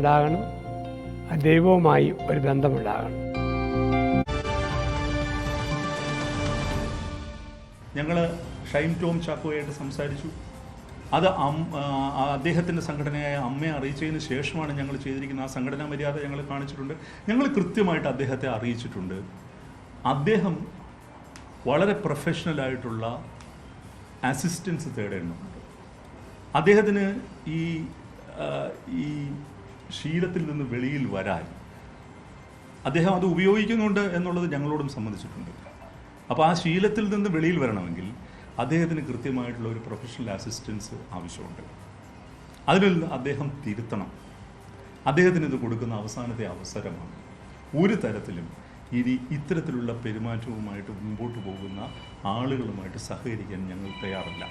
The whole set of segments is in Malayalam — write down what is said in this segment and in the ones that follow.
ഉണ്ടാകണം, ദൈവവുമായി ഒരു ബന്ധമുണ്ടാകണം. ഞങ്ങൾ ഷൈൻ ടോം ചാക്കോയായിട്ട് സംസാരിച്ചു. അത് അദ്ദേഹത്തിൻ്റെ സംഘടനയായ അമ്മയെ അറിയിച്ചതിന് ശേഷമാണ് ഞങ്ങൾ ചെയ്തിരിക്കുന്നത്. ആ സംഘടനാ മര്യാദ ഞങ്ങൾ കാണിച്ചിട്ടുണ്ട്. ഞങ്ങൾ കൃത്യമായിട്ട് അദ്ദേഹത്തെ അറിയിച്ചിട്ടുണ്ട്. അദ്ദേഹം വളരെ പ്രൊഫഷണലായിട്ടുള്ള അസിസ്റ്റൻസ് തേടേണ്ടതുണ്ട്. അദ്ദേഹത്തിന് ഈ ശീലത്തിൽ നിന്ന് വെളിയിൽ വരാൻ അദ്ദേഹം അത് ഉപയോഗിക്കുന്നുണ്ട് എന്നുള്ളത് ഞങ്ങളോടും സമ്മതിച്ചിട്ടുണ്ട്. അപ്പോൾ ആ ശീലത്തിൽ നിന്ന് വെളിയിൽ വരണമെങ്കിൽ അദ്ദേഹത്തിന് കൃത്യമായിട്ടുള്ള ഒരു പ്രൊഫഷണൽ അസിസ്റ്റൻസ് ആവശ്യമുണ്ട്. അതിൽ അദ്ദേഹം തിരുത്തണം. അദ്ദേഹത്തിന് ഇത് കൊടുക്കുന്ന അവസാനത്തെ അവസരമാണ്. ഒരു തരത്തിലും ഇനി ഇത്തരത്തിലുള്ള പെരുമാറ്റവുമായിട്ട് മുമ്പോട്ട് പോകുന്ന ആളുകളുമായിട്ട് സഹകരിക്കാൻ ഞങ്ങൾ തയ്യാറല്ല.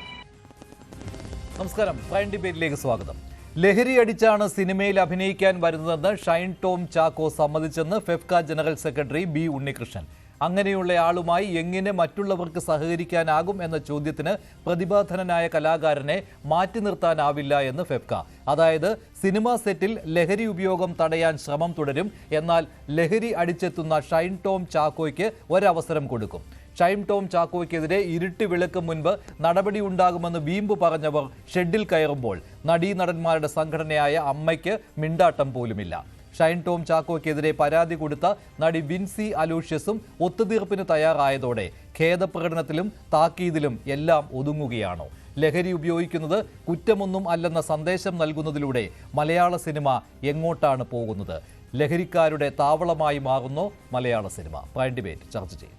നമസ്കാരം, പ്രൈം ഡിബേറ്റിലേക്ക് സ്വാഗതം. ലഹരി അടിച്ചാണ് സിനിമയിൽ അഭിനയിക്കാൻ വരുന്നതെന്ന് ഷൈൻ ടോം ചാക്കോ സമ്മതിച്ചെന്ന് FEFKA general secretary B Unnikrishnan. അങ്ങനെയുള്ളയാളുമായി എങ്ങനെ മറ്റുള്ളവർക്ക് സഹകരിക്കാനാകും എന്ന ചോദ്യത്തിന് പ്രതിഭാധനനായ കലാകാരനെ മാറ്റി നിർത്താനാവില്ല എന്ന് ഫെഫ്ക. അതായത് സിനിമാ സെറ്റിൽ ലഹരി ഉപയോഗം തടയാൻ ശ്രമം തുടരും, എന്നാൽ ലഹരി അടിച്ചെത്തുന്ന ഷൈൻ ടോം ചാക്കോയ്ക്ക് ഒരവസരം കൊടുക്കും. ഷൈൻ ടോം ചാക്കോയ്ക്കെതിരെ ഇരുട്ടി വിളക്കും മുൻപ് നടപടി ഉണ്ടാകുമെന്ന് വീമ്പ് പറഞ്ഞവർ ഷെഡിൽ കയറുമ്പോൾ നടീനടന്മാരുടെ സംഘടനയായ അമ്മയ്ക്ക് മിണ്ടാട്ടം പോലുമില്ല. ഷൈൻ ടോം ചാക്കോയ്ക്കെതിരെ പരാതി കൊടുത്ത നടി വിൻസി അലൂഷ്യസും ഒത്തുതീർപ്പിന് തയ്യാറായതോടെ ഖേദപ്രകടനത്തിലും താക്കീതിലും എല്ലാം ഒതുങ്ങുകയാണോ? ലഹരി ഉപയോഗിക്കുന്നത് കുറ്റമൊന്നും അല്ലെന്ന സന്ദേശം നൽകുന്നതിലൂടെ മലയാള സിനിമ എങ്ങോട്ടാണ് പോകുന്നത്? ലഹരിക്കാരുടെ താവളമായി മാറുന്നോ മലയാള സിനിമ? പ്രൈം ഡിബേറ്റ് ചർച്ച ചെയ്യും.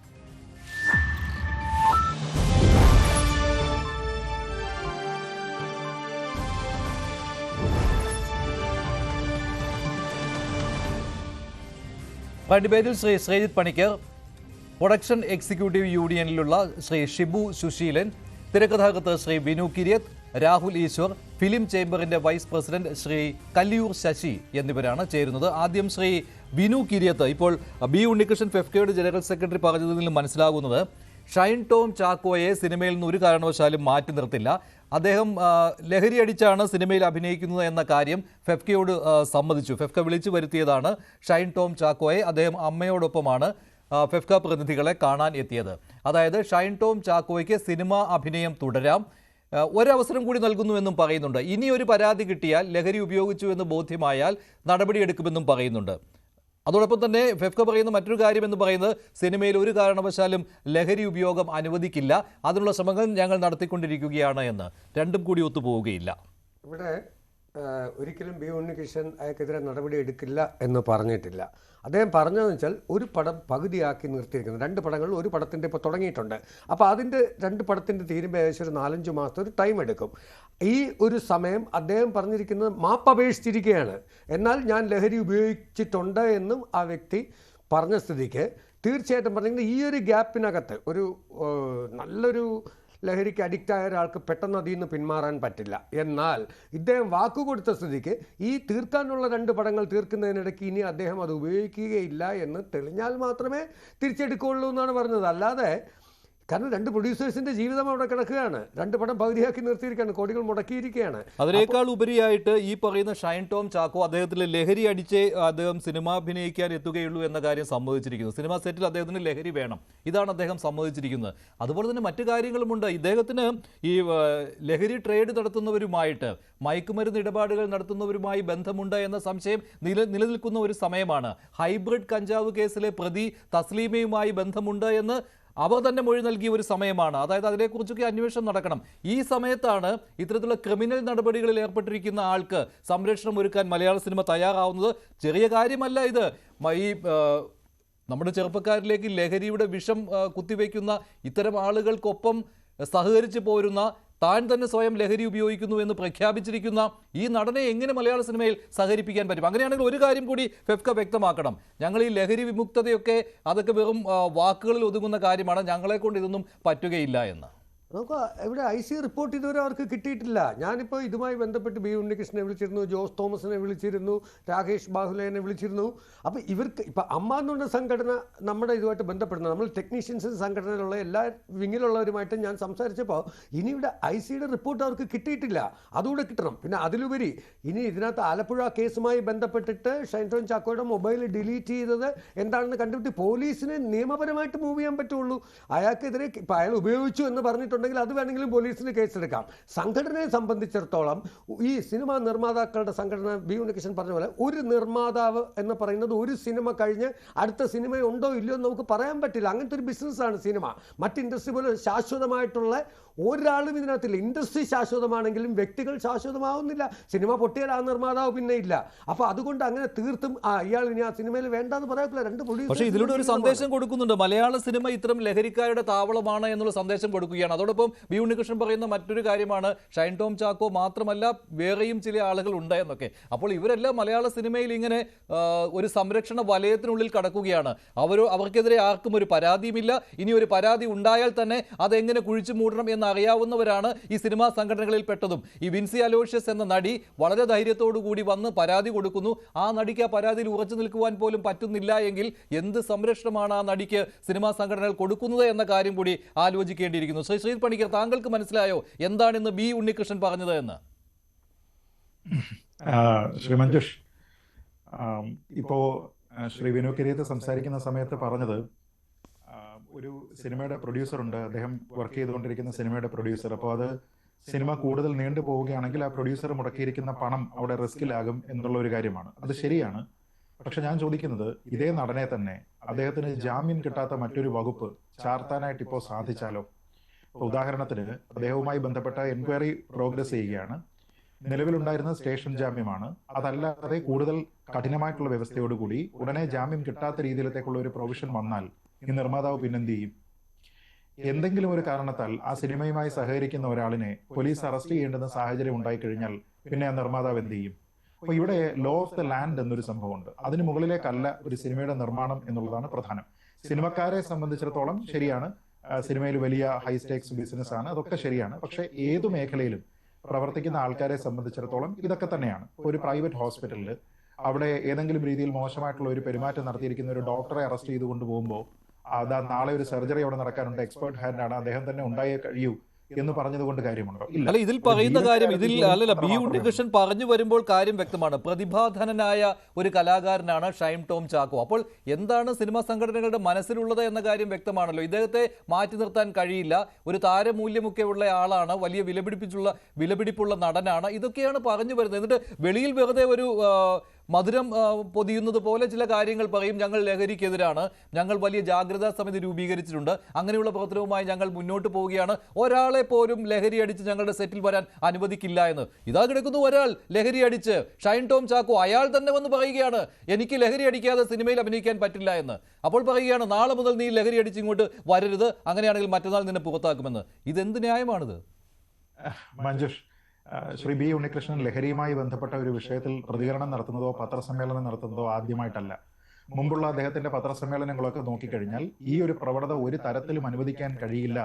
ഡിബേറ്റിൽ ശ്രീ ശ്രീജിത്ത് പണിക്കർ, പ്രൊഡക്ഷൻ എക്സിക്യൂട്ടീവ് യൂണിയനിലുള്ള ശ്രീ ഷിബു സുശീലൻ, തിരക്കഥാകൃത്ത് ശ്രീ വിനു കിരിയത്ത്, രാഹുൽ ഈശ്വർ, ഫിലിം ചേംബറിന്റെ വൈസ് പ്രസിഡന്റ് ശ്രീ കല്ലിയൂർ ശശി എന്നിവരാണ് ചേരുന്നത്. ആദ്യം ശ്രീ വിനു കിരിയത്ത്. ഇപ്പോൾ ബി ഉണ്ണികൃഷ്ണൻ ഫെഫ്കയുടെ ജനറൽ സെക്രട്ടറി പറഞ്ഞതിൽ നിന്ന് മനസ്സിലാകുന്നത് ഷൈൻ ടോം ചാക്കോയെ സിനിമയിൽ നിന്ന് ഒരു കാരണവശാലും മാറ്റി നിർത്തില്ല. അദ്ദേഹം ലഹരി അടിച്ചാണ് സിനിമയിൽ അഭിനയിക്കുന്നത് എന്ന കാര്യം ഫെഫ്കയോട് സമ്മതിച്ചു. ഫെഫ്ക വിളിച്ചു വരുത്തിയതാണ് ഷൈൻ ടോം ചാക്കോയെ. അദ്ദേഹം അമ്മയോടൊപ്പമാണ് ഫെഫ്ക പ്രതിനിധികളെ കാണാൻ എത്തിയത്. അതായത് ഷൈൻ ടോം ചാക്കോയ്ക്ക് സിനിമാ അഭിനയം തുടരാം, ഒരവസരം കൂടി നൽകുന്നുവെന്നും പറയുന്നുണ്ട്. ഇനി ഒരു പരാതി കിട്ടിയാൽ ലഹരി ഉപയോഗിച്ചു എന്ന് ബോധ്യമായാൽ നടപടിയെടുക്കുമെന്നും പറയുന്നുണ്ട്. അതോടൊപ്പം തന്നെ ഫെഫ്ക പറയുന്ന മറ്റൊരു കാര്യം എന്ന് പറയുന്നത് സിനിമയിൽ ഒരു കാരണവശാലും ലഹരി ഉപയോഗം അനുവദിക്കില്ല, അതിനുള്ള ശ്രമങ്ങൾ ഞങ്ങൾ നടത്തിക്കൊണ്ടിരിക്കുകയാണ് എന്ന്. രണ്ടും കൂടി ഒത്തുപോവുകയില്ല. ഇവിടെ ഒരിക്കലും ബി ഉണ്ണികൃഷ്ണൻ അയാൾക്കെതിരെ നടപടി എടുക്കില്ല എന്ന് പറഞ്ഞിട്ടില്ല. അദ്ദേഹം പറഞ്ഞതെന്ന് വെച്ചാൽ ഒരു പടം പകുതിയാക്കി നിർത്തിയിരിക്കുന്നത്. 2 പടങ്ങളിൽ ഒരു പടത്തിൻ്റെ ഇപ്പോൾ തുടങ്ങിയിട്ടുണ്ട്. അപ്പോൾ അതിൻ്റെ 2 പടത്തിൻ്റെ തീരുമ്പോൾ ഏകദേശം ഒരു 4-5 മാസത്തെ ഒരു ടൈം എടുക്കും. ഈ ഒരു സമയം അദ്ദേഹം പറഞ്ഞിരിക്കുന്നത് മാപ്പ് അപേക്ഷിച്ചിരിക്കുകയാണ്. എന്നാൽ ഞാൻ ലഹരി ഉപയോഗിച്ചിട്ടുണ്ട് എന്നും ആ വ്യക്തി പറഞ്ഞ സ്ഥിതിക്ക് തീർച്ചയായിട്ടും പറഞ്ഞെങ്കിൽ ഈ ഒരു ഗ്യാപ്പിനകത്ത് ഒരു നല്ലൊരു ലഹരിക്ക് അഡിക്റ്റായ ഒരാൾക്ക് പെട്ടെന്ന് അതിൽ നിന്ന് പിന്മാറാൻ പറ്റില്ല. എന്നാൽ ഇദ്ദേഹം വാക്കുകൊടുത്ത സ്ഥിതിക്ക് ഈ തീർക്കാനുള്ള 2 പടങ്ങൾ തീർക്കുന്നതിനിടയ്ക്ക് ഇനി അദ്ദേഹം അത് ഉപയോഗിക്കുകയില്ല എന്ന് തെളിഞ്ഞാൽ മാത്രമേ തിരിച്ചെടുക്കുകയുള്ളൂ എന്നാണ് പറഞ്ഞത്. അല്ലാതെ കാരണം 2 പ്രൊഡ്യൂസേഴ്സിന്റെ ജീവിതം അവിടെ കിടക്കുകയാണ്. 2 പടം പകുതിയാക്കി നിർത്തിയിരിക്കുകയാണ്, കോടികൾ മുടക്കിയിരിക്കുകയാണ്. അതിനേക്കാൾ ഉപരിയായിട്ട് ഈ പറയുന്ന ഷൈൻ ടോം ചാക്കോ അദ്ദേഹത്തിന് ലഹരി അടിച്ചേ അദ്ദേഹം സിനിമ അഭിനയിക്കാൻ എത്തുകയുള്ളൂ എന്ന കാര്യം സമ്മതിച്ചിരിക്കുന്നു. സിനിമാ സെറ്റിൽ അദ്ദേഹത്തിന് ലഹരി വേണം, ഇതാണ് അദ്ദേഹം സമ്മതിച്ചിരിക്കുന്നത്. അതുപോലെ തന്നെ മറ്റു കാര്യങ്ങളുമുണ്ട്. ഇദ്ദേഹത്തിന് ഈ ലഹരി ട്രേഡ് നടത്തുന്നവരുമായിട്ട്, മയക്കുമരുന്ന് ഇടപാടുകൾ നടത്തുന്നവരുമായി ബന്ധമുണ്ട് എന്ന സംശയം നിലനിൽക്കുന്ന ഒരു സമയമാണ്. ഹൈബ്രിഡ് കഞ്ചാവ് കേസിലെ പ്രതി തസ്ലീമയുമായി ബന്ധമുണ്ട് എന്ന് അവർ തന്നെ മൊഴി നൽകിയ ഒരു സമയമാണ്. അതായത് അതിനെക്കുറിച്ചൊക്കെ അന്വേഷണം നടക്കണം. ഈ സമയത്താണ് ഇത്തരത്തിലുള്ള ക്രിമിനൽ നടപടികളിൽ ഏർപ്പെട്ടിരിക്കുന്ന ആൾക്ക് സംരക്ഷണം ഒരുക്കാൻ മലയാള സിനിമ തയ്യാറാവുന്നത്. ചെറിയ കാര്യമല്ല ഇത്. ഈ നമ്മുടെ ചെറുപ്പക്കാരിലേക്ക് ലഹരിയുടെ വിഷം കുത്തിവെക്കുന്ന ഇത്തരം ആളുകൾക്കൊപ്പം സഹകരിച്ച് പോരുന്ന, താൻ തന്നെ സ്വയം ലഹരി ഉപയോഗിക്കുന്നു എന്ന് പ്രഖ്യാപിച്ചിരിക്കുന്ന ഈ നടനെ എങ്ങനെ മലയാള സിനിമയിൽ സഹകരിപ്പിക്കാൻ പറ്റും? അങ്ങനെയാണെങ്കിൽ ഒരു കാര്യം കൂടി ഫെഫ്ക വ്യക്തമാക്കണം. ഞങ്ങൾ ഈ ലഹരി വിമുക്തതയൊക്കെ അതൊക്കെ വെറും വാക്കുകളിൽ ഒതുങ്ങുന്ന കാര്യമാണ്, ഞങ്ങളെ കൊണ്ട് ഇതൊന്നും പറ്റുകയില്ല എന്ന്. നമുക്ക് ഇവിടെ IC റിപ്പോർട്ട് ഇതുവരെ അവർക്ക് കിട്ടിയിട്ടില്ല. ഞാനിപ്പോൾ ഇതുമായി ബന്ധപ്പെട്ട് ബി ഉണ്ണികൃഷ്ണനെ വിളിച്ചിരുന്നു, ജോസ് തോമസിനെ വിളിച്ചിരുന്നു, രാകേഷ് ബാഹുലേനെ വിളിച്ചിരുന്നു. അപ്പോൾ ഇവർക്ക് ഇപ്പം അമ്മ എന്നുള്ള സംഘടന നമ്മുടെ ഇതുമായിട്ട് ബന്ധപ്പെടുന്നത്, നമ്മൾ ടെക്നീഷ്യൻസ് സംഘടനയിലുള്ള എല്ലാ വിങ്ങിലുള്ളവരുമായിട്ട് ഞാൻ സംസാരിച്ചപ്പോൾ ഇനി ഇവിടെ ICയുടെ റിപ്പോർട്ട് അവർക്ക് കിട്ടിയിട്ടില്ല. അതുകൂടെ കിട്ടണം. പിന്നെ അതിലുപരി ഇനി ഇതിനകത്ത് ആലപ്പുഴ കേസുമായി ബന്ധപ്പെട്ടിട്ട് ഷൈൻ ടോം ചാക്കോയുടെ മൊബൈൽ ഡിലീറ്റ് ചെയ്തത് എന്താണെന്ന് കണ്ടുപിടി പോലീസിന് നിയമപരമായിട്ട് മൂവ് ചെയ്യാൻ പറ്റുള്ളൂ. അയാൾക്കെതിരെ ഇപ്പം അയാൾ ഉപയോഗിച്ചു എന്ന് പറഞ്ഞിട്ടുണ്ടെങ്കിൽ അത് വേണമെങ്കിലും പോലീസിന് കേസെടുക്കാം. സംഘടനയെ സംബന്ധിച്ചിടത്തോളം ഈ സിനിമാ നിർമ്മാതാക്കളുടെ സംഘടന ബി ഉണ്ണികൃഷ്ണൻ പറഞ്ഞ പോലെ ഒരു നിർമ്മാതാവ് എന്ന് പറയുന്നത് ഒരു സിനിമ കഴിഞ്ഞ് അടുത്ത സിനിമ ഉണ്ടോ ഇല്ലയോ എന്ന് നമുക്ക് പറയാൻ പറ്റില്ല. അങ്ങനത്തെ ഒരു ബിസിനസ്സാണ് സിനിമ. മറ്റ് ഇൻഡസ്ട്രി പോലെ ശാശ്വതമായിട്ടുള്ള ഒരാളും ഇതിനകത്തില്ല. ഇൻഡസ്ട്രി ശാശ്വതമാണെങ്കിലും വ്യക്തികൾ ശാശ്വതമാവുന്നില്ല. സിനിമ പൊട്ടിയാൽ ആ നിർമ്മാതാവ് പിന്നെ ഇല്ല. അപ്പോൾ അതുകൊണ്ട് അങ്ങനെ തീർത്തും ഇയാൾ ഇനി ആ സിനിമയിൽ വേണ്ടെന്ന് പറയാറില്ല. രണ്ട് പക്ഷേ ഇതിലൂടെ ഒരു സന്ദേശം കൊടുക്കുന്നുണ്ട്. മലയാള സിനിമ ഇത്തരം ലഹരിക്കാരുടെ താവളമാണ് എന്നുള്ള സന്ദേശം കൊടുക്കുകയാണ്. അതോടൊപ്പം ബി ഉണ്ണികൃഷ്ണൻ പറയുന്ന മറ്റൊരു കാര്യമാണ് ഷൈൻ ടോം ചാക്കോ മാത്രമല്ല വേറെയും ചില ആളുകൾ ഉണ്ട് എന്നൊക്കെ. അപ്പോൾ ഇവരെല്ലാം മലയാള സിനിമയിൽ ഇങ്ങനെ ഒരു സംരക്ഷണ വലയത്തിനുള്ളിൽ കടക്കുകയാണ്. അവർക്കെതിരെ ആർക്കും ഒരു പരാതിയുമില്ല. ഇനി ഒരു പരാതി ഉണ്ടായാൽ തന്നെ അതെങ്ങനെ കുഴിച്ചു മൂടണം എന്ന് അറിയാവുന്നവരാണ് ഈ സിനിമാ സംഘടനകളിൽ പെട്ടതും. ഈ വിൻസി അലോഷ്യസ് എന്ന നടി വളരെ ധൈര്യത്തോടു കൂടി വന്ന് പരാതി കൊടുക്കുന്നു. ആ നടിക്ക് ആ പരാതിയിൽ ഉറച്ചു നിൽക്കുവാൻ പോലും പറ്റുന്നില്ല എങ്കിൽ എന്ത് സംരക്ഷണമാണ് ആ നടിക്ക് സിനിമാ സംഘടനകൾ കൊടുക്കുന്നത് എന്ന കാര്യം കൂടി ആലോചിക്കേണ്ടിയിരിക്കുന്നു. ശ്രീ പണിക്കർ, താങ്കൾക്ക് മനസ്സിലായോ എന്താണെന്ന് ബി ഉണ്ണികൃഷ്ണൻ പറഞ്ഞത് എന്ന്? ശ്രീ മഞ്ജുഷ്, ഇപ്പോ ശ്രീ വിനു കിരീത്ത് സംസാരിക്കുന്ന സമയത്ത് പറഞ്ഞത് ഒരു സിനിമയുടെ പ്രൊഡ്യൂസർ ഉണ്ട്, അദ്ദേഹം വർക്ക് ചെയ്തുകൊണ്ടിരിക്കുന്ന സിനിമയുടെ പ്രൊഡ്യൂസർ. അപ്പോൾ അത് സിനിമ കൂടുതൽ നീണ്ടു പോവുകയാണെങ്കിൽ ആ പ്രൊഡ്യൂസർ മുടക്കിയിരിക്കുന്ന പണം അവിടെ റിസ്കിലാകും എന്നുള്ള ഒരു കാര്യമാണ്. അത് ശരിയാണ്. പക്ഷെ ഞാൻ ചോദിക്കുന്നത്, ഇതേ നടനെ തന്നെ അദ്ദേഹത്തിന് ജാമ്യം കിട്ടാത്ത മറ്റൊരു വകുപ്പ് ചാർത്താനായിട്ട് ഇപ്പോൾ സാധിച്ചാലോ? ഉദാഹരണത്തിന് അദ്ദേഹവുമായി ബന്ധപ്പെട്ട എൻക്വയറി പ്രോഗ്രസ് ചെയ്യുകയാണ്. നിലവിലുണ്ടായിരുന്ന സ്റ്റേഷൻ ജാമ്യമാണ്. അതല്ലാതെ കൂടുതൽ കഠിനമായിട്ടുള്ള വ്യവസ്ഥയോടുകൂടി ഉടനെ ജാമ്യം കിട്ടാത്ത രീതിയിലത്തേക്കുള്ള ഒരു പ്രൊവിഷൻ വന്നാൽ ഈ നിർമ്മാതാവ് പിന്നെന്ത് ചെയ്യും? എന്തെങ്കിലും ഒരു കാരണത്താൽ ആ സിനിമയുമായി സഹകരിക്കുന്ന ഒരാളിനെ പോലീസ് അറസ്റ്റ് ചെയ്യേണ്ടുന്ന സാഹചര്യം ഉണ്ടായിക്കഴിഞ്ഞാൽ പിന്നെ ആ നിർമ്മാതാവ് എന്ത് ചെയ്യും? അപ്പോൾ ഇവിടെ ലോ ഓഫ് ദ ലാൻഡ് എന്നൊരു സംഭവമുണ്ട്. അതിന് മുകളിലേക്കല്ല ഒരു സിനിമയുടെ നിർമ്മാണം എന്നുള്ളതാണ് പ്രധാനം. സിനിമക്കാരെ സംബന്ധിച്ചിടത്തോളം ശരിയാണ്, സിനിമയിൽ വലിയ ഹൈ സ്റ്റേക്സ് ബിസിനസ് ആണ്, അതൊക്കെ ശരിയാണ്. പക്ഷെ ഏതു മേഖലയിലും പ്രവർത്തിക്കുന്ന ആൾക്കാരെ സംബന്ധിച്ചിടത്തോളം ഇതൊക്കെ തന്നെയാണ്. ഒരു പ്രൈവറ്റ് ഹോസ്പിറ്റലിൽ അവിടെ ഏതെങ്കിലും രീതിയിൽ മോശമായിട്ടുള്ള ഒരു പെരുമാറ്റം നടത്തിയിരിക്കുന്ന ഒരു ഡോക്ടറെ അറസ്റ്റ് ചെയ്ത് കൊണ്ടുപോകുമ്പോൾ അതാ നാളെ ഒരു സർജറി അവിടെ നടക്കാനുണ്ട്, എക്സ്പേർട്ട് ഹാൻഡ് ആണ്, അദ്ദേഹം തന്നെ ഉണ്ടായേ കഴിയൂ എന്ന് പറഞ്ഞതുകൊണ്ട് കാര്യമുണ്ടോ? അല്ല, ഇതിൽ പറയുന്ന കാര്യം ബി ഉണ്ണികൃഷ്ണൻ പറഞ്ഞു വരുമ്പോൾ കാര്യം വ്യക്തമാണ്. പ്രതിഭാധനനായ ഒരു കലാകാരനാണ് ഷൈൻ ടോം ചാക്കോ. അപ്പോൾ എന്താണ് സിനിമാ സംഘടനകളുടെ മനസ്സിലുള്ളത് എന്ന കാര്യം വ്യക്തമാണല്ലോ. ഇദ്ദേഹത്തെ മാറ്റി നിർത്താൻ കഴിയില്ല. ഒരു താരമൂല്യമൊക്കെ ഉള്ള ആളാണ്, വലിയ വിലപിടിപ്പുള്ള നടനാണ്. ഇതൊക്കെയാണ് പറഞ്ഞു വരുന്നത്. എന്നിട്ട് വെളിയിൽ വെറുതെ ഒരു മധുരം പൊതിയുന്നത് പോലെ ചില കാര്യങ്ങൾ പറയും. ഞങ്ങൾ ലഹരിക്കെതിരാണ്, ഞങ്ങൾ വലിയ ജാഗ്രതാ സമിതി രൂപീകരിച്ചിട്ടുണ്ട്, അങ്ങനെയുള്ള പ്രവർത്തനവുമായി ഞങ്ങൾ മുന്നോട്ട് പോവുകയാണ്, ഒരാളെ പോലും ലഹരി അടിച്ച് ഞങ്ങളുടെ സെറ്റിൽ വരാൻ അനുവദിക്കില്ല എന്ന്. ഇതാ കിടക്കുന്നു ഒരാൾ ലഹരി അടിച്ച്, ഷൈൻ ടോം ചാക്കോ. അയാൾ തന്നെ വന്ന് പറയുകയാണ് എനിക്ക് ലഹരി അടിക്കാതെ സിനിമയിൽ അഭിനയിക്കാൻ പറ്റില്ല എന്ന്. അപ്പോൾ പറയുകയാണ് നാളെ മുതൽ നീ ലഹരി അടിച്ച് ഇങ്ങോട്ട് വരരുത്, അങ്ങനെയാണെങ്കിൽ മറ്റന്നാൾ നിന്നെ പുറത്താക്കുമെന്ന്. ഇതെന്ത് ന്യായമാണിത്? മഞ്ജുഷ്, ശ്രീ ബി ഉണ്ണികൃഷ്ണൻ ലഹരിയുമായി ബന്ധപ്പെട്ട ഒരു വിഷയത്തിൽ പ്രതികരണം നടത്തുന്നതോ പത്രസമ്മേളനം നടത്തുന്നതോ ആദ്യമായിട്ടല്ല. മുമ്പുള്ള അദ്ദേഹത്തിന്റെ പത്രസമ്മേളനങ്ങളൊക്കെ നോക്കിക്കഴിഞ്ഞാൽ ഈ ഒരു പ്രവണത ഒരു തരത്തിലും അനുവദിക്കാൻ കഴിയില്ല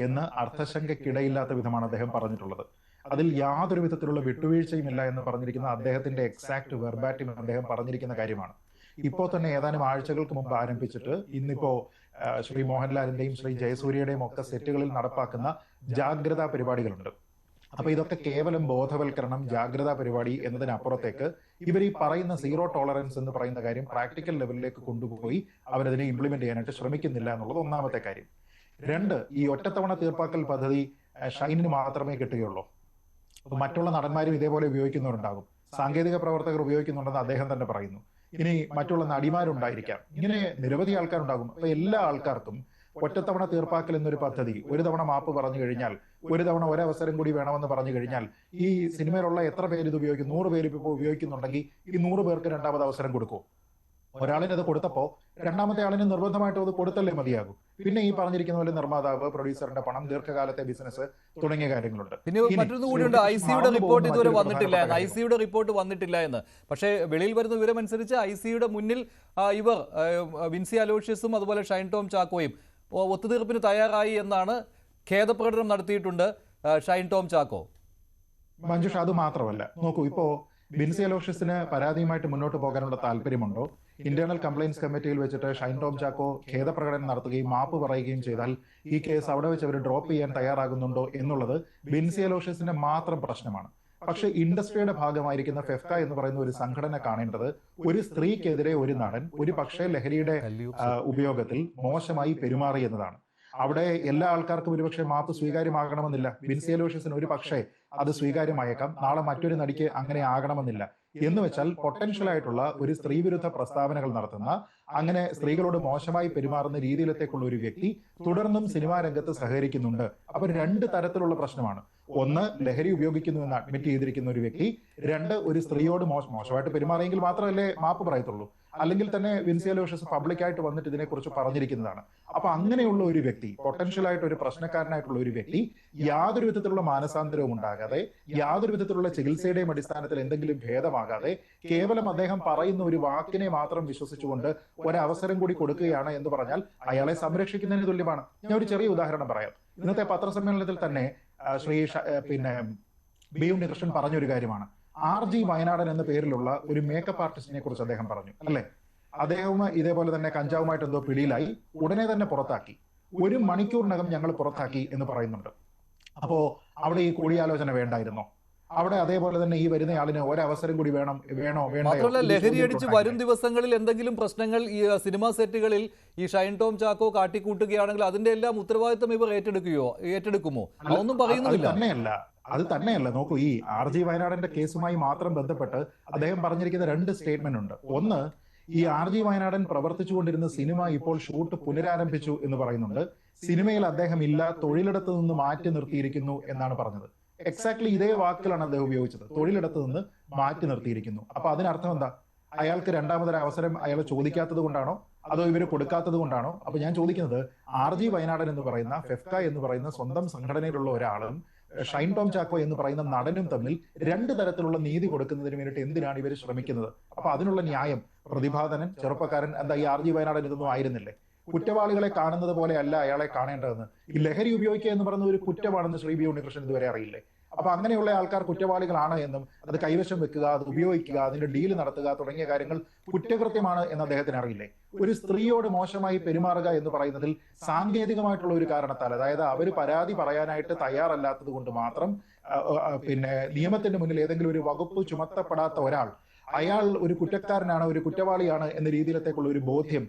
എന്ന് അർത്ഥശങ്കയ്ക്കിടയില്ലാത്ത വിധമാണ് അദ്ദേഹം പറഞ്ഞിട്ടുള്ളത്. അതിൽ യാതൊരു വിധത്തിലുള്ള വിട്ടുവീഴ്ചയുമില്ല എന്ന് പറഞ്ഞിരിക്കുന്ന അദ്ദേഹത്തിന്റെ എക്സാക്ട് വെർബാറ്റിം അദ്ദേഹം പറഞ്ഞിരിക്കുന്ന കാര്യമാണ്. ഇപ്പോൾ തന്നെ ഏതാനും ആഴ്ചകൾക്ക് മുമ്പ് ആരംഭിച്ചിട്ട് ഇന്നിപ്പോ ശ്രീ മോഹൻലാലിന്റെയും ശ്രീ ജയസൂര്യയുടെയും ഒക്കെ സെറ്റുകളിൽ നടപ്പാക്കുന്ന ജാഗ്രതാ പരിപാടികളുണ്ട്. അപ്പൊ ഇതൊക്കെ കേവലം ബോധവൽക്കരണം, ജാഗ്രതാ പരിപാടി എന്നതിനപ്പുറത്തേക്ക് ഇവർ ഈ പറയുന്ന സീറോ ടോളറൻസ് എന്ന് പറയുന്ന കാര്യം പ്രാക്ടിക്കൽ ലെവലിലേക്ക് കൊണ്ടുപോയി അവരതിനെ ഇംപ്ലിമെന്റ് ചെയ്യാനായിട്ട് ശ്രമിക്കുന്നില്ല എന്നുള്ളത് ഒന്നാമത്തെ കാര്യം. രണ്ട്, ഈ ഒറ്റത്തവണ തീർപ്പാക്കൽ പദ്ധതി ഷൈനിന് മാത്രമേ കിട്ടുകയുള്ളൂ. മറ്റുള്ള നടന്മാരും ഇതേപോലെ ഉപയോഗിക്കുന്നവരുണ്ടാകും, സാങ്കേതിക പ്രവർത്തകർ ഉപയോഗിക്കുന്നുണ്ടെന്ന് അദ്ദേഹം തന്നെ പറയുന്നു. ഇനി മറ്റുള്ള നടിമാരുണ്ടായിരിക്കാം, ഇങ്ങനെ നിരവധി ആൾക്കാരുണ്ടാകും. അപ്പൊ എല്ലാ ആൾക്കാർക്കും ഒറ്റത്തവണ തീർപ്പാക്കൽ എന്നൊരു പദ്ധതി, ഒരു തവണ മാപ്പ് പറഞ്ഞു കഴിഞ്ഞാൽ, ഒരു തവണ ഒരവസരം കൂടി വേണമെന്ന് പറഞ്ഞു കഴിഞ്ഞാൽ ഈ സിനിമയിലുള്ള എത്ര പേര് ഇത് ഉപയോഗിക്കും? 100 പേര് ഇപ്പോൾ ഉപയോഗിക്കുന്നുണ്ടെങ്കിൽ ഈ 100 പേർക്ക് രണ്ടാമത് അവസരം കൊടുക്കും. ഒരാളിന് അത് കൊടുത്തപ്പോൾ രണ്ടാമത്തെ ആളിന് നിർബന്ധമായിട്ടും അത് കൊടുത്തല്ലേ മതിയാകും. പിന്നെ ഈ പറഞ്ഞിരിക്കുന്ന പോലെ നിർമ്മാതാവ്, പ്രൊഡ്യൂസറിന്റെ പണം, ദീർഘകാലത്തെ ബിസിനസ് തുടങ്ങിയ കാര്യങ്ങളുണ്ട്. പിന്നെ മറ്റൊന്ന് കൂടിയുണ്ട്, ഐസിയുടെ റിപ്പോർട്ട് ഇതുവരെ വന്നിട്ടില്ല എന്ന്. ഐസിയുടെ റിപ്പോർട്ട് വന്നിട്ടില്ല എന്ന്. പക്ഷേ വെളിയിൽ വരുന്ന വിവരമനുസരിച്ച് ഐസിയുടെ മുന്നിൽ ഇവർ വിൻസി അലോഷ്യസും അതുപോലെ ഷൈൻ ടോം ചാക്കോയും ഒത്തുതീർപ്പിന് തയ്യാറായി എന്നാണ് ഖേദപ്രകടനം നടത്തിയിട്ടുണ്ട് ഷൈൻ ടോം ചാക്കോ. മഞ്ജുഷ, അത് മാത്രമല്ല, നോക്കൂ, ഇപ്പോ ബിൻസി അലോഷ്യസിന് പരാതിയുമായിട്ട് മുന്നോട്ട് പോകാനുള്ള താല്പര്യമുണ്ടോ? ഇന്റേണൽ കംപ്ലയിൻസ് കമ്മിറ്റിയിൽ വെച്ചിട്ട് ഷൈൻ ടോം ചാക്കോ ഖേദപ്രകടനം നടത്തുകയും മാപ്പ് പറയുകയും ചെയ്താൽ ഈ കേസ് അവിടെ വെച്ച് അവർ ഡ്രോപ്പ് ചെയ്യാൻ തയ്യാറാകുന്നുണ്ടോ എന്നുള്ളത് ബിൻസി അലോഷ്യസിന്റെ മാത്രം പ്രശ്നമാണ്. പക്ഷെ ഇൻഡസ്ട്രിയുടെ ഭാഗമായിരിക്കുന്ന ഫെഫ്ക എന്ന് പറയുന്ന ഒരു സംഘടന കാണേണ്ടത് ഒരു സ്ത്രീക്കെതിരെ ഒരു നടൻ ഒരു പക്ഷേ ലഹരിയുടെ ഉപയോഗത്തിൽ മോശമായി പെരുമാറി എന്നതാണ്. അവിടെ എല്ലാ ആൾക്കാർക്കും ഒരുപക്ഷെ മാപ്പ് സ്വീകാര്യമാകണമെന്നില്ല. ബിൻസി അലോഷ്യസിന് ഒരു പക്ഷേ അത് സ്വീകാര്യമായേക്കാം, നാളെ മറ്റൊരു നടിക്ക് അങ്ങനെ ആകണമെന്നില്ല. എന്ന് വെച്ചാൽ പൊട്ടൻഷ്യൽ ആയിട്ടുള്ള ഒരു സ്ത്രീവിരുദ്ധ പ്രസ്താവനകൾ നടത്തുന്ന, അങ്ങനെ സ്ത്രീകളോട് മോശമായി പെരുമാറുന്ന രീതിയിലത്തേക്കുള്ള ഒരു വ്യക്തി തുടർന്നും സിനിമാ രംഗത്ത് സഹകരിക്കുന്നുണ്ട്. അപ്പൊ രണ്ട് തരത്തിലുള്ള പ്രശ്നമാണ്. ഒന്ന്, ലഹരി ഉപയോഗിക്കുന്നു എന്ന് അഡ്മിറ്റ് ചെയ്തിരിക്കുന്ന ഒരു വ്യക്തി. രണ്ട്, ഒരു സ്ത്രീയോട് മോശമായിട്ട് പെരുമാറിയെങ്കിൽ മാത്രമല്ലേ മാപ്പ് പറയത്തുള്ളൂ. അല്ലെങ്കിൽ തന്നെ ബിൻസി അലോഷ്യസ് പബ്ലിക്കായിട്ട് വന്നിട്ട് ഇതിനെക്കുറിച്ച് പറഞ്ഞിരിക്കുന്നതാണ്. അപ്പൊ അങ്ങനെയുള്ള ഒരു വ്യക്തി, പൊട്ടൻഷ്യൽ ആയിട്ട് ഒരു പ്രശ്നക്കാരനായിട്ടുള്ള ഒരു വ്യക്തി, യാതൊരു വിധത്തിലുള്ള മാനസാന്തരവും ഉണ്ടാകാതെ, യാതൊരു വിധത്തിലുള്ള ചികിത്സയുടെയും അടിസ്ഥാനത്തിൽ എന്തെങ്കിലും ഭേദമാകാതെ, കേവലം അദ്ദേഹം പറയുന്ന ഒരു വാക്കിനെ മാത്രം വിശ്വസിച്ചുകൊണ്ട് ഒരവസരം കൂടി കൊടുക്കുകയാണ് എന്ന് പറഞ്ഞാൽ അയാളെ സംരക്ഷിക്കുന്നതിന് തുല്യമാണ്. ഞാൻ ഒരു ചെറിയ ഉദാഹരണം പറയാം. ഇന്നത്തെ പത്രസമ്മേളനത്തിൽ തന്നെ ബി ഉണ്ണികൃഷ്ണൻ പറഞ്ഞൊരു കാര്യമാണ്. RG വയനാടൻ എന്ന പേരിലുള്ള ഒരു മേക്കപ്പ് ആർട്ടിസ്റ്റിനെ കുറിച്ച് അദ്ദേഹം പറഞ്ഞു, അല്ലെ? അദ്ദേഹം ഇതേപോലെ തന്നെ കഞ്ചാവുമായിട്ട് എന്തോ പിടിയിലായി, ഉടനെ തന്നെ പുറത്താക്കി. 1 മണിക്കൂറിനകം ഞങ്ങൾ പുറത്താക്കി എന്ന് പറയുന്നുണ്ട്. അപ്പോ അവിടെ ഈ കൂടിയാലോചന വേണ്ടായിരുന്നോ? അവിടെ അതേപോലെ തന്നെ ഈ വരുന്ന ആളിന് ഒരവസരം കൂടി വേണോ മാത്രമല്ല, ലഹരി അടിച്ച് വരും ദിവസങ്ങളിൽ എന്തെങ്കിലും പ്രശ്നങ്ങൾ ഈ സിനിമാ സെറ്റുകളിൽ ഈ ഷൈൻ ടോം ചാക്കോ കാട്ടിക്കൂട്ടുകയാണെങ്കിൽ അതിന്റെ എല്ലാം ഉത്തരവാദിത്തം ഇവർ ഏറ്റെടുക്കുമോ? അതൊന്നും പറയുന്നില്ല. അത് തന്നെയല്ല. നോക്കൂ, ഈ RG വയനാടന്റെ കേസുമായി മാത്രം ബന്ധപ്പെട്ട് അദ്ദേഹം പറഞ്ഞിരിക്കുന്ന 2 സ്റ്റേറ്റ്മെന്റ് ഉണ്ട്. ഒന്ന്, ഈ RG വയനാടൻ പ്രവർത്തിച്ചുകൊണ്ടിരുന്ന സിനിമ ഇപ്പോൾ ഷൂട്ട് പുനരാരംഭിച്ചു എന്ന് പറയുന്നുണ്ട്. സിനിമയിൽ അദ്ദേഹം ഇല്ല, തൊഴിലിടത്ത് നിന്ന് മാറ്റി നിർത്തിയിരിക്കുന്നു എന്നാണ് പറഞ്ഞത്. എക്സാക്ട്ലി ഇതേ വാക്കുകളാണ് അദ്ദേഹം ഉപയോഗിച്ചത്. തൊഴിലിടത്ത് നിന്ന് മാറ്റി നിർത്തിയിരിക്കുന്നു. അപ്പൊ അതിനർത്ഥം എന്താ? അയാൾക്ക് രണ്ടാമതൊരു അവസരം അയാൾ ചോദിക്കാത്തത് കൊണ്ടാണോ, അതോ ഇവര് കൊടുക്കാത്തത് കൊണ്ടാണോ? അപ്പൊ ഞാൻ ചോദിക്കുന്നത്, RG വയനാടൻ എന്ന് പറയുന്ന ഫെഫ്ക എന്ന് പറയുന്ന സ്വന്തം സംഘടനയിലുള്ള ഒരാളും ഷൈൻ ടോം ചാക്കോ എന്ന് പറയുന്ന നടനും തമ്മിൽ 2 തരത്തിലുള്ള നീതി കൊടുക്കുന്നതിന് വേണ്ടിയിട്ട് എന്തിനാണ് ഇവർ ശ്രമിക്കുന്നത്? അപ്പൊ അതിനുള്ള ന്യായം, പ്രതിഭാധനൻ, ചെറുപ്പക്കാരൻ, എന്താ ഈ RG വയനാടൻ ഇതൊന്നും ആയിരുന്നില്ലേ? കുറ്റവാളികളെ കാണുന്നത് പോലെ അല്ല അയാളെ കാണേണ്ടതെന്ന്. ഈ ലഹരി ഉപയോഗിക്കുക എന്ന് പറയുന്ന ഒരു കുറ്റമാണെന്ന് ശ്രീ ബി ഉണ്ണികൃഷ്ണൻ ഇതുവരെ അറിയില്ലേ? അപ്പൊ അങ്ങനെയുള്ള ആൾക്കാർ കുറ്റവാളികളാണ് എന്നും അത് കൈവശം വെക്കുക, അത് ഉപയോഗിക്കുക, അതിന്റെ ഡീല് നടത്തുക തുടങ്ങിയ കാര്യങ്ങൾ കുറ്റകൃത്യമാണ് എന്ന് അദ്ദേഹത്തിന് അറിയില്ലേ? ഒരു സ്ത്രീയോട് മോശമായി പെരുമാറുക എന്ന് പറയുന്നതിൽ സാങ്കേതികമായിട്ടുള്ള ഒരു കാരണത്താൽ, അതായത് അവര് പരാതി പറയാനായിട്ട് തയ്യാറല്ലാത്തത് കൊണ്ട് മാത്രം നിയമത്തിന്റെ മുന്നിൽ ഏതെങ്കിലും ഒരു വകുപ്പ് ചുമത്തപ്പെടാത്ത ഒരാൾ, അയാൾ ഒരു കുറ്റക്കാരനാണ്, ഒരു കുറ്റവാളിയാണ് എന്ന രീതിയിലത്തേക്കുള്ള ഒരു ബോധ്യം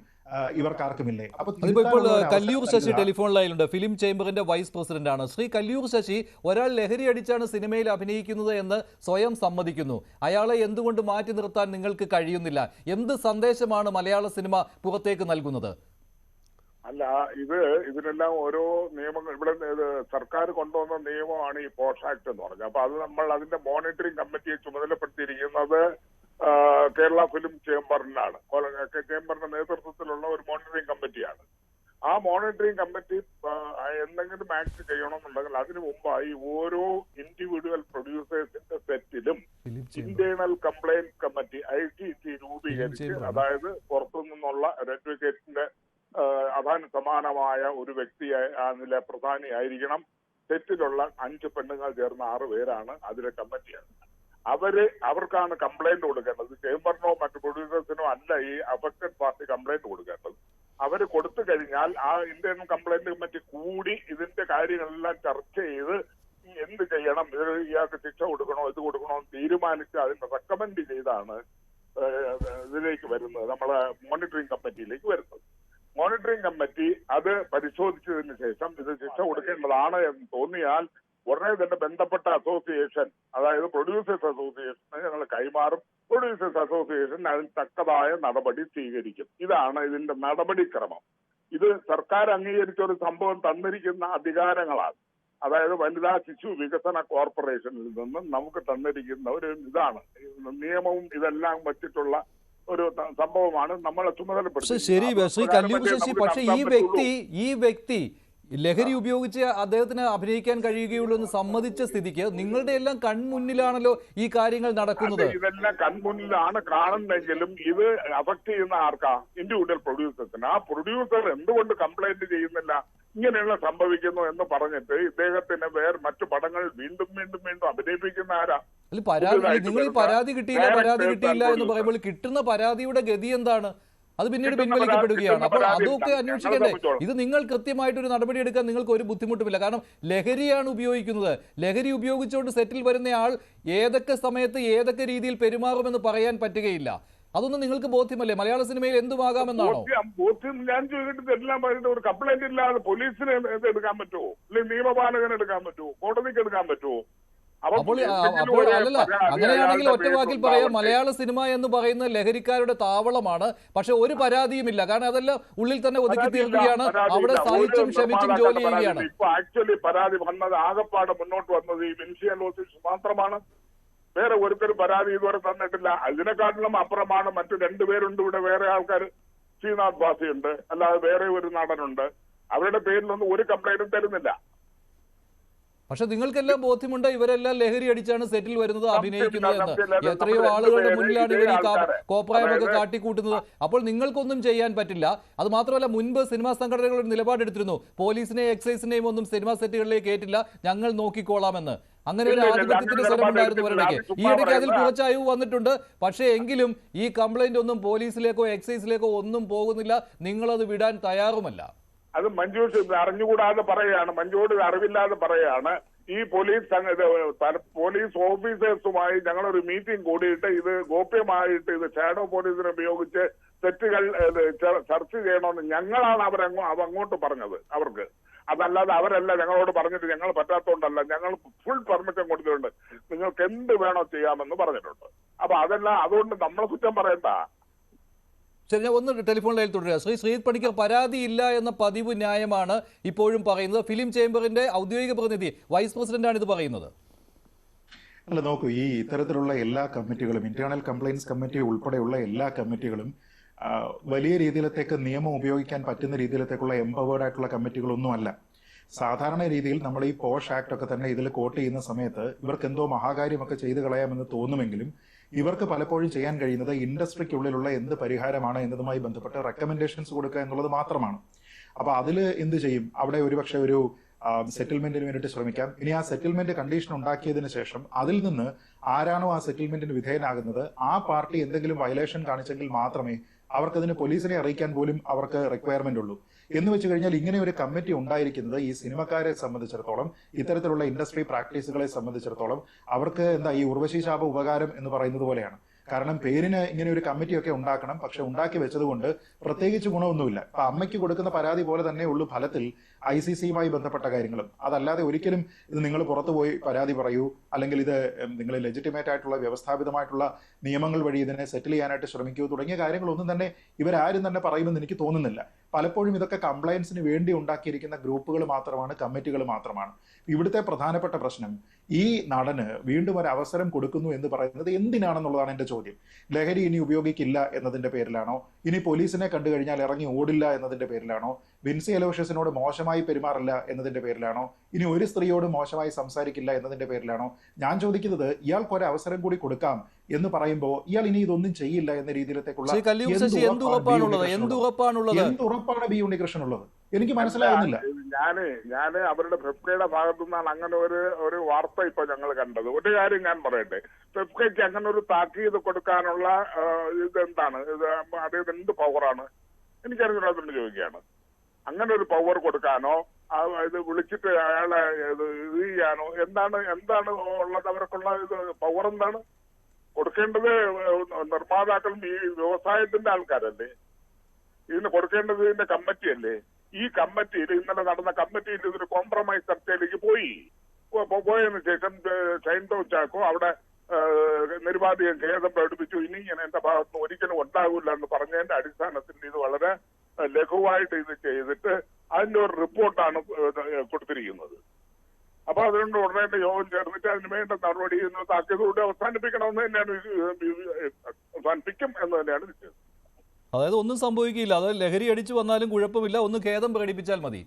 ഇവർക്കാർക്കുമില്ലേ? ഇപ്പോൾ കല്ലിയൂർ ശശി ടെലിഫോൺ ലൈനിലുണ്ട്. ഫിലിം ചേംബറിന്റെ വൈസ് പ്രസിഡന്റ് ആണ്. ശ്രീ കല്ലിയൂർ ശശി, ഒരാൾ ലഹരി അടിച്ചാണ് സിനിമയിൽ അഭിനയിക്കുന്നത് എന്ന് സ്വയം സമ്മതിക്കുന്നു. അയാളെ എന്തുകൊണ്ട് മാറ്റി നിർത്താൻ നിങ്ങൾക്ക് കഴിയുന്നില്ല? എന്ത് സന്ദേശമാണ് മലയാള സിനിമ പുറത്തേക്ക് നൽകുന്നത്? അല്ല, ഇതിനെല്ലാം ഓരോ നിയമങ്ങൾ, ഇവിടെ സർക്കാർ കൊണ്ടുവന്ന നിയമമാണ് ഈ പോഷ് ആക്ട് എന്ന് പറഞ്ഞത്. അപ്പൊ അത് നമ്മൾ അതിന്റെ മോണിറ്ററിംഗ് കമ്മിറ്റിയെ ചുമതലപ്പെടുത്തിയിരിക്കുന്നത് കേരള ഫിലിം ചേംബറിനാണ്. ചേംബറിന്റെ നേതൃത്വത്തിലുള്ള ഒരു മോണിറ്ററിംഗ് കമ്മിറ്റിയാണ്. ആ മോണിറ്ററിംഗ് കമ്മിറ്റി എന്തെങ്കിലും ആക്ട് ചെയ്യണമെന്നുണ്ടെങ്കിൽ അതിനു മുമ്പായി ഓരോ ഇൻഡിവിജ്വൽ പ്രൊഡ്യൂസേഴ്സിന്റെ സെറ്റിലും ഇന്റേണൽ കംപ്ലൈന്റ് കമ്മിറ്റി ITC രൂപീകരിച്ച്, അതായത് പുറത്തു നിന്നുള്ള അഡ്വക്കേറ്റിന്റെ അതാണ് സമാനമായ ഒരു വ്യക്തിയെ അതിലെ പ്രധാനിയായിരിക്കണം. സെറ്റിലുള്ള 5 പെണ്ണുങ്ങൾ ചേർന്ന 6 പേരാണ് അതിലെ കമ്മിറ്റിയാണ്. അവർക്കാണ് കംപ്ലൈന്റ് കൊടുക്കേണ്ടത്. ചേംബറിനോ മറ്റു പ്രൊഡ്യൂസേഴ്സിനോ അല്ല ഈ അഫക്റ്റഡ് പാർട്ടി കംപ്ലൈന്റ് കൊടുക്കേണ്ടത്. അവര് കൊടുത്തു കഴിഞ്ഞാൽ ആ ഇന്റേണൽ കംപ്ലൈന്റ് കമ്മിറ്റി കൂടി ഇതിന്റെ കാര്യങ്ങളെല്ലാം ചർച്ച ചെയ്ത് എന്ത് ചെയ്യണം, ഇയാൾക്ക് ശിക്ഷ കൊടുക്കണോ ഇത് കൊടുക്കണോ എന്ന് തീരുമാനിച്ച് അതിന് റെക്കമെൻഡ് ചെയ്താണ് ഇതിലേക്ക് വരുന്നത്, നമ്മളെ മോണിറ്ററിംഗ് കമ്മിറ്റിയിലേക്ക് വരുന്നത്. മോണിറ്ററിംഗ് കമ്മിറ്റി അത് പരിശോധിച്ചതിന് ശേഷം ഇത് ശിക്ഷ കൊടുക്കേണ്ടതാണ് എന്ന് തോന്നിയാൽ ഉടനെ തന്നെ ബന്ധപ്പെട്ട അസോസിയേഷൻ, അതായത് പ്രൊഡ്യൂസേഴ്സ് അസോസിയേഷന് ഞങ്ങൾ കൈമാറും. പ്രൊഡ്യൂസേഴ്സ് അസോസിയേഷൻ അതിന് തക്കതായ നടപടി സ്വീകരിക്കും. ഇതാണ് ഇതിന്റെ നടപടിക്രമം. ഇത് സർക്കാർ അംഗീകരിച്ച ഒരു സംഭവം തന്നിരിക്കുന്ന അധികാരങ്ങളാണ്. അതായത് വനിതാ ശിശു വികസന കോർപ്പറേഷനിൽ നിന്നും നമുക്ക് തന്നിരിക്കുന്ന ഒരു ഇതാണ്, നിയമവും ഇതെല്ലാം വെച്ചിട്ടുള്ള ഒരു സംഭവമാണ് നമ്മളെ ചുമതലപ്പെടുത്തി. ശരി ശ്രീ കല്ലിയൂർ ശശി, പക്ഷേ ഈ വ്യക്തി ലഹരി ഉപയോഗിച്ച് അദ്ദേഹത്തിന് അഭിനയിക്കാൻ കഴിയുകയുള്ളൂ എന്ന് സമ്മതിച്ച സ്ഥിതിക്ക് നിങ്ങളുടെ എല്ലാം കൺമുന്നിലാണല്ലോ ഈ കാര്യങ്ങൾ നടക്കുന്നത്. ഇതെല്ലാം കൺമുന്നിലാണ് കാണുന്നെങ്കിലും ഇത് അഫക്ട് ചെയ്യുന്ന ആർക്കാ? ഇൻഡിവിജ്വൽ പ്രൊഡ്യൂസേഴ്സിന്. ആ പ്രൊഡ്യൂസർ എന്തുകൊണ്ട് കംപ്ലൈന്റ് ചെയ്യുന്നില്ല? ഇങ്ങനെയുള്ള സംഭവിക്കുന്നു എന്ന് പറഞ്ഞിട്ട് ഇദ്ദേഹത്തിന് മറ്റു പടങ്ങൾ വീണ്ടും വീണ്ടും വീണ്ടും അഭിനയിപ്പിക്കുന്ന ആരാ? നിങ്ങൾ ഈ പരാതി കിട്ടിയില്ല എന്ന് പറയുമ്പോൾ കിട്ടുന്ന പരാതിയുടെ ഗതി എന്താണ്? അത് പിന്നീട് പിൻവലിക്കപ്പെടുകയാണ്. അപ്പോൾ അതൊക്കെ അന്വേഷിക്കണ്ടേ? ഇത് നിങ്ങൾ കൃത്യമായിട്ടൊരു നടപടി എടുക്കാൻ നിങ്ങൾക്ക് ഒരു ബുദ്ധിമുട്ടുമില്ല. കാരണം ലഹരിയാണ് ഉപയോഗിക്കുന്നത്. ലഹരി ഉപയോഗിച്ചുകൊണ്ട് സെറ്റിൽ വരുന്നയാൾ ഏതൊക്കെ സമയത്ത് ഏതൊക്കെ രീതിയിൽ പെരുമാറുമെന്ന് പറയാൻ പറ്റുകയില്ല. അതൊന്നും നിങ്ങൾക്ക് ബോധ്യമല്ലേ? മലയാള സിനിമയിൽ എന്തുമാകാമെന്നാണോ? ബോധ്യം ഞാൻ ചോദിച്ചിട്ട് എല്ലാം പറഞ്ഞിട്ട് ഒരു കംപ്ലൈന്റ് ഇല്ലാതെ പോലീസിന് എടുക്കാൻ പറ്റുമോ? അല്ലെങ്കിൽ നിയമപാലകന് എടുക്കാൻ പറ്റുമോ? കോടതിക്ക് എടുക്കാൻ പറ്റുമോ? അപ്പോൾ അല്ലല്ല, അങ്ങനെയാണെങ്കിൽ ഒറ്റ വാക്കിൽ പറയാം, മലയാള സിനിമ എന്ന് പറയുന്ന ലഹരിക്കാരുടെ താവളമാണ്. പക്ഷെ ഒരു പരാതിയുമില്ല. കാരണം അതെല്ലാം ഉള്ളിൽ തന്നെ ഒതുക്കി തീർക്കുകയാണ്. അവിടെ സഹിച്ചും ക്ഷമിച്ചും ജോലി ചെയ്യുകയാണ്. ഇപ്പൊ ആക്ച്വലി പരാതി വന്നത് ആകപ്പാട് മുന്നോട്ട് വന്നത് ഈ വിൻസിയൽ ഓഫീസ് മാത്രമാണ്. വേറെ ഒരുത്തരും പരാതി ഇതുവരെ തന്നിട്ടില്ല. അതിനെക്കാട്ടിലും അപ്പുറമാണ് മറ്റു രണ്ടുപേരുണ്ട് ഇവിടെ, വേറെ ആൾക്കാർ. ശ്രീനാഥ് ഭാസിയുണ്ട്, അല്ലാതെ വേറെ ഒരു നടനുണ്ട്. അവരുടെ പേരിലൊന്നും ഒരു കംപ്ലൈന്റും തരുന്നില്ല. പക്ഷെ നിങ്ങൾക്കെല്ലാം ബോധ്യമുണ്ട് ഇവരെല്ലാം ലഹരി അടിച്ചാണ് സെറ്റിൽ വരുന്നത്, അഭിനയിക്കുന്നത് എന്ന്. എത്രയോ ആളുകളുടെ മുന്നിലാണ് ഇവർ ഈ കോപ്രായമൊക്കെ കാട്ടിക്കൂട്ടുന്നത്. അപ്പോൾ നിങ്ങൾക്കൊന്നും ചെയ്യാൻ പറ്റില്ല. അത് മാത്രമല്ല, മുൻപ് സിനിമാ സംഘടനകൾ ഒരു നിലപാടെടുത്തിരുന്നു, പോലീസിനെയും എക്സൈസിനെയും ഒന്നും സിനിമാ സെറ്റുകളിലേക്ക് കയറ്റില്ല, ഞങ്ങൾ നോക്കിക്കോളാമെന്ന്. അങ്ങനെ ഒരു ആധിപത്യത്തിന്റെ സ്വരമുണ്ടായിരുന്നു ഇവരുടെക്ക്. ഈയിടയ്ക്ക് അതിൽ കുറച്ച് അയവ് വന്നിട്ടുണ്ട്. പക്ഷേ എങ്കിലും ഈ കംപ്ലൈന്റ് ഒന്നും പോലീസിലേക്കോ എക്സൈസിലേക്കോ ഒന്നും പോകുന്നില്ല. നിങ്ങളത് വിടാൻ തയ്യാറുമല്ല. അത് മഞ്ജുഷ് അറിഞ്ഞുകൂടാതെ പറയാണ്, മഞ്ജുവോട് അറിവില്ലാതെ പറയാണ്. ഈ പോലീസ് ഓഫീസേഴ്സുമായി ഞങ്ങളൊരു മീറ്റിംഗ് കൂടിയിട്ട് ഇത് ഗോപ്യമായിട്ട് ഇത് ഷാഡോ പോലീസിനെ ഉപയോഗിച്ച് തെറ്റുകൾ ചർച്ച ചെയ്യണമെന്ന് ഞങ്ങളാണ് അങ്ങോട്ട് പറഞ്ഞത് അവർക്ക്. അതല്ലാതെ അവരല്ല ഞങ്ങളോട് പറഞ്ഞിട്ട് ഞങ്ങൾ പറ്റാത്തതുകൊണ്ടല്ല, ഞങ്ങൾ ഫുൾ പെർമിഷൻ കൊടുത്തിട്ടുണ്ട്, നിങ്ങൾക്ക് എന്ത് വേണോ ചെയ്യാമെന്ന് പറഞ്ഞിട്ടുണ്ട്. അപ്പൊ അതെല്ലാം അതുകൊണ്ട് നമ്മളെ കുറ്റം പറയണ്ട. ശരി, ഞാൻ ഒന്ന് ടെലിഫോൺ ലൈനിൽ തുടരുക. ശ്രീജിത്ത് പണിക്കർ, പരാതിയില്ല എന്ന പതിവ് ന്യായമാണ് ഇപ്പോഴും പറയുന്നത്. ഫിലിം ചേംബറിന്റെ ഔദ്യോഗിക പ്രതിനിധി വൈസ് പ്രസിഡന്റാണ് ഇത് പറയുന്നത്. അല്ല, നോക്കൂ, ഈ ഇത്തരത്തിലുള്ള എല്ലാ കമ്മിറ്റികളും, ഇന്റേണൽ കംപ്ലയിൻസ് കമ്മിറ്റി ഉൾപ്പെടെയുള്ള എല്ലാ കമ്മിറ്റികളും വലിയ രീതിയിലത്തേക്ക് നിയമം ഉപയോഗിക്കാൻ പറ്റുന്ന രീതിയിലത്തേക്കുള്ള എംപവേർഡ് ആയിട്ടുള്ള കമ്മിറ്റികളൊന്നുമല്ല. സാധാരണ രീതിയിൽ നമ്മൾ ഈ പോഷ് ആക്ട് ഒക്കെ തന്നെ ഇതിൽ കോട്ട് ചെയ്യുന്ന സമയത്ത് ഇവർക്ക് എന്തോ മഹാകാര്യമൊക്കെ ചെയ്തു കളയാമെന്ന് തോന്നുമെങ്കിലും ഇവർക്ക് പലപ്പോഴും ചെയ്യാൻ കഴിയുന്നത് ഇൻഡസ്ട്രിക്കുള്ളിലുള്ള എന്ത് പരിഹാരമാണ് എന്നതുമായി ബന്ധപ്പെട്ട് റെക്കമെൻഡേഷൻസ് കൊടുക്കുക എന്നുള്ളത് മാത്രമാണ്. അപ്പൊ അതിൽ എന്ത് ചെയ്യും? അവിടെ ഒരുപക്ഷെ ഒരു സെറ്റിൽമെന്റിന് വേണ്ടിയിട്ട് ശ്രമിക്കാം. ഇനി ആ സെറ്റിൽമെന്റ് കണ്ടീഷൻ ഉണ്ടാക്കിയതിനു ശേഷം അതിൽ നിന്ന് ആരാണോ ആ സെറ്റിൽമെന്റിന് വിധേയനാകുന്നത് ആ പാർട്ടി എന്തെങ്കിലും വയലേഷൻ കാണിച്ചെങ്കിൽ മാത്രമേ അവർക്കതിന് പോലീസിനെ അറിയിക്കാൻ പോലും അവർക്ക് റിക്വയർമെന്റ് ഉള്ളൂ. എന്ന് വെച്ച് കഴിഞ്ഞാൽ ഇങ്ങനെ ഒരു കമ്മിറ്റി ഉണ്ടായിരിക്കുന്നത് ഈ സിനിമക്കാരെ സംബന്ധിച്ചിടത്തോളം, ഇത്തരത്തിലുള്ള ഇൻഡസ്ട്രി പ്രാക്ടീസുകളെ സംബന്ധിച്ചിടത്തോളം അവർക്ക് ഈ ഉർവശി ശാപ ഉപകാരം എന്ന് പറയുന്നത് പോലെയാണ്. കാരണം പേരിന് ഇങ്ങനെ ഒരു കമ്മിറ്റിയൊക്കെ ഉണ്ടാക്കണം, പക്ഷെ ഉണ്ടാക്കി വെച്ചതുകൊണ്ട് പ്രത്യേകിച്ച് ഗുണമൊന്നുമില്ല. അപ്പൊ അമ്മയ്ക്ക് കൊടുക്കുന്ന പരാതി പോലെ തന്നെ ഉള്ളൂ ഫലത്തിൽ ICC-യുമായി ബന്ധപ്പെട്ട കാര്യങ്ങളും. അതല്ലാതെ ഒരിക്കലും ഇത് നിങ്ങൾ പുറത്തു പോയി പരാതി പറയൂ, അല്ലെങ്കിൽ ഇത് നിങ്ങൾ ലെജിറ്റിമേറ്റ് ആയിട്ടുള്ള വ്യവസ്ഥാപിതമായിട്ടുള്ള നിയമങ്ങൾ വഴി ഇതിനെ സെറ്റിൽ ചെയ്യാനായിട്ട് ശ്രമിക്കൂ തുടങ്ങിയ കാര്യങ്ങളൊന്നും തന്നെ ഇവരാരും തന്നെ പറയുമെന്ന് എനിക്ക് തോന്നുന്നില്ല. പലപ്പോഴും ഇതൊക്കെ കംപ്ലയൻസിന് വേണ്ടി ഉണ്ടാക്കിയിരിക്കുന്ന ഗ്രൂപ്പുകൾ മാത്രമാണ്, കമ്മിറ്റികൾ മാത്രമാണ്. ഇവിടുത്തെ പ്രധാനപ്പെട്ട പ്രശ്നം ഈ നടന് വീണ്ടും ഒരു അവസരം കൊടുക്കുന്നു എന്ന് പറയുന്നത് എന്തിനാണെന്നുള്ളതാണ് എന്റെ ചോദ്യം. ലഹരി ഇനി ഉപയോഗിക്കില്ല എന്നതിന്റെ പേരിലാണോ? ഇനി പോലീസിനെ കണ്ടു കഴിഞ്ഞാൽ ഇറങ്ങി ഓടില്ല എന്നതിന്റെ പേരിലാണോ? വിൻസി അലോഷ്യസിനോട് മോശമായി പെരുമാറില്ല എന്നതിന്റെ പേരിലാണോ? ഇനി ഒരു സ്ത്രീയോട് മോശമായി സംസാരിക്കില്ല എന്നതിന്റെ പേരിലാണോ? ഞാൻ ചോദിക്കുന്നത്, ഇയാൾക്ക് ഒരു അവസരം കൂടി കൊടുക്കാം എന്ന് പറയുമ്പോൾ ഇയാൾ ഇനി ഇതൊന്നും ചെയ്യില്ല എന്ന രീതിയിലേക്കുള്ള എന്തുറപ്പാണ് ബി ഉണ്ണികൃഷ്ണൻ ഉള്ളത്? എനിക്ക് മനസ്സിലാകുന്നില്ല. ഞാന് അവരുടെ ഫെഫ്കയുടെ ഭാഗത്തു നിന്നാണ് അങ്ങനെ ഒരു വാർത്ത ഇപ്പൊ ഞങ്ങൾ കണ്ടത്. ഒരു കാര്യം ഞാൻ പറയട്ടെ, ഫെഫ്കയ്ക്ക് അങ്ങനെ ഒരു താക്കീത് കൊടുക്കാനുള്ള ഇതെന്താണ്, അതായത് എന്ത് പവറാണ് എനിക്കറിഞ്ഞില്ലാത്തോണ്ട് ചോദിക്കുകയാണ്. അങ്ങനെ ഒരു പവർ കൊടുക്കാനോ ഇത് വിളിച്ചിട്ട് അയാളെ ഇത് ചെയ്യാനോ എന്താണ് ഉള്ളത്? അവർക്കുള്ള ഇത് പവർ എന്താണ്? കൊടുക്കേണ്ടത് നിർമ്മാതാക്കളും ഈ വ്യവസായത്തിന്റെ ആൾക്കാരല്ലേ. ഇതിന് കൊടുക്കേണ്ടത് ഇതിന്റെ കമ്മിറ്റിയല്ലേ. ഈ കമ്മിറ്റിയിൽ ഇന്നലെ നടന്ന കമ്മിറ്റിയിൽ ഇതൊരു കോംപ്രമൈസ് ചർച്ചയിലേക്ക് പോയതിനു ശേഷം ഷൈൻ ടോം ചാക്കോ അവിടെ നിരുപാധികം ഖേദം പ്രകടിപ്പിച്ചു. ഇനി ഇങ്ങനെ എന്റെ ഭാഗത്ത് ഒരിക്കലും ഉണ്ടാകില്ല എന്ന് പറഞ്ഞതിന്റെ അടിസ്ഥാനത്തിൽ ഇത് വളരെ ലഘുവായിട്ട് ഇത് ചെയ്തിട്ട് അതിന്റെ ഒരു റിപ്പോർട്ടാണ് കൊടുത്തിരിക്കുന്നത്. അപ്പൊ അതുകൊണ്ട് ഉടനെ യോഗം ചേർന്നിട്ട് അതിന് വേണ്ട നടപടി താക്കീതോടെ അവസാനിപ്പിക്കണമെന്ന് തന്നെയാണ് അവസാനിപ്പിക്കും എന്ന് തന്നെയാണ് നിശ്ചയം. അതായത് ഒന്നും സംഭവിക്കില്ല, അതായത് ലഹരി അടിച്ചു വന്നാലും കുഴപ്പമില്ല, ഒന്ന് ഖേദം പ്രകടിപ്പിച്ചാൽ മതി.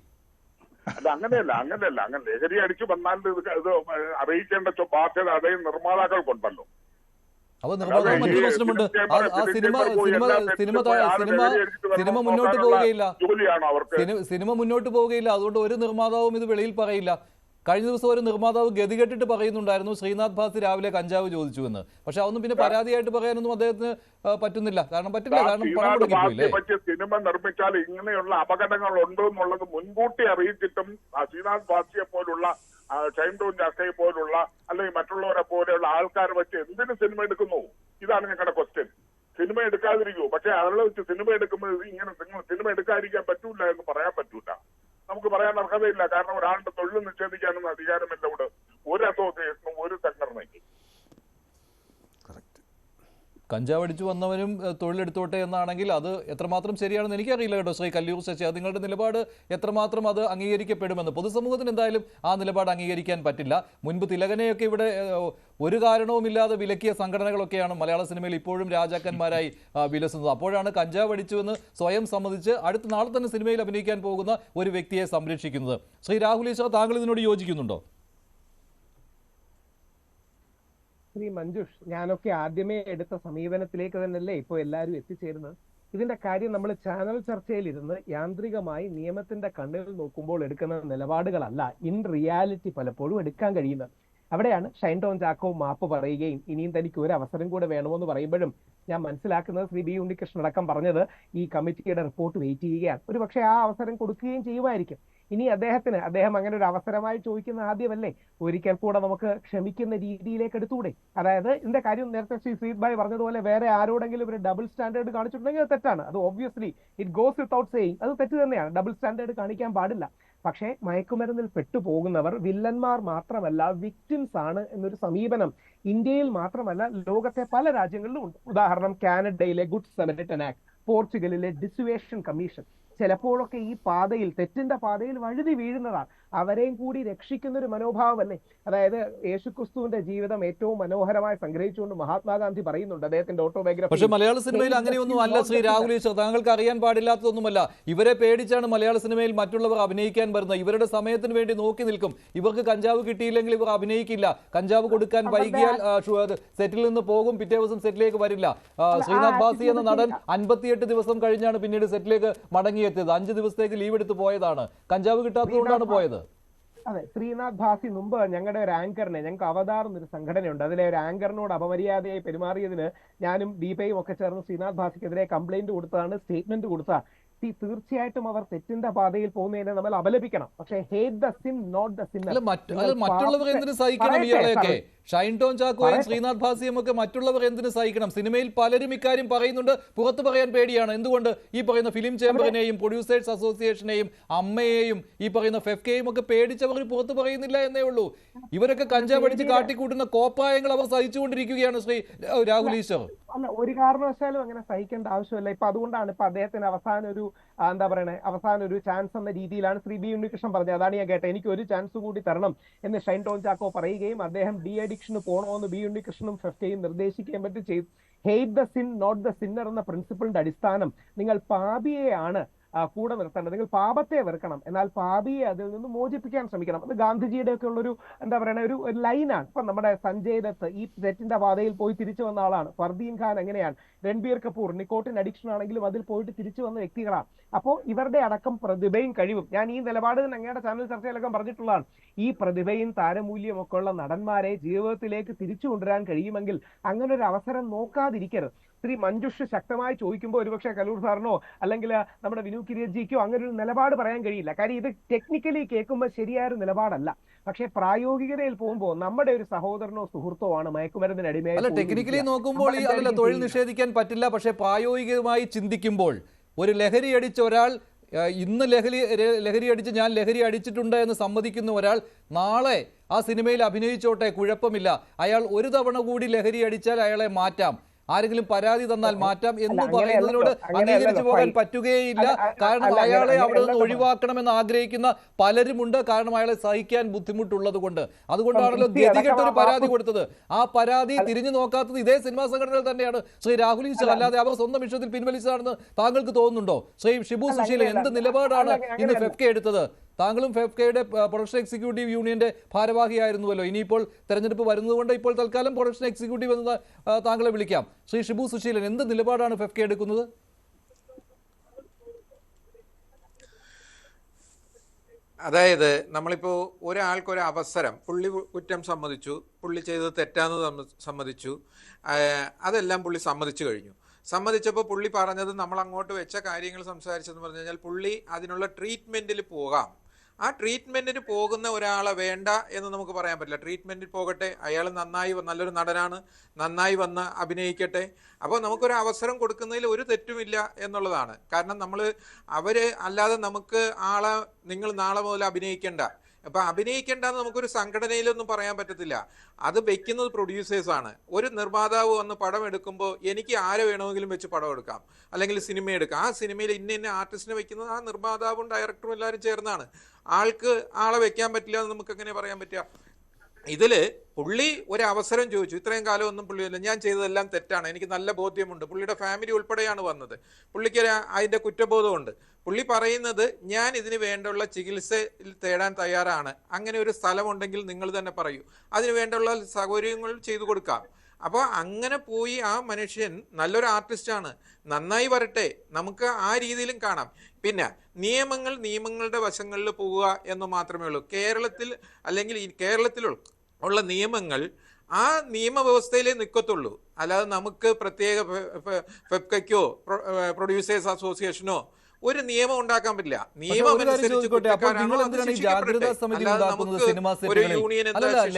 അല്ല, അങ്ങനെയല്ല. അങ്ങനെ ലഹരി അടിച്ചു വന്നാൽ ഇത് അറിയിക്കേണ്ട ബാധ്യത അതേ നിർമ്മാതാക്കൾക്കുണ്ടല്ലോ. അപ്പോൾ നിർമ്മാതാവ് മറ്റൊരു പ്രശ്നമുണ്ട്. ആ സിനിമ മുന്നോട്ട് പോവുകയില്ല. സിനിമ മുന്നോട്ട് പോവുകയില്ല. അതുകൊണ്ട് ഒരു നിർമ്മാതാവും ഇത് വെളിയിൽ പറയില്ല. കഴിഞ്ഞ ദിവസം ഒരു നിർമ്മാതാവ് ഗതികെട്ടിട്ട് പറയുന്നുണ്ടായിരുന്നു ശ്രീനാഥ് ഭാസി രാവിലെ കഞ്ചാവ് ചോദിച്ചു എന്ന്. പക്ഷെ അതൊന്നും പിന്നെ പരാതിയായിട്ട് പറയാനൊന്നും അദ്ദേഹത്തിന് പറ്റുന്നില്ല. കാരണം പണം മുടക്കിപ്പോയില്ലേ. സിനിമ നിർമ്മിച്ചാൽ ഇങ്ങനെയുള്ള അപകടങ്ങൾ ഉണ്ടോ എന്നുള്ളത് മുൻകൂട്ടി അറിയിച്ചിട്ടും ശ്രീനാഥ് ഭാസിയെ പോലുള്ള ഷൈൻ ടോം ചാക്കോയെ പോലുള്ള അല്ലെങ്കിൽ മറ്റുള്ളവരെ പോലെയുള്ള ആൾക്കാർ വെച്ച് എന്തിന് സിനിമ എടുക്കുന്നു? ഇതാണ് ഞങ്ങളുടെ ക്വസ്റ്റ്യൻ. സിനിമ എടുക്കാതിരിക്കൂ. പക്ഷെ അവരെ വെച്ച് സിനിമ എടുക്കുമ്പോൾ ഇങ്ങനെ സിനിമ എടുക്കാതിരിക്കാൻ പറ്റൂല എന്ന് പറയാൻ പറ്റൂല. നമുക്ക് പറയാൻ അർഹതയില്ല. കാരണം ഒരാളുടെ തൊഴിൽ നിഷേധിക്കാനൊന്നും അധികാരമില്ല ഇവിടെ ഒരു അസോസിയേഷനും ഒരു സംഘടനയ്ക്ക്. കഞ്ചാവ് അടിച്ചു വന്നവനും തൊഴിലെടുത്തോട്ടെ എന്നാണെങ്കിൽ അത് എത്രമാത്രം ശരിയാണെന്ന് എനിക്കറിയില്ല കേട്ടോ ശ്രീ കല്ലൂർ ശശി. അത് നിങ്ങളുടെ നിലപാട് എത്രമാത്രം അത് അംഗീകരിക്കപ്പെടുമെന്ന് പൊതുസമൂഹത്തിന് എന്തായാലും ആ നിലപാട് അംഗീകരിക്കാൻ പറ്റില്ല. മുൻപ് തിലകനെയൊക്കെ ഇവിടെ ഒരു കാരണവുമില്ലാതെ വിലക്കിയ സംഘടനകളൊക്കെയാണ് മലയാള സിനിമയിൽ ഇപ്പോഴും രാജാക്കന്മാരായി വിലസുന്നത്. അപ്പോഴാണ് കഞ്ചാവ് അടിച്ചുവെന്ന് സ്വയം സമ്മതിച്ച് അടുത്ത നാളെ തന്നെ സിനിമയിൽ അഭിനയിക്കാൻ പോകുന്ന ഒരു വ്യക്തിയെ സംരക്ഷിക്കുന്നത്. ശ്രീ രാഹുൽ ഈശ്വർ, താങ്കൾ ഇതിനോട് യോജിക്കുന്നുണ്ടോ? ശ്രീ മഞ്ജുഷ്, ഞാനൊക്കെ ആദ്യമേ എടുത്ത സമീപനത്തിലേക്ക് തന്നെയല്ലേ ഇപ്പോൾ എല്ലാവരും എത്തിച്ചേരുന്നത്. ഇതിന്റെ കാര്യം നമ്മൾ ചാനൽ ചർച്ചയിലിരുന്ന് യാന്ത്രികമായി നിയമത്തിന്റെ കണ്ണുകൾ നോക്കുമ്പോൾ എടുക്കുന്ന നിലപാടുകളല്ല ഇൻ റിയാലിറ്റി പലപ്പോഴും എടുക്കാൻ കഴിയുന്നത്. അവിടെയാണ് ഷൈൻ ടോം ചാക്കോ മാപ്പ് പറയുകയും ഇനിയും തനിക്ക് ഒരു അവസരം കൂടെ വേണമെന്ന് പറയുമ്പോഴും ഞാൻ മനസ്സിലാക്കുന്നത് ശ്രീ ബി ഉണ്ണികൃഷ്ണൻ അടക്കം പറഞ്ഞത് ഈ കമ്മിറ്റിയുടെ റിപ്പോർട്ട് വെയിറ്റ് ചെയ്യുകയാണ്. ഒരു പക്ഷേ ആ അവസരം കൊടുക്കുകയും ചെയ്യുമായിരിക്കും. ഇനി അദ്ദേഹം അങ്ങനെ ഒരു അവസരമായി ചോദിക്കുന്ന ആദ്യമല്ലേ, ഒരിക്കൽ കൂടെ നമുക്ക് ക്ഷമിക്കുന്ന രീതിയിലേക്ക് എടുത്തുകൂടെ? അതായത് ഇതിന്റെ കാര്യം നേരത്തെ ശ്രീ ശ്രീത് ഭായ് പറഞ്ഞതുപോലെ വേറെ ആരോടെങ്കിലും ഒരു ഡബിൾ സ്റ്റാൻഡേർഡ് കാണിച്ചിട്ടുണ്ടെങ്കിൽ അത് തെറ്റാണ്. അത് obviously it goes without saying, അത് തെറ്റ് തന്നെയാണ്. ഡബിൾ സ്റ്റാൻഡേർഡ് കാണിക്കാൻ പാടില്ല. പക്ഷേ മയക്കുമരുന്നിൽ പെട്ടുപോകുന്നവർ വില്ലന്മാർ മാത്രമല്ല വിക്ടിംസ് ആണ് എന്നൊരു സമീപനം ഇന്ത്യയിൽ മാത്രമല്ല ലോകത്തെ പല രാജ്യങ്ങളിലും ഉണ്ട്. ഉദാഹരണം കാനഡയിലെ ഗുഡ് സമരിറ്റൻ ആക്ട്, പോർച്ചുഗലിലെ ഡിസുവേഷൻ കമ്മീഷൻ. ചിലപ്പോഴൊക്കെ ഈ പാതയിൽ തെറ്റിന്റെ പാതയിൽ വഴുതി വീഴുന്നതാണ്. അവരെയും കൂടി രക്ഷിക്കുന്ന ഒരു മനോഭാവമല്ലേ? അതായത് യേശുക്രിസ്തുവിന്റെ ജീവിതം ഏറ്റവും മനോഹരമായി സംഗ്രഹിച്ചുകൊണ്ട് മഹാത്മാഗാന്ധി പറയുന്നുണ്ട് അദ്ദേഹത്തിന്റെ ഓട്ടോബയോഗ്രഫി. പക്ഷേ മലയാള സിനിമയിൽ അങ്ങനെയൊന്നും അല്ല ശ്രീ രാഹുൽ ഈശ്വർ. താങ്കൾക്ക് അറിയാൻ പാടില്ലാത്തതൊന്നുമല്ല. ഇവരെ പേടിച്ചാണ് മലയാള സിനിമയിൽ മറ്റുള്ളവർ അഭിനയിക്കാൻ വരുന്നത്. ഇവരുടെ സമയത്തിന് വേണ്ടി നോക്കി നിൽക്കും. ഇവർക്ക് കഞ്ചാവ് കിട്ടിയില്ലെങ്കിൽ ഇവർ അഭിനയിക്കില്ല. കഞ്ചാവ് കൊടുക്കാൻ വൈകിയാൽ സെറ്റിൽ നിന്ന് പോകും, പിറ്റേ ദിവസം സെറ്റിലേക്ക് വരില്ല. ശ്രീനാഥ് ഭാസി എന്ന നടൻ 58 ദിവസം കഴിഞ്ഞാണ് പിന്നീട് സെറ്റിലേക്ക് മടങ്ങിയെത്തിയത്. 5 ദിവസത്തേക്ക് ലീവ് എടുത്ത് പോയതാണ്. കഞ്ചാവ് കിട്ടാത്തതുകൊണ്ടാണ് പോയത്. അതെ, ശ്രീനാഥ് ഭാസി മുമ്പ് ഞങ്ങളുടെ ഒരു ആങ്കറിനെ, ഞങ്ങൾക്ക് അവതാർ എന്നൊരു സംഘടനയുണ്ട്, അതിലെ ഒരു ആങ്കറിനോട് അപമര്യാദയായി പെരുമാറിയതിന് ഞാനും ദീപയും ഒക്കെ ചേർന്ന് ശ്രീനാഥ് ഭാസിക്കെതിരെ കംപ്ലൈന്റ് കൊടുത്തതാണ്, സ്റ്റേറ്റ്മെന്റ് കൊടുത്തതാണ്. തീർച്ചയായിട്ടും അവർ തെറ്റിന്റെ പാതയിൽ പോകുന്നതിനെ നമ്മൾ അപലപിക്കണം. പക്ഷേ hate the sin not the sinner. മറ്റുള്ളവർ എന്തിനു സഹിക്കണം ഇയാളെയൊക്കെ? ഷൈൻ ടോം ചാക്കോയും ശ്രീനാഥ് ഭാസിയും ഒക്കെ മറ്റുള്ളവർ എന്തിനു സഹിക്കണം? സിനിമയിൽ പലരും ഇക്കാര്യം പറയുന്നുണ്ട്, പുറത്തു പറയാൻ പേടിയാണ്. എന്തുകൊണ്ട്? ഈ പറയുന്ന ഫിലിം ചേംബറിനെയും പ്രൊഡ്യൂസേഴ്സ് അസോസിയേഷനെയും അമ്മയെയും ഈ പറയുന്ന ഫെഫ്കയെയും ഒക്കെ പേടിച്ചവർ പുറത്തു പറയുന്നില്ല എന്നേ ഉള്ളൂ. ഇവരൊക്കെ കഞ്ചാവ് അടിച്ച് കാട്ടിക്കൂട്ടുന്ന കോപ്പായങ്ങൾ അവർ സഹിച്ചുകൊണ്ടിരിക്കുകയാണ് ശ്രീ രാഹുൽ ഈശ്വർ. അല്ല, ഒരു കാരണവശാലും അങ്ങനെ സഹിക്കേണ്ട ആവശ്യമില്ല. ഇപ്പൊ അതുകൊണ്ടാണ് ഇപ്പൊ അദ്ദേഹത്തിന് അവസാന ഒരു ചാൻസ് എന്ന രീതിയിലാണ് ശ്രീ ബി ഉണ്ണികൃഷ്ണൻ പറഞ്ഞത്. അതാണ് ഞാൻ കേട്ടത്. എനിക്ക് ഒരു ചാൻസ് കൂടി തരണം എന്ന് ഷൈൻ ടോം ചാക്കോ പറയുകയും അദ്ദേഹം ഡി അഡിക്ഷന് പോകണമെന്ന് ബി ഉണ്ണികൃഷ്ണനും ഫെഫ്കയും നിർദ്ദേശിക്കുകയും പറ്റി ചെയ്തു. Hate the sin not the sinner എന്ന പ്രിൻസിപ്പിളിന്റെ അടിസ്ഥാനം നിങ്ങൾ പാപിയെയാണ് കൂടെ നിർത്തേണ്ടത്. നിങ്ങൾ പാപത്തെ വെറുക്കണം, എന്നാൽ പാപിയെ അതിൽ നിന്ന് മോചിപ്പിക്കാൻ ശ്രമിക്കണം. അത് ഗാന്ധിജിയുടെ ഒക്കെ ഉള്ളൊരു ഒരു ലൈനാണ്. ഇപ്പൊ നമ്മുടെ സഞ്ജയ് ദത്ത് ഈ തെറ്റിന്റെ പാതയിൽ പോയി തിരിച്ചു വന്ന ആളാണ്. ഫർദീൻ ഖാൻ എങ്ങനെയാണ്, രൺബീർ കപൂർ നിക്കോട്ടിൻ അഡിക്ഷൻ ആണെങ്കിലും അതിൽ പോയിട്ട് തിരിച്ചു വന്ന വ്യക്തികളാണ്. അപ്പോൾ ഇവരുടെ അടക്കം പ്രതിഭയും കഴിവും, ഞാൻ ഈ നിലപാട് ഞങ്ങളുടെ ചാനൽ ചർച്ചയിലൊക്കെ പറഞ്ഞിട്ടുള്ളതാണ്, ഈ പ്രതിഭയും താരമൂല്യം ഒക്കെ ഉള്ള നടന്മാരെ ജീവിതത്തിലേക്ക് തിരിച്ചു കൊണ്ടുവരാൻ കഴിയുമെങ്കിൽ അങ്ങനെ ഒരു അവസരം നോക്കാതിരിക്കരുത്. ശ്രീ മഞ്ജുഷ് ശക്തമായി ചോദിക്കുമ്പോൾ ഒരുപക്ഷെ കലൂർ സാറിനോ അല്ലെങ്കിൽ നമ്മുടെ വിനു കിരിയജിക്കോ അങ്ങനെ ഒരു നിലപാട് പറയാൻ കഴിയില്ല. കാര്യം ഇത് ടെക്നിക്കലി കേൾക്കുമ്പോൾ ശരിയായ ഒരു നിലപാടല്ല. പക്ഷെ പ്രായോഗികതയിൽ പോകുമ്പോൾ നമ്മുടെ ഒരു സഹോദരനോ സുഹൃത്തോ ആണ് മയക്കുമരുന്നിന് അടിമയായി. അല്ല, ടെക്നിക്കലി നോക്കുമ്പോൾ അതിൽ തൊഴിൽ നിഷേധിക്കാൻ പറ്റില്ല. പക്ഷെ പ്രായോഗികമായി ചിന്തിക്കുമ്പോൾ ഒരു ലഹരി അടിച്ച ഒരാൾ ഇന്ന് ലഹരി അടിച്ച് ഞാൻ ലഹരി അടിച്ചിട്ടുണ്ട് എന്ന് സമ്മതിക്കുന്ന ഒരാൾ നാളെ ആ സിനിമയിൽ അഭിനയിച്ചോട്ടെ, കുഴപ്പമില്ല. അയാൾ ഒരു തവണ കൂടി ലഹരി അടിച്ചാൽ അയാളെ മാറ്റാം, ആരെങ്കിലും പരാതി തന്നാൽ മാറ്റാം എന്ന് പറയുന്നതിനോട് അംഗീകരിച്ചു പോകാൻ പറ്റുകയില്ല. കാരണം അയാളെ അവിടെ നിന്ന് ഒഴിവാക്കണമെന്ന് ആഗ്രഹിക്കുന്ന പലരുമുണ്ട്. കാരണം അയാളെ സഹിക്കാൻ ബുദ്ധിമുട്ടുള്ളത് കൊണ്ട്. അതുകൊണ്ടാണല്ലോ ഗതികെട്ട ഒരു പരാതി കൊടുത്തത്. ആ പരാതി തിരിഞ്ഞു നോക്കാത്തത് ഇതേ സിനിമാ സംഘടനകൾ തന്നെയാണ് ശ്രീ രാഹുൽ ഈശ്വർ. അല്ലാതെ അവർ സ്വന്തം ഇഷ്ടത്തിൽ പിൻവലിച്ചതാണെന്ന് താങ്കൾക്ക് തോന്നുന്നുണ്ടോ? ശ്രീ ഷിബു സുശീല, എന്ത് നിലപാടാണ് ഇന്ന് ഫെഫ്ക എടുത്തത്? താങ്കളും ഫെഫ്കയുടെ പ്രൊഡക്ഷൻ എക്സിക്യൂട്ടീവ് യൂണിയന്റെ ഭാരവാഹിയായിരുന്നുവല്ലോ. ഇനിയിപ്പോൾ തെരഞ്ഞെടുപ്പ് വരുന്നതുകൊണ്ട് ഇപ്പോൾ തൽക്കാലം പ്രൊഡക്ഷൻ എക്സിക്യൂട്ടീവ് എന്ന് താങ്കളെ വിളിക്കാം. ശ്രീ ഷിബു സുശീലൻ, എന്ത് നിലപാടാണ് ഫെഫ്ക എടുക്കുന്നത്? അതായത് നമ്മളിപ്പോൾ ഒരാൾക്കൊരു അവസരം, പുള്ളി കുറ്റം സമ്മതിച്ചു, പുള്ളി ചെയ്തത് തെറ്റാന്ന് സമ്മതിച്ചു, അതെല്ലാം പുള്ളി സമ്മതിച്ചു കഴിഞ്ഞു. സമ്മതിച്ചപ്പോൾ പുള്ളി പറഞ്ഞത് നമ്മൾ അങ്ങോട്ട് വെച്ച കാര്യങ്ങൾ സംസാരിച്ചെന്ന് പറഞ്ഞു കഴിഞ്ഞാൽ പുള്ളി അതിനുള്ള ട്രീറ്റ്മെൻറ്റിൽ പോകാം. ആ ട്രീറ്റ്മെൻറ്റിന് പോകുന്ന ഒരാളെ വേണ്ട എന്ന് നമുക്ക് പറയാൻ പറ്റില്ല. ട്രീറ്റ്മെൻറ്റിൽ പോകട്ടെ, അയാൾ നല്ലൊരു നടനാണ്, നന്നായി വന്ന് അഭിനയിക്കട്ടെ. അപ്പോൾ നമുക്കൊരു അവസരം കൊടുക്കുന്നതിൽ ഒരു തെറ്റുമില്ല എന്നുള്ളതാണ്. കാരണം അവർ അല്ലാതെ നമുക്ക് നിങ്ങൾ നാളെ മുതൽ അഭിനയിക്കേണ്ട, അപ്പം അഭിനയിക്കേണ്ടെന്ന് നമുക്കൊരു സംഘടനയിലൊന്നും പറയാൻ പറ്റത്തില്ല. അത് വെക്കുന്നത് പ്രൊഡ്യൂസേഴ്സാണ്. ഒരു നിർമ്മാതാവ് വന്ന് പടം എടുക്കുമ്പോൾ എനിക്ക് ആരെ വേണമെങ്കിലും വെച്ച് പടം എടുക്കാം, അല്ലെങ്കിൽ സിനിമ എടുക്കാം. ആ സിനിമയിൽ ഇന്ന ആർട്ടിസ്റ്റിനെ വെക്കുന്നത് ആ നിർമ്മാതാവും ഡയറക്ടറും എല്ലാവരും ചേർന്നാണ്. ആളെ വെക്കാൻ പറ്റില്ല എന്ന് നമുക്ക് എങ്ങനെ പറയാൻ പറ്റുക? ഇതിൽ പുള്ളി ഒരു അവസരം ചോദിച്ചു. ഇത്രയും കാലം ഒന്നും പുള്ളിയല്ല, ഞാൻ ചെയ്തതെല്ലാം തെറ്റാണ്, എനിക്ക് നല്ല ബോധ്യമുണ്ട്. പുള്ളിയുടെ ഫാമിലി ഉൾപ്പെടെയാണ് വന്നത്. പുള്ളിക്ക് അതിൻ്റെ കുറ്റബോധമുണ്ട്. പുള്ളി പറയുന്നത് ഞാൻ ഇതിന് വേണ്ടുള്ള ചികിത്സ തേടാൻ തയ്യാറാണ്, അങ്ങനെ ഒരു സ്ഥലമുണ്ടെങ്കിൽ നിങ്ങൾ തന്നെ പറയൂ, അതിന് വേണ്ടുള്ള സൗകര്യങ്ങൾ ചെയ്തു കൊടുക്കാം. അപ്പോൾ അങ്ങനെ പോയി ആ മനുഷ്യൻ നല്ലൊരു ആർട്ടിസ്റ്റാണ്, നന്നായി വരട്ടെ, നമുക്ക് ആ രീതിയിലും കാണാം. പിന്നെ നിയമങ്ങളുടെ വശങ്ങളിൽ പോവുക എന്ന് മാത്രമേ ഉള്ളൂ. കേരളത്തിലുള്ള നിയമങ്ങൾ ആ നിയമവ്യവസ്ഥയിലേ നിൽക്കത്തുള്ളൂ. അല്ലാതെ നമുക്ക് പ്രത്യേക ഫെഫ്കയ്ക്കോ പ്രൊഡ്യൂസേഴ്സ് അസോസിയേഷനോ ഒരു നിയമം ഉണ്ടാക്കാൻ പറ്റില്ല.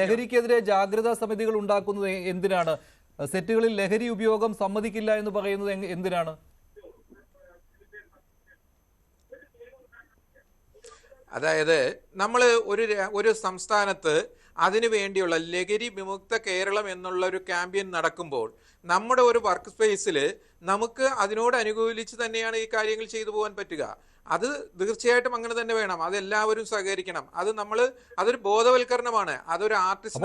ലഹരിക്കെതിരെ ജാഗ്രതാ സമിതികൾ ഉണ്ടാക്കുന്നത് എന്തിനാണ്? സെറ്റുകളിൽ ലഹരി ഉപയോഗം സമ്മതിക്കില്ല എന്ന് പറയുന്നത് എന്തിനാണ്? അതായത് നമ്മൾ ഒരു സംസ്ഥാനത്ത് അതിനു വേണ്ടിയുള്ള ലഹരി വിമുക്ത കേരളം എന്നുള്ള ഒരു ക്യാമ്പയിൻ നടക്കുമ്പോൾ നമ്മുടെ ഒരു വർക്ക് സ്പേസിൽ നമുക്ക് അതിനോട് അനുകൂലിച്ച് തന്നെയാണ് ഈ കാര്യങ്ങൾ ചെയ്തു പോകാൻ പറ്റുക. അത് തീർച്ചയായിട്ടും അങ്ങനെ തന്നെ വേണം. അതെല്ലാവരും സഹകരിക്കണം. അതൊരു ബോധവൽക്കരണമാണ്. അതൊരു ആർട്ടിസ്റ്റ്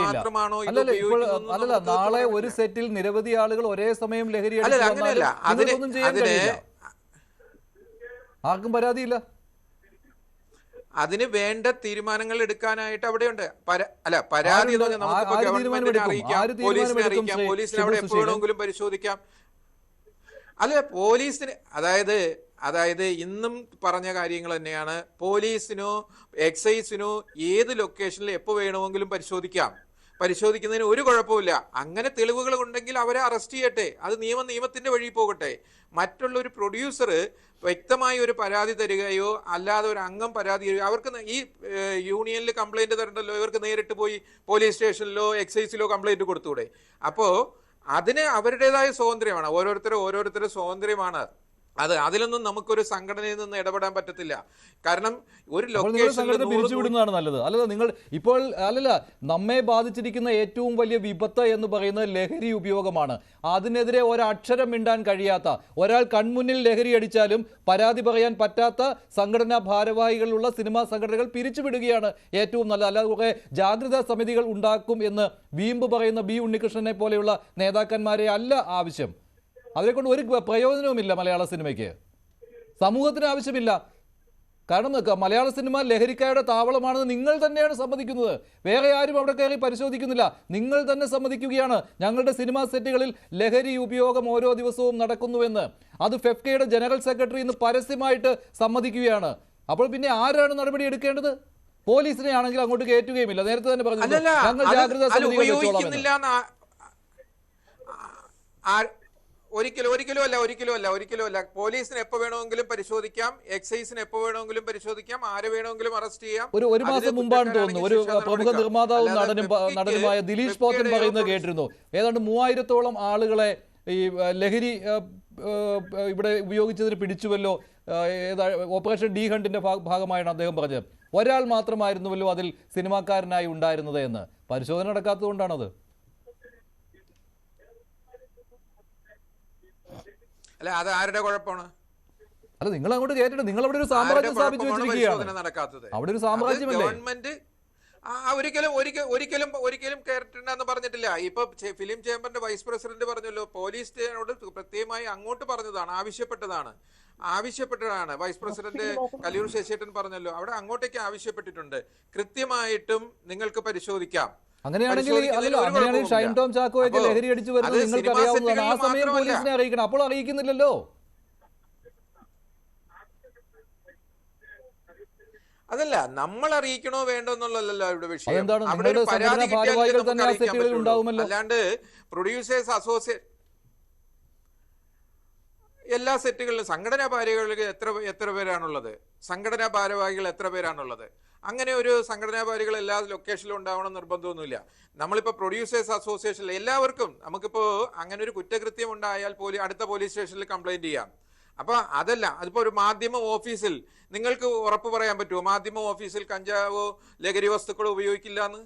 മാത്രമാണോ? നാളെ ഒരു സെറ്റിൽ നിരവധി ആളുകൾ ഒരേ സമയം ലഹരി അങ്ങനെയല്ല. ആർക്കും പരാതിയില്ല. അതിന് വേണ്ട തീരുമാനങ്ങൾ എടുക്കാനായിട്ട് അവിടെയുണ്ട്. പരാതി നമുക്ക് ഗവൺമെന്റിനെ അറിയിക്കാം, പോലീസിനെ അറിയിക്കാം, പോലീസിനെ അവിടെ എപ്പോ വേണമെങ്കിലും പരിശോധിക്കാം. പോലീസിന് അതായത് ഇന്നും പറഞ്ഞ കാര്യങ്ങൾ തന്നെയാണ്. പോലീസിനോ എക്സൈസിനോ ഏത് ലൊക്കേഷനിൽ എപ്പോ വേണമെങ്കിലും പരിശോധിക്കുന്നതിന് ഒരു കുഴപ്പമില്ല. അങ്ങനെ തെളിവുകൾ ഉണ്ടെങ്കിൽ അവരെ അറസ്റ്റ് ചെയ്യട്ടെ. അത് നിയമത്തിന്റെ വഴി പോകട്ടെ. മറ്റുള്ളൊരു പ്രൊഡ്യൂസർ വ്യക്തമായി ഒരു പരാതി തരികയോ അല്ലാതെ ഒരു അംഗം പരാതി തരികയോ, അവർക്ക് ഈ യൂണിയനിൽ കംപ്ലൈന്റ് തരണ്ടല്ലോ, ഇവർക്ക് നേരിട്ട് പോയി പോലീസ് സ്റ്റേഷനിലോ എക്സൈസിലോ കംപ്ലൈന്റ് കൊടുത്തൂടെ? അപ്പോൾ അതിന് അവരുടേതായ സ്വാതന്ത്ര്യമാണ്. ഓരോരുത്തരുടെ സ്വാതന്ത്ര്യമാണ് അതിലൊന്നും നമുക്കൊരു സംഘടനയിൽ നിന്ന് ഇടപെടാൻ പറ്റത്തില്ല. കാരണം ഒരു ലൊക്കേഷൻ പിരിച്ചുവിടുന്നതാണ് നല്ലത്. നിങ്ങൾ ഇപ്പോൾ നമ്മെ ബാധിച്ചിരിക്കുന്ന ഏറ്റവും വലിയ വിപത്ത് എന്ന് പറയുന്നത് ലഹരി ഉപയോഗമാണ്. അതിനെതിരെ ഒരക്ഷരം മിണ്ടാൻ കഴിയാത്ത, ഒരാൾ കൺമുന്നിൽ ലഹരി അടിച്ചാലും പരാതി പറയാൻ പറ്റാത്ത സംഘടനാ ഭാരവാഹികളുള്ള സിനിമാ സംഘടനകൾ പിരിച്ചുവിടുകയാണ് ഏറ്റവും നല്ലത്. അല്ലാതെ കുറെ ജാഗ്രതാ സമിതികൾ ഉണ്ടാക്കും എന്ന് വീമ്പ് പറയുന്ന ബി ഉണ്ണികൃഷ്ണനെ പോലെയുള്ള നേതാക്കന്മാരെ അല്ല ആവശ്യം. അവരെ കൊണ്ട് ഒരു പ്രയോജനവുമില്ല മലയാള സിനിമയ്ക്ക്, സമൂഹത്തിന് ആവശ്യമില്ല. കാരണം മലയാള സിനിമ ലഹരിക്കാരുടെ താവളമാണെന്ന് നിങ്ങൾ തന്നെയാണ് സമ്മതിക്കുന്നത്. വേറെ ആരും അവിടെ കയറി പരിശോധിക്കുന്നില്ല, നിങ്ങൾ തന്നെ സമ്മതിക്കുകയാണ്. ഞങ്ങളുടെ സിനിമാ സെറ്റുകളിൽ ലഹരി ഉപയോഗം ഓരോ ദിവസവും നടക്കുന്നുവെന്ന്. അത് ഫെഫ്കയുടെ ജനറൽ സെക്രട്ടറി ഇന്ന് പരസ്യമായിട്ട് സമ്മതിക്കുകയാണ്. അപ്പോൾ പിന്നെ ആരാണ് നടപടി എടുക്കേണ്ടത്? പോലീസിനെ ആണെങ്കിൽ അങ്ങോട്ട് കയറ്റുകയുമില്ല. നേരത്തെ തന്നെ പറഞ്ഞു ഞങ്ങൾ ജാഗ്രതാ സമിതികൾ വെച്ചോളാം. ഒരിക്കലും അല്ല. പോലീസിന് എപ്പോ വേണമെങ്കിലും പരിശോധിക്കാം, എക്സൈസിന് എപ്പോ വേണമെങ്കിലും പരിശോധിക്കാം, ആരെ വേണമെങ്കിലും അറസ്റ്റ് ചെയ്യാം. ഒരു മാസം മുമ്പാണ് തോന്നുന്നു ഒരു പ്രമുഖ നിർമ്മാതാവും നടനുമായ ദിലീഷ് പോത്തൻ പറയുന്നത് കേട്ടിരുന്നു. ഏതാണ്ട് 3000-ഓളം ആളുകളെ ഈ ലഹരി ഇവിടെ ഉപയോഗിച്ചതിന് പിടിച്ചുവല്ലോ. ഓപ്പറേഷൻ ഡി ഹണ്ടിന്റെ ഭാഗമായാണ് അദ്ദേഹം പറഞ്ഞത്. ഒരാൾ മാത്രമായിരുന്നുവല്ലോ അതിൽ സിനിമാക്കാരനായി ഉണ്ടായിരുന്നത് എന്ന്. പരിശോധന നടക്കാത്തത് കൊണ്ടാണത്. അത് ആരുടെ കുഴപ്പമാണ്? നിങ്ങൾ അങ്ങോട്ട് കേട്ടിട്ട് നിങ്ങൾ അവിടെ ഒരു സാമ്രാജ്യം സ്ഥാപിച്ചു വെച്ചിരിക്കുകയാണ്. അവിടെ ഒരു സാമ്രാജ്യമല്ലേ? ഒരിക്കലും കേട്ടിട്ടുണ്ടെന്ന് പറഞ്ഞിട്ടില്ല. ഇപ്പൊ ഫിലിം ചേംബറിന്റെ വൈസ് പ്രസിഡന്റ് പറഞ്ഞല്ലോ, പോലീസിനോട് പ്രത്യേകമായി അങ്ങോട്ട് പറഞ്ഞതാണ്, ആവശ്യപ്പെട്ടതാണ്. വൈസ് പ്രസിഡന്റ് കല്ലൂർ ശശിയേട്ടൻ പറഞ്ഞല്ലോ, അവിടെ അങ്ങോട്ടേക്ക് ആവശ്യപ്പെട്ടിട്ടുണ്ട്. കൃത്യമായിട്ടും നിങ്ങൾക്ക് പരിശോധിക്കാം. അങ്ങനെയാണെങ്കിൽ ഷൈൻ ടോം ചാക്കോയൊക്കെ ലഹരി അടിച്ചു വരുന്നത് നിങ്ങൾക്ക് അറിയാവുന്നതാണ്. ആ സമയം പോലീസിനെ അറിയിക്കണം, അപ്പോൾ അറിയിക്കുന്നില്ലല്ലോ. അതല്ല, നമ്മൾ അറിയിക്കണോ വേണ്ടോ എന്നുള്ളതല്ലോ ഇവിടെ വിഷയം. അവിടെ ഒരു പരാതി കിട്ടിയാൽ നമുക്ക് അറിയിക്കാൻ പറ്റുള്ളൂ. അല്ലാണ്ട് പ്രൊഡ്യൂസേഴ്സ് അസോസിയേഷൻ എല്ലാ സെറ്റുകളിലും സംഘടനാ ഭാരവാഹികൾ എത്ര പേരാണുള്ളത്? സംഘടനാ ഭാരവാഹികൾ എത്ര പേരാണുള്ളത്? അങ്ങനെ ഒരു സംഘടനാ ഭാരവാഹികൾ എല്ലാ ലൊക്കേഷനിലും ഉണ്ടാവണം നിർബന്ധമൊന്നുമില്ല. നമ്മളിപ്പോൾ പ്രൊഡ്യൂസേഴ്സ് അസോസിയേഷനിൽ എല്ലാവർക്കും നമുക്കിപ്പോൾ അങ്ങനെ ഒരു കുറ്റകൃത്യം ഉണ്ടായാൽ അടുത്ത പോലീസ് സ്റ്റേഷനിൽ കംപ്ലൈന്റ് ചെയ്യാം. അപ്പൊ അതല്ല, അതിപ്പോ ഒരു മാധ്യമ ഓഫീസിൽ നിങ്ങൾക്ക് ഉറപ്പ് പറയാൻ പറ്റുമോ മാധ്യമ ഓഫീസിൽ കഞ്ചാവോ ലഹരി വസ്തുക്കളോ ഉപയോഗിക്കില്ല എന്ന്?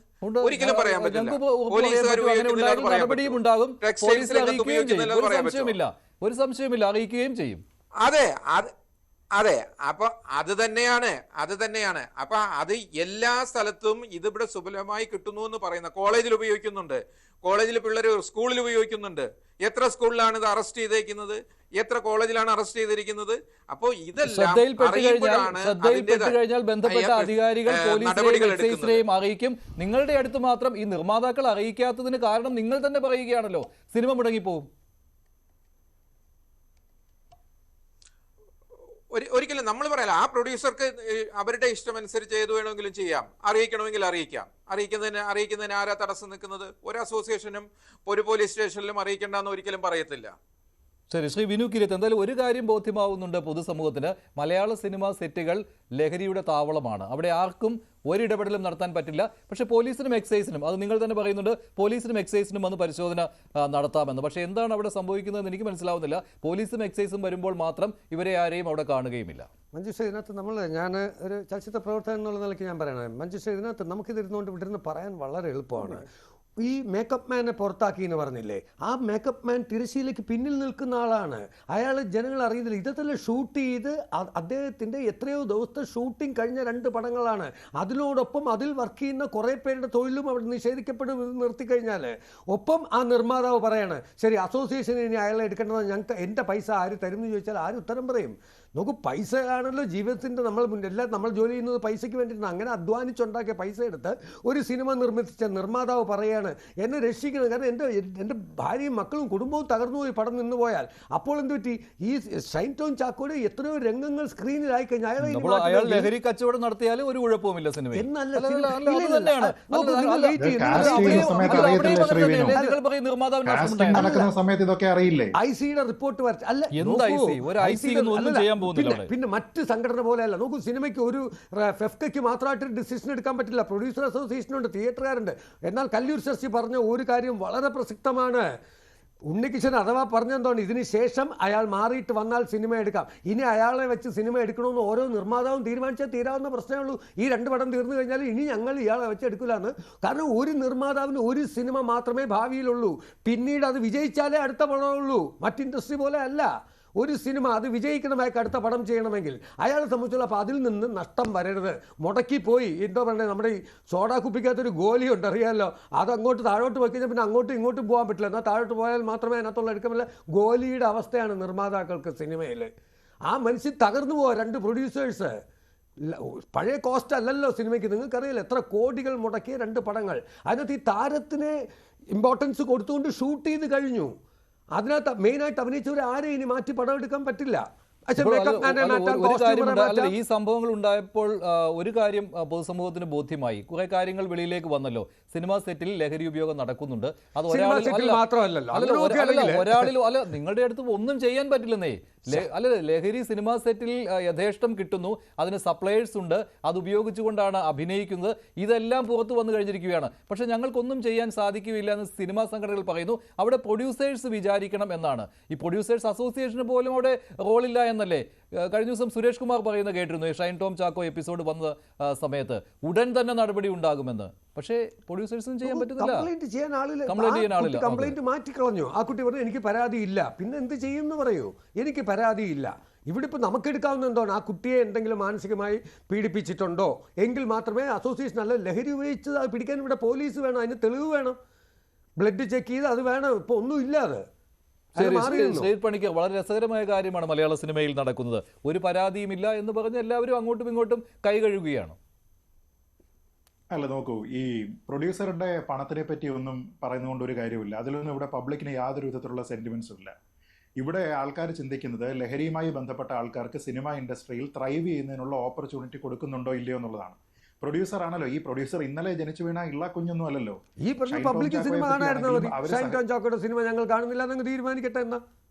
ഒരിക്കലും പറയാൻ പറ്റില്ല. പോലീസുകാർ ഉപയോഗിക്കുന്നില്ല എന്ന് പറയാൻ പറ്റും. ടെക്സ്റ്റൈൽസ് രംഗത്ത് ഉപയോഗിക്കുന്നില്ല എന്ന് പറയാൻ പറ്റില്ല. ഒരു സംശയമില്ല, അറിയിക്കുകയും ചെയ്യും. അതെ, അപ്പൊ അത് തന്നെയാണ്. അപ്പൊ അത് എല്ലാ സ്ഥലത്തും ഇതിവിടെ സുലഭമായി കിട്ടുന്നു എന്ന് പറയുന്ന, കോളേജിൽ ഉപയോഗിക്കുന്നുണ്ട്, കോളേജിൽ പിള്ളേർ സ്കൂളിൽ ഉപയോഗിക്കുന്നുണ്ട്. എത്ര സ്കൂളിലാണ് ഇത് അറസ്റ്റ് ചെയ്തേക്കുന്നത്? എത്ര കോളേജിലാണ് അറസ്റ്റ് ചെയ്തിരിക്കുന്നത്? അപ്പോ ഇതെല്ലാം ബന്ധപ്പെട്ട അധികാരികൾ പോലീസിനെയും അറിയിക്കും. നിങ്ങളുടെ അടുത്ത് മാത്രം ഈ നിർമ്മാതാക്കൾ അറിയിക്കാത്തതിന് കാരണം നിങ്ങൾ തന്നെ പറയുകയാണല്ലോ, സിനിമ മുടങ്ങിപ്പോവും. ഒരിക്കലും നമ്മൾ പറയല, ആ പ്രൊഡ്യൂസർക്ക് അവരുടെ ഇഷ്ടമനുസരിച്ച് ഏത് വേണമെങ്കിലും ചെയ്യാം, അറിയിക്കണമെങ്കിൽ അറിയിക്കാം. അറിയിക്കുന്നതിന് ആരാ തടസ്സം നിൽക്കുന്നത്? ഒരു അസോസിയേഷനും ഒരു പോലീസ് സ്റ്റേഷനിലും അറിയിക്കേണ്ടെന്ന് ഒരിക്കലും പറയത്തില്ല. ശരി, ശ്രീ വിനു കിരീത്ത്, എന്തായാലും ഒരു കാര്യം ബോധ്യമാവുന്നുണ്ട് പൊതുസമൂഹത്തിന്, മലയാള സിനിമാ സെറ്റുകൾ ലഹരിയുടെ താവളമാണ്. അവിടെ ആർക്കും ഒരിടപെടലും നടത്താൻ പറ്റില്ല. പക്ഷേ പോലീസിനും എക്സൈസിനും, അത് നിങ്ങൾ തന്നെ പറയുന്നുണ്ട്, പോലീസിനും എക്സൈസിനും വന്ന് പരിശോധന നടത്താമെന്ന്. പക്ഷേ എന്താണ് അവിടെ സംഭവിക്കുന്നതെന്ന് എനിക്ക് മനസ്സിലാവുന്നില്ല. പോലീസും എക്സൈസും വരുമ്പോൾ മാത്രം ഇവരെ ആരെയും അവിടെ കാണുകയുമില്ല. മഞ്ജുഷ, ഇതിനകത്ത് ഞാൻ ഒരു ചലച്ചിത്ര പ്രവർത്തകൻ എന്നുള്ള നിലയ്ക്ക് ഞാൻ പറയണത്, മഞ്ജുഷ, ഇതിനകത്ത് നമുക്കിതിരുന്നുകൊണ്ട് വിട്ടിരുന്ന് പറയാൻ വളരെ എളുപ്പമാണ്. ഈ മേക്കപ്പ് മാനെ പുറത്താക്കി എന്ന് പറഞ്ഞില്ലേ, ആ മേക്കപ്പ് മാൻ തിരശ്ശീലയ്ക്ക് പിന്നിൽ നിൽക്കുന്ന ആളാണ്. അയാൾ ജനങ്ങൾ അറിയുന്നില്ല. ഇതല്ലേ ഷൂട്ട് ചെയ്ത് അദ്ദേഹത്തിൻ്റെ എത്രയോ ദിവസത്തെ ഷൂട്ടിംഗ് കഴിഞ്ഞ 2 പടങ്ങളാണ്. അതിനോടൊപ്പം അതിൽ വർക്ക് ചെയ്യുന്ന കുറേ പേരുടെ തൊഴിലും അവിടെ നിഷേധിക്കപ്പെടും നിർത്തിക്കഴിഞ്ഞാൽ, ഒപ്പം ആ നിർമ്മാതാവ് പറയാണ്, ശരി അസോസിയേഷന് ഇനി അയാളെ എടുക്കേണ്ടത്, ഞങ്ങൾക്ക് എൻ്റെ പൈസ ആര് തരും എന്ന് ചോദിച്ചാൽ ആര് ഉത്തരം പറയും? നമുക്ക് പൈസ ആണല്ലോ ജീവിതത്തിൻ്റെ എല്ലാം നമ്മൾ ജോലി ചെയ്യുന്നത് പൈസയ്ക്ക് വേണ്ടിയിട്ടാണ്. അങ്ങനെ അധ്വാനിച്ചുണ്ടാക്കിയ പൈസ എടുത്ത് ഒരു സിനിമ നിർമ്മിച്ച നിർമ്മാതാവ് പറയുകയാണ്, എന്നെ രക്ഷിക്കണം, കാരണം എൻ്റെ ഭാര്യയും മക്കളും കുടുംബവും തകർന്നു പോയി പടം നിന്ന് പോയാൽ. അപ്പോൾ എന്ത് പറ്റി? ഈ ഷൈൻ ടോം ചാക്കോയുടെ എത്രയോ രംഗങ്ങൾ സ്ക്രീനിലായി കഴിഞ്ഞാൽ അയാൾ ലഹരി കച്ചവടം നടത്തിയാലും ഒരു കുഴപ്പമില്ല സിനിമ എന്നല്ല. ഐസിയുടെ റിപ്പോർട്ട് പിന്നെ മറ്റ് സംഘടന പോലെയല്ല. നോക്കൂ, സിനിമയ്ക്ക് ഒരു ഫെഫ്കയ്ക്ക് മാത്രമായിട്ട് ഡിസിഷൻ എടുക്കാൻ പറ്റില്ല. പ്രൊഡ്യൂസർ അസോസിയേഷനുണ്ട്, തിയേറ്ററുകാരുണ്ട്. എന്നാൽ കല്ലൂർ ശശി പറഞ്ഞ ഒരു കാര്യം വളരെ പ്രസക്തമാണ്. ഉണ്ണികൃഷ്ണൻ അഥവാ പറഞ്ഞെന്താണ്, ഇതിന് ശേഷം അയാൾ മാറിയിട്ട് വന്നാൽ സിനിമ എടുക്കാം. ഇനി അയാളെ വെച്ച് സിനിമ എടുക്കണമെന്ന് ഓരോ നിർമ്മാതാവും തീരുമാനിച്ചാൽ തീരാവുന്ന പ്രശ്നമേ ഉള്ളൂ. ഈ 2 പടം തീർന്നു കഴിഞ്ഞാൽ ഇനി ഞങ്ങൾ ഇയാളെ വെച്ച് എടുക്കില്ലാന്ന്. കാരണം ഒരു നിർമ്മാതാവിന് ഒരു സിനിമ മാത്രമേ ഭാവിയിലുള്ളൂ. പിന്നീട് അത് വിജയിച്ചാലേ അടുത്ത പടമുള്ളൂ. മറ്റ് ഇൻഡസ്ട്രി പോലെ അല്ല. ഒരു സിനിമ അത് വിജയിക്കണമായി അടുത്ത പടം ചെയ്യണമെങ്കിൽ അയാളെ സംബന്ധിച്ചുള്ള, അപ്പോൾ അതിൽ നിന്ന് നഷ്ടം വരരുത്. മുടക്കിപ്പോയി എന്താ പറയുക, നമ്മുടെ ഈ സോഡാ കുപ്പിക്കകത്തൊരു ഗോലിയുണ്ട്, അറിയാമല്ലോ, അതങ്ങോട്ട് താഴോട്ട് വയ്ക്കുന്ന പിന്നെ അങ്ങോട്ടും ഇങ്ങോട്ടും പോകാൻ പറ്റില്ല. എന്നാൽ താഴോട്ട് പോയാൽ മാത്രമേ അതിനകത്തുള്ള എടുക്കാൻ പറ്റില്ല. ഗോലിയുടെ അവസ്ഥയാണ് നിർമ്മാതാക്കൾക്ക് സിനിമയിൽ. ആ മനുഷ്യൻ തകർന്നു പോവാ. 2 പ്രൊഡ്യൂസേഴ്സ്, പഴയ കോസ്റ്റ് അല്ലല്ലോ സിനിമയ്ക്ക്. നിങ്ങൾക്കറിയില്ല എത്ര കോടികൾ മുടക്കിയ 2 പടങ്ങൾ. അതിനകത്ത് ഈ താരത്തിന് ഇമ്പോർട്ടൻസ് കൊടുത്തുകൊണ്ട് ഷൂട്ട് ചെയ്ത് കഴിഞ്ഞു. അതിനകത്ത് മെയിനായിട്ട് അഭിനയിച്ചവർ ആരെയും ഇനി മാറ്റി പടം എടുക്കാൻ പറ്റില്ല. ഈ സംഭവങ്ങൾ ഉണ്ടായപ്പോൾ ഒരു കാര്യം പൊതുസമൂഹത്തിന് ബോധ്യമായി. കുറെ കാര്യങ്ങൾ വെളിയിലേക്ക് വന്നല്ലോ. സിനിമാ സെറ്റിൽ ലഹരി ഉപയോഗം നടക്കുന്നുണ്ട്. അത് ഒരാളിലും അല്ല, നിങ്ങളുടെ അടുത്ത് ഒന്നും ചെയ്യാൻ പറ്റില്ലെന്നേ. ലഹരി സിനിമാ സെറ്റിൽ യഥേഷ്ടം കിട്ടുന്നു, അതിന് സപ്ലയേഴ്സ് ഉണ്ട്, അത് ഉപയോഗിച്ചുകൊണ്ടാണ് അഭിനയിക്കുന്നത്. ഇതെല്ലാം പുറത്തു വന്നു കഴിഞ്ഞിരിക്കുകയാണ്. പക്ഷെ ഞങ്ങൾക്കൊന്നും ചെയ്യാൻ സാധിക്കുകയില്ല എന്ന് സിനിമാ സംഘടനകൾ പറയുന്നു. അവിടെ പ്രൊഡ്യൂസേഴ്സ് വിചാരിക്കണം എന്നാണ്. ഈ പ്രൊഡ്യൂസേഴ്സ് അസോസിയേഷന് പോലും അവിടെ റോളില്ല എന്നല്ലേ കഴിഞ്ഞ ദിവസം സുരേഷ് കുമാർ പറയുന്നത് കേട്ടിരുന്നു. ഷൈൻ ടോം ചാക്കോ എപ്പിസോഡ് വന്ന സമയത്ത് ഉടൻ തന്നെ നടപടി ഉണ്ടാകുമെന്ന്. പക്ഷേ പ്രൊഡ്യൂസേഴ്സിനും ചെയ്യാൻ പറ്റുന്നില്ല. കംപ്ലൈന്റ് മാറ്റിക്കളഞ്ഞു. ആ കുട്ടി പറഞ്ഞു എനിക്ക് പരാതിയില്ല. പിന്നെ എന്ത് ചെയ്യുമെന്ന് പറയൂ, എനിക്ക് പരാതിയില്ല. ഇവിടെ ഇപ്പോൾ നമുക്കെടുക്കാവുന്ന എന്താണ്, ആ കുട്ടിയെ എന്തെങ്കിലും മാനസികമായി പീഡിപ്പിച്ചിട്ടുണ്ടോ എങ്കിൽ മാത്രമേ അസോസിയേഷൻ, അല്ല ലഹരി ഉപയോഗിച്ചത് അത് പിടിക്കാൻ ഇവിടെ പോലീസ് വേണം, അതിന് തെളിവ് വേണം, ബ്ലഡ് ചെക്ക് ചെയ്ത് അത് വേണം. ഇപ്പോൾ ഒന്നും ഇല്ലാതെ ശ്രീ പണിക്കർ, വളരെ രസകരമായ കാര്യമാണ് മലയാള സിനിമയിൽ നടക്കുന്നത്. ഒരു പരാതിയുമില്ല എന്ന് പറഞ്ഞ് എല്ലാവരും അങ്ങോട്ടും ഇങ്ങോട്ടും കൈ കഴുകുകയാണ്. അല്ല നോക്കൂ, ഈ പ്രൊഡ്യൂസറുടെ പണത്തിനെ പറ്റി ഒന്നും പറയുന്നതുകൊണ്ട് ഒരു കാര്യമില്ല. അതിലൊന്നും ഇവിടെ പബ്ലിക്കിന് യാതൊരു വിധത്തിലുള്ള സെന്റിമെന്റ്സും ഇല്ല. ഇവിടെ ആൾക്കാർ ചിന്തിക്കുന്നത് ലഹരിയുമായി ബന്ധപ്പെട്ട ആൾക്കാർക്ക് സിനിമ ഇൻഡസ്ട്രിയിൽ ത്രൈവ് ചെയ്യുന്നതിനുള്ള ഓപ്പർച്യൂണിറ്റി കൊടുക്കുന്നുണ്ടോ ഇല്ലയോ എന്നുള്ളതാണ്. പ്രൊഡ്യൂസർ ആണല്ലോ ഈ പ്രൊഡ്യൂസർ. ഇന്നലെ ജനിച്ചു വീണ ഇള്ള കുഞ്ഞൊന്നും അല്ലല്ലോ. ഈ പറഞ്ഞ പബ്ലിക് സിനിമ കാണായിരുന്ന മതി. ഷൈൻ ടോം ചാക്കോയുടെ സിനിമ ഞങ്ങൾ കാണുന്നില്ല എന്നങ്ങ് തീരുമാനിക്കട്ടെ എന്നാ.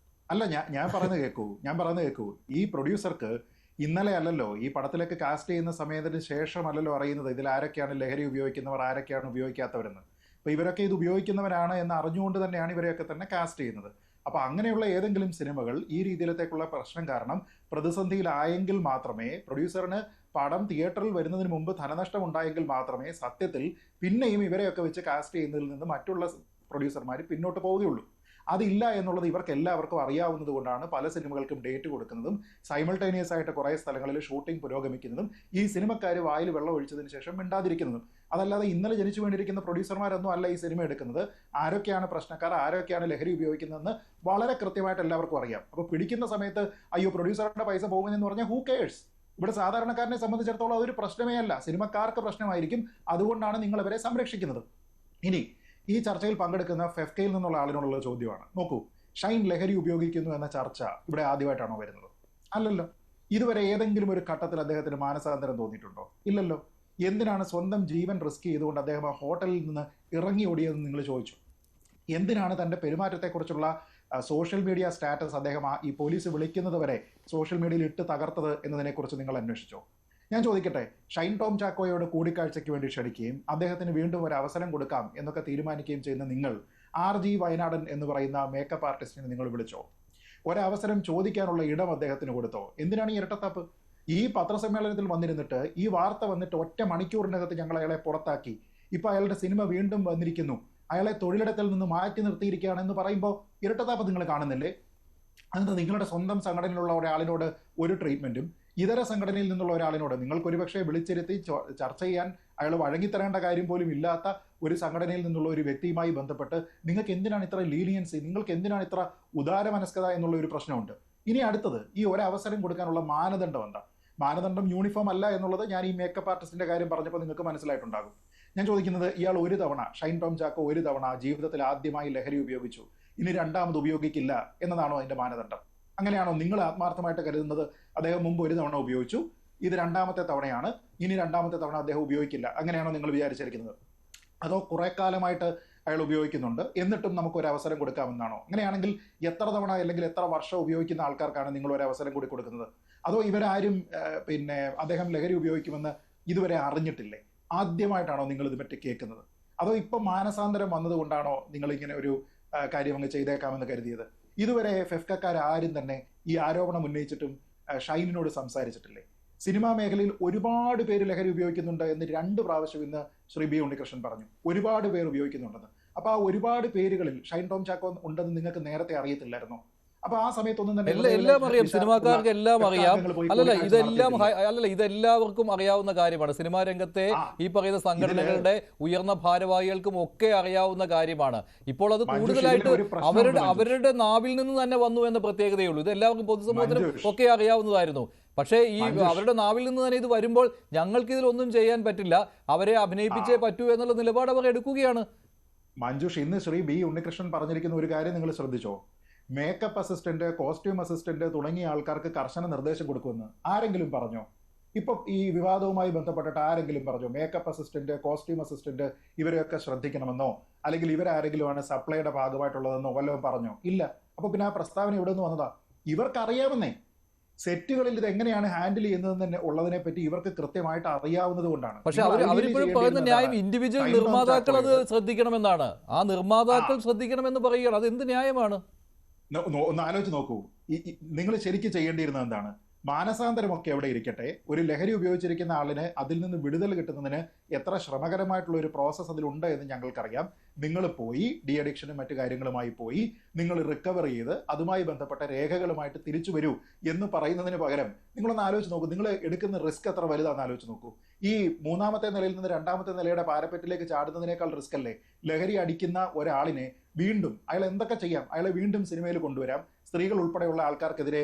അല്ല, ഞാൻ പറയുന്നത് കേൾക്കൂ. ഈ പ്രൊഡ്യൂസർക്ക് ഇന്നലെ അല്ലല്ലോ, ഈ പടത്തിലേക്ക് കാസ്റ്റ് ചെയ്യുന്ന സമയത്തിന് ശേഷമല്ലല്ലോ അറിയുന്നത് ഇതിൽ ആരൊക്കെയാണ് ലഹരി ഉപയോഗിക്കുന്നവർ, ആരൊക്കെയാണ് ഉപയോഗിക്കാത്തവരെന്ന്. അപ്പോൾ ഇവരൊക്കെ ഇത് ഉപയോഗിക്കുന്നവരാണ് എന്ന് അറിഞ്ഞുകൊണ്ട് തന്നെയാണ് ഇവരെയൊക്കെ തന്നെ കാസ്റ്റ് ചെയ്യുന്നത്. അപ്പോൾ അങ്ങനെയുള്ള ഏതെങ്കിലും സിനിമകൾ ഈ രീതിയിലത്തേക്കുള്ള പ്രശ്നം കാരണം പ്രതിസന്ധിയിലായെങ്കിൽ മാത്രമേ, പ്രൊഡ്യൂസറിന് പടം തിയേറ്ററിൽ വരുന്നതിന് മുമ്പ് ധനനഷ്ടം ഉണ്ടായെങ്കിൽ മാത്രമേ സത്യത്തിൽ പിന്നെയും ഇവരെയൊക്കെ വെച്ച് കാസ്റ്റ് ചെയ്യുന്നതിൽ നിന്ന് മറ്റുള്ള പ്രൊഡ്യൂസർമാർ പിന്നോട്ട് പോവുകയുള്ളൂ. അതില്ല എന്നുള്ളത് ഇവർക്ക് എല്ലാവർക്കും അറിയാവുന്നത് കൊണ്ടാണ് പല സിനിമകൾക്കും ഡേറ്റ് കൊടുക്കുന്നതും സൈമൾട്ടേനിയസ് ആയിട്ട് കുറേ സ്ഥലങ്ങളിൽ ഷൂട്ടിംഗ് പുരോഗമിക്കുന്നതും ഈ സിനിമക്കാർ വായിൽ വെള്ളം ഒഴിച്ചതിന് ശേഷം മിണ്ടാതിരിക്കുന്നതും. അതല്ലാതെ ഇന്നലെ ജനിച്ചു വേണ്ടിയിരിക്കുന്ന പ്രൊഡ്യൂസർമാരൊന്നും അല്ല ഈ സിനിമ എടുക്കുന്നത്. ആരൊക്കെയാണ് പ്രശ്നക്കാർ, ആരൊക്കെയാണ് ലഹരി ഉപയോഗിക്കുന്നതെന്ന് വളരെ കൃത്യമായിട്ട് എല്ലാവർക്കും അറിയാം. അപ്പോൾ പിടിക്കുന്ന സമയത്ത് അയ്യോ പ്രൊഡ്യൂസറുടെ പൈസ പോകുമെന്ന് പറഞ്ഞാൽ ഹൂ കെയേഴ്സ്? ഇവിടെ സാധാരണക്കാരനെ സംബന്ധിച്ചിടത്തോളം അതൊരു പ്രശ്നമേ അല്ല, സിനിമക്കാർക്ക് പ്രശ്നമായിരിക്കും. അതുകൊണ്ടാണ് നിങ്ങൾ അവരെ സംരക്ഷിക്കുന്നത്. ഇനി ഈ ചർച്ചയിൽ പങ്കെടുക്കുന്ന ഫെഫ്കയിൽ നിന്നുള്ള ആളിനോടുള്ള ചോദ്യമാണ്, നോക്കൂ, ഷൈൻ ലഹരി ഉപയോഗിക്കുന്നു എന്ന ചർച്ച ഇവിടെ ആദ്യമായിട്ടാണോ വരുന്നത്? അല്ലല്ലോ. ഇതുവരെ ഏതെങ്കിലും ഒരു ഘട്ടത്തിൽ അദ്ദേഹത്തിന് മാനസാന്തരം തോന്നിയിട്ടുണ്ടോ? ഇല്ലല്ലോ. എന്തിനാണ് സ്വന്തം ജീവൻ റിസ്ക് ചെയ്തുകൊണ്ട് അദ്ദേഹം ആ ഹോട്ടലിൽ നിന്ന് ഇറങ്ങി ഓടിയതെന്ന് നിങ്ങൾ ചോദിച്ചു? എന്തിനാണ് തൻ്റെ പെരുമാറ്റത്തെക്കുറിച്ചുള്ള സോഷ്യൽ മീഡിയ സ്റ്റാറ്റസ് അദ്ദേഹം ഈ പോലീസ് വിളിക്കുന്നത് വരെ സോഷ്യൽ മീഡിയയിൽ ഇട്ട് തകർത്തത് എന്നതിനെക്കുറിച്ച് നിങ്ങൾ അന്വേഷിച്ചോ? ഞാൻ ചോദിക്കട്ടെ, ഷൈൻ ടോം ചാക്കോയോട് കൂടിക്കാഴ്ചയ്ക്ക് വേണ്ടി ക്ഷണിക്കുകയും അദ്ദേഹത്തിന് വീണ്ടും ഒരു അവസരം കൊടുക്കാം എന്നൊക്കെ തീരുമാനിക്കുകയും ചെയ്യുന്ന നിങ്ങൾ RG വയനാടൻ എന്ന് പറയുന്ന മേക്കപ്പ് ആർട്ടിസ്റ്റിനെ നിങ്ങൾ വിളിച്ചോ? ഒരവസരം ചോദിക്കാനുള്ള ഇടം അദ്ദേഹത്തിന് കൊടുത്തോ? എന്തിനാണ് ഈ ഇരട്ടത്താപ്പ്? ഈ പത്രസമ്മേളനത്തിൽ വന്നിരുന്നിട്ട് ഈ വാർത്ത വന്നിട്ട് ഒറ്റ മണിക്കൂറിനകത്ത് ഞങ്ങൾ അയാളെ പുറത്താക്കി, ഇപ്പൊ അയാളുടെ സിനിമ വീണ്ടും വന്നിരിക്കുന്നു, അയാളെ തൊഴിലിടത്തിൽ നിന്ന് മാറ്റി നിർത്തിയിരിക്കുകയാണെന്ന് പറയുമ്പോൾ ഇരട്ടത്താപ്പ് നിങ്ങൾ കാണുന്നില്ലേ? അതെന്താ നിങ്ങളുടെ സ്വന്തം സംഘടനയിലുള്ള ഒരാളിനോട് ഒരു ട്രീറ്റ്മെന്റും ഇതര സംഘടനയിൽ നിന്നുള്ള ഒരാളിനോട് നിങ്ങൾക്ക് ഒരുപക്ഷെ വിളിച്ചിരുത്തി ചർച്ച ചെയ്യാൻ അയാൾ വഴങ്ങിത്തരേണ്ട കാര്യം പോലും ഇല്ലാത്ത ഒരു സംഘടനയിൽ നിന്നുള്ള ഒരു വ്യക്തിയുമായി ബന്ധപ്പെട്ട് നിങ്ങൾക്ക് എന്തിനാണ് ഇത്ര ലീനിയൻസി, നിങ്ങൾക്ക് എന്തിനാണ് ഇത്ര ഉദാരമനസ്കത എന്നുള്ള ഒരു പ്രശ്നമുണ്ട്. ഇനി അടുത്തത്, ഈ ഒരവസരം കൊടുക്കാനുള്ള മാനദണ്ഡം എന്താ? മാനദണ്ഡം യൂണിഫോം അല്ല എന്നുള്ളത് ഞാൻ ഈ മേക്കപ്പ് ആർട്ടിസ്റ്റിന്റെ കാര്യം പറഞ്ഞപ്പോൾ നിങ്ങൾക്ക് മനസ്സിലായിട്ടുണ്ടാകും. ഞാൻ ചോദിക്കുന്നത്, ഇയാൾ ഒരു തവണ, ഷൈൻ ടോം ചാക്കോ ഒരു തവണ ജീവിതത്തിൽ ആദ്യമായി ലഹരി ഉപയോഗിച്ചു, ഇനി രണ്ടാമത് ഉപയോഗിക്കില്ല എന്നതാണോ അതിന്റെ മാനദണ്ഡം? അങ്ങനെയാണോ നിങ്ങൾ ആത്മാർത്ഥമായിട്ട് കരുതുന്നത്? അദ്ദേഹം മുമ്പ് ഒരു തവണ ഉപയോഗിച്ചു, ഇത് രണ്ടാമത്തെ തവണയാണ്, ഇനി രണ്ടാമത്തെ തവണ അദ്ദേഹം ഉപയോഗിക്കില്ല, അങ്ങനെയാണോ നിങ്ങൾ വിചാരിച്ചിരിക്കുന്നത്? അതോ കുറെ കാലമായിട്ട് അയാൾ ഉപയോഗിക്കുന്നുണ്ട് എന്നിട്ടും നമുക്ക് ഒരു അവസരം കൊടുക്കാമെന്നാണോ? അങ്ങനെയാണെങ്കിൽ എത്ര തവണ അല്ലെങ്കിൽ എത്ര വർഷം ഉപയോഗിക്കുന്ന ആൾക്കാർക്കാണ് നിങ്ങൾ ഒരു അവസരം കൂടി കൊടുക്കുന്നത്? അതോ ഇവരാരും അദ്ദേഹം ലഹരി ഉപയോഗിക്കുമെന്ന് ഇതുവരെ അറിഞ്ഞിട്ടില്ലേ? ആദ്യമായിട്ടാണോ നിങ്ങൾ ഇത് പറ്റി കേൾക്കുന്നത്? അതോ ഇപ്പം മാനസാന്തരം വന്നതുകൊണ്ടാണോ നിങ്ങൾ ഇങ്ങനെ ഒരു കാര്യം അങ്ങ് ചെയ്തേക്കാമെന്ന് കരുതിയത്? ഇതുവരെ ഫെഫ്കക്കാർ ആരും തന്നെ ഈ ആരോപണം ഉന്നയിച്ചിട്ടും ഷൈനിനോട് സംസാരിച്ചിട്ടില്ലേ? സിനിമാ മേഖലയിൽ ഒരുപാട് പേര് ലഹരി ഉപയോഗിക്കുന്നുണ്ട് എന്ന് 2 പ്രാവശ്യം ഇന്ന് ശ്രീ ബി ഉണ്ണികൃഷ്ണൻ പറഞ്ഞു. ഒരുപാട് പേർ ഉപയോഗിക്കുന്നുണ്ടെന്ന്. അപ്പൊ ആ ഒരുപാട് പേരുകളിൽ ഷൈൻ ടോം ചാക്കോ ഉണ്ടെന്ന് നിങ്ങൾക്ക് നേരത്തെ അറിയത്തില്ലായിരുന്നോ? അപ്പൊ ആ സമയത്തൊന്നും തന്നെ എല്ലാം അറിയാം, സിനിമാക്കാർക്ക് എല്ലാം അറിയാം. ഇതെല്ലാവർക്കും അറിയാവുന്ന കാര്യമാണ്. സിനിമാ രംഗത്തെ ഈ പറയുന്ന സംഘടനകളുടെ ഉയർന്ന ഭാരവാഹികൾക്കും ഒക്കെ അറിയാവുന്ന കാര്യമാണ്. ഇപ്പോൾ അത് കൂടുതലായിട്ട് അവരുടെ നാവിൽ നിന്ന് തന്നെ വന്നു എന്ന പ്രത്യേകതയുള്ളൂ. ഇത് എല്ലാവർക്കും പൊതുസമൂഹത്തിനും ഒക്കെ അറിയാവുന്നതായിരുന്നു. പക്ഷേ ഈ അവരുടെ നാവിൽ നിന്ന് തന്നെ ഇത് വരുമ്പോൾ ഞങ്ങൾക്കിതിലൊന്നും ചെയ്യാൻ പറ്റില്ല, അവരെ അഭിനയിപ്പിച്ചേ പറ്റൂ എന്നുള്ള നിലപാട് അവർ എടുക്കുകയാണ്. മഞ്ജുഷ്, ഇന്ന് ശ്രീ ബി ഉണ്ണികൃഷ്ണൻ പറഞ്ഞിരിക്കുന്ന ഒരു കാര്യം നിങ്ങൾ ശ്രദ്ധിച്ചോ? മേക്കപ്പ് അസിസ്റ്റന്റ്, കോസ്റ്റ്യൂം അസിസ്റ്റന്റ് തുടങ്ങിയ ആൾക്കാർക്ക് കർശന നിർദ്ദേശം കൊടുക്കുമെന്ന് ആരെങ്കിലും പറഞ്ഞോ? ഇപ്പൊ ഈ വിവാദവുമായി ബന്ധപ്പെട്ടിട്ട് ആരെങ്കിലും പറഞ്ഞോ മേക്കപ്പ് അസിസ്റ്റന്റ്, കോസ്റ്റ്യൂം അസിസ്റ്റന്റ് ഇവരെയൊക്കെ ശ്രദ്ധിക്കണമെന്നോ അല്ലെങ്കിൽ ഇവരാരെങ്കിലും ആണ് സപ്ലൈയുടെ ഭാഗമായിട്ടുള്ളതെന്നോ വല്ലതും പറഞ്ഞോ? ഇല്ല. അപ്പൊ പിന്നെ ആ പ്രസ്താവന ഇവിടെ നിന്ന് വന്നതാ. ഇവർക്കറിയാമെന്നേ, സെറ്റുകളിൽ ഇത് എങ്ങനെയാണ് ഹാൻഡിൽ ചെയ്യുന്നതെന്ന് ഉള്ളതിനെ പറ്റി ഇവർക്ക് കൃത്യമായിട്ട് അറിയാവുന്നത് കൊണ്ടാണ്. പക്ഷെ അവരിപ്പോഴും പറയുന്ന ന്യായം ഇൻഡിവിജ്വൽ നിർമ്മാതാക്കൾ അത് ശ്രദ്ധിക്കണമെന്നാണ്. ആ നിർമ്മാതാക്കൾ ശ്രദ്ധിക്കണമെന്ന് പറയുകയാണ്. അത് എന്ത് ന്യായമാണ്? ഒന്ന് ആലോചിച്ച് നോക്കൂ. നിങ്ങൾ ശരിക്കും ചെയ്യേണ്ടിയിരുന്നത് എന്താണ്? മാനസാന്തരമൊക്കെ എവിടെ ഇരിക്കട്ടെ, ഒരു ലഹരി ഉപയോഗിച്ചിരിക്കുന്ന ആളിന് അതിൽ നിന്ന് വിടുതൽ കിട്ടുന്നതിന് എത്ര ശ്രമകരമായിട്ടുള്ള ഒരു പ്രോസസ്സ് അതിലുണ്ട് എന്ന് ഞങ്ങൾക്കറിയാം. നിങ്ങൾ പോയി ഡി അഡിക്ഷനും മറ്റു കാര്യങ്ങളുമായി പോയി നിങ്ങൾ റിക്കവർ ചെയ്ത് അതുമായി ബന്ധപ്പെട്ട രേഖകളുമായിട്ട് തിരിച്ചു വരൂ എന്ന് പറയുന്നതിന് പകരം നിങ്ങളൊന്ന് ആലോചിച്ച് നോക്കൂ, നിങ്ങൾ എടുക്കുന്ന റിസ്ക് എത്ര വലുതാണെന്ന് ആലോചിച്ച് നോക്കൂ. ഈ 3ാമത്തെ നിലയിൽ നിന്ന് 2ാമത്തെ നിലയുടെ പാരപ്പറ്റിലേക്ക് ചാടുന്നതിനേക്കാൾ റിസ്ക് അല്ലേ ലഹരി അടിക്കുന്ന ഒരാളിനെ വീണ്ടും അയാൾ എന്തൊക്കെ ചെയ്യാം, അയാളെ വീണ്ടും സിനിമയിൽ കൊണ്ടുവരാം, സ്ത്രീകൾ ഉൾപ്പെടെയുള്ള ആൾക്കാർക്കെതിരെ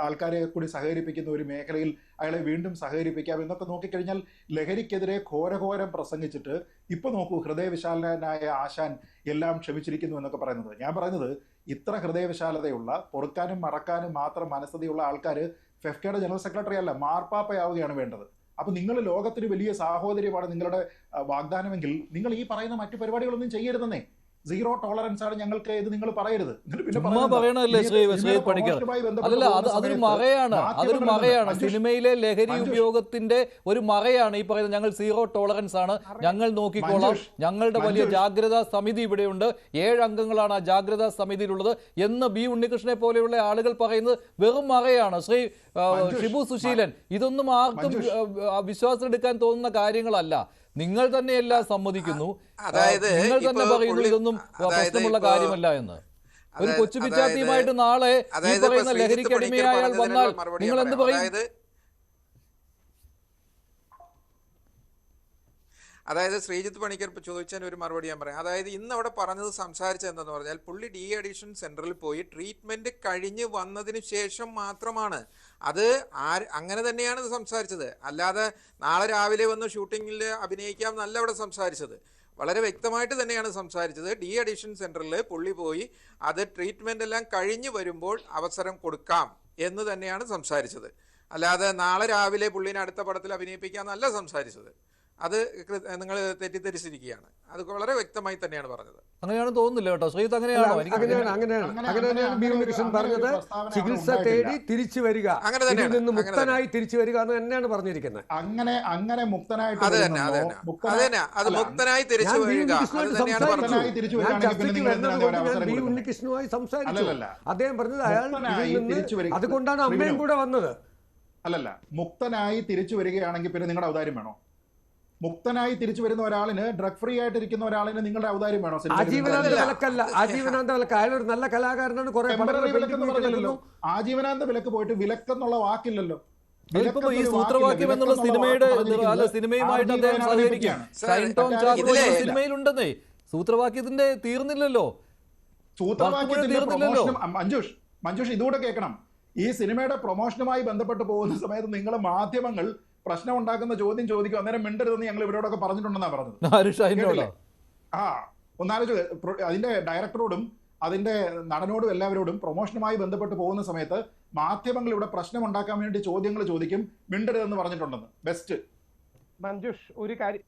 ആൾക്കാരെ കൂടി സഹകരിപ്പിക്കുന്ന ഒരു മേഖലയിൽ അയാളെ വീണ്ടും സഹകരിപ്പിക്കാം എന്നൊക്കെ നോക്കിക്കഴിഞ്ഞാൽ ലഹരിക്കെതിരെ ഘോരഘോരം പ്രസംഗിച്ചിട്ട് ഇപ്പൊ നോക്കൂ ഹൃദയവിശാലനായ ആശാൻ എല്ലാം ക്ഷമിച്ചിരിക്കുന്നു എന്നൊക്കെ പറയുന്നത്. ഞാൻ പറയുന്നത് ഇത്ര ഹൃദയവിശാലതയുള്ള പൊറുക്കാനും മറക്കാനും മാത്രം മനസ്സതയുള്ള ആൾക്കാർ ഫെഫ്കയുടെ ജനറൽ സെക്രട്ടറി അല്ല, മാർപ്പാപ്പയാവുകയാണ് വേണ്ടത്. അപ്പൊ നിങ്ങൾ ലോകത്തിന് വലിയ സാഹോദര്യമാണ് നിങ്ങളുടെ വാഗ്ദാനമെങ്കിൽ നിങ്ങൾ ഈ പറയുന്ന മറ്റു പരിപാടികളൊന്നും ചെയ്യരുതെന്നേ. സീറോ ടോളറൻസ് ആണ് ഞങ്ങൾക്ക് ഇത് നിങ്ങൾ പറയരുത്. അതൊരു മറയാണ് സിനിമയിലെ ലഹരി ഉപയോഗത്തിന്റെ ഒരു മറയാണ് ഈ പറയുന്നത്. ഞങ്ങൾ സീറോ ടോളറൻസ് ആണ്, ഞങ്ങൾ നോക്കിക്കോളാം, ഞങ്ങളുടെ വലിയ ജാഗ്രതാ സമിതി ഇവിടെയുണ്ട്, 7 അംഗങ്ങളാണ് ആ ജാഗ്രതാ സമിതിയിലുള്ളത് എന്ന് ബി ഉണ്ണികൃഷ്ണനെ പോലെയുള്ള ആളുകൾ പറയുന്നത് വെറും മറയാണ്. ഷിബു സുശീലൻ, ഇതൊന്നും ആർക്കും വിശ്വാസം എടുക്കാൻ തോന്നുന്ന കാര്യങ്ങളല്ല. നിങ്ങൾ തന്നെയെല്ലാം സമ്മതിക്കുന്നു, നിങ്ങൾ തന്നെ പറയുന്നു ഇതൊന്നും പ്രശ്നമുള്ള കാര്യമല്ല എന്ന്. ഒരു കൊച്ചു പിച്ചാത്തിയുമായിട്ട് നാളെ ഈ പറയുന്ന ലഹരിക്ക് അടിമയായാൽ വന്നാൽ നിങ്ങൾ എന്ത് പറയും? അതായത് ശ്രീജിത്ത് പണിക്കർ ചോദിച്ചതിന് ഒരു മറുപടി ഞാൻ പറയാം. അതായത് ഇന്ന് അവിടെ പറഞ്ഞത് സംസാരിച്ചത് എന്താണെന്ന് പറഞ്ഞാൽ പുള്ളി ഡി അഡിക്ഷൻ സെന്ററിൽ പോയി ട്രീറ്റ്മെന്റ് കഴിഞ്ഞ് വന്നതിന് ശേഷം മാത്രമാണ് അത്. അങ്ങനെ തന്നെയാണ് സംസാരിച്ചത്. അല്ലാതെ നാളെ രാവിലെ വന്ന് ഷൂട്ടിങ്ങിൽ അഭിനയിക്കാം എന്നല്ല അവിടെ സംസാരിച്ചത്. വളരെ വ്യക്തമായിട്ട് തന്നെയാണ് സംസാരിച്ചത്. ഡി അഡിക്ഷൻ സെന്ററിൽ പുള്ളി പോയി അത് ട്രീറ്റ്മെന്റ് എല്ലാം കഴിഞ്ഞ് വരുമ്പോൾ അവസരം കൊടുക്കാം എന്ന് തന്നെയാണ് സംസാരിച്ചത്. അല്ലാതെ നാളെ രാവിലെ പുള്ളിനെ അടുത്ത പടത്തിൽ അഭിനയിപ്പിക്കാമെന്നല്ല സംസാരിച്ചത്. അത് നിങ്ങൾ തെറ്റിദ്ധരിച്ചിരിക്കുകയാണ്. അത് വളരെ വ്യക്തമായി തന്നെയാണ് പറഞ്ഞത്. അങ്ങനെയാണ് തോന്നുന്നില്ല കേട്ടോ ശ്രീജിത്ത്, അങ്ങനെയാണോ? പറഞ്ഞത് ചികിത്സ തേടി തിരിച്ചു വരിക, ഇതിൽ നിന്ന് മുക്തനായി തിരിച്ചു വരിക എന്ന് തന്നെയാണ് പറഞ്ഞിരിക്കുന്നത്. അങ്ങനെ മുക്തനായിട്ട് മുക്തനായി തിരിച്ചു വരിക ബി ഉണ്ണികൃഷ്ണനുമായി സംസാരിച്ചു. അദ്ദേഹം പറഞ്ഞത് അയാൾ അതുകൊണ്ടാണ് അമ്മയും കൂടെ വന്നത്. അല്ലല്ല, മുക്തനായി തിരിച്ചു വരികയാണെങ്കിൽ പിന്നെ നിങ്ങളുടെ ഔദാര്യം വേണോ? മുക്തനായി തിരിച്ചു വരുന്ന ഒരാളിന്, ഡ്രഗ് ഫ്രീ ആയിട്ടിരിക്കുന്ന ഒരാളിന് നിങ്ങളുടെ ഔദാര്യം വേണോ? ആജീവനാന്ത വിലക്കല്ല, ആജീവനാന്ത വിലക്ക്. അയാൾ ഒരു നല്ല കലാകാരനാണ്. ആജീവനാന്ത വിലക്ക് പോയിട്ട് വിലക്കെന്നുള്ള വാക്കില്ലല്ലോ. ഈ സൂത്രവാക്യം എന്നുള്ള സിനിമയുമായിട്ട് അദ്ദേഹം സഹകരിക്കും. സിനിമയിലുണ്ടെന്നേ, സൂത്രവാക്യത്തിന്റെ തീർന്നില്ലല്ലോ. സൂത്രവാക്യത്തിന്റെ മഞ്ജുഷ് ഇതുകൂടെ കേൾക്കണം. ഈ സിനിമയുടെ പ്രൊമോഷനുമായി ബന്ധപ്പെട്ട് പോകുന്ന സമയത്ത് നിങ്ങൾ മാധ്യമങ്ങൾ പ്രശ്നം ഉണ്ടാക്കുന്ന ചോദ്യം ചോദിക്കും, അന്നേരം മിണ്ടരുതെന്ന് ഞങ്ങൾ ഇവരോടൊക്കെ പറഞ്ഞിട്ടുണ്ടെന്നാണ് പറഞ്ഞത്. ഒന്നാലോചിച്ച് അതിന്റെ ഡയറക്ടറോടും അതിന്റെ നടനോടും എല്ലാവരോടും പ്രൊമോഷനുമായി ബന്ധപ്പെട്ട് പോകുന്ന സമയത്ത് മാധ്യമങ്ങൾ ഇവിടെ പ്രശ്നം ഉണ്ടാക്കാൻ വേണ്ടി ചോദ്യങ്ങൾ ചോദിക്കും, മിണ്ടരുതെന്ന് പറഞ്ഞിട്ടുണ്ടെന്ന്. ബെസ്റ്റ് മഞ്ജുഷ് ഒരു കാര്യം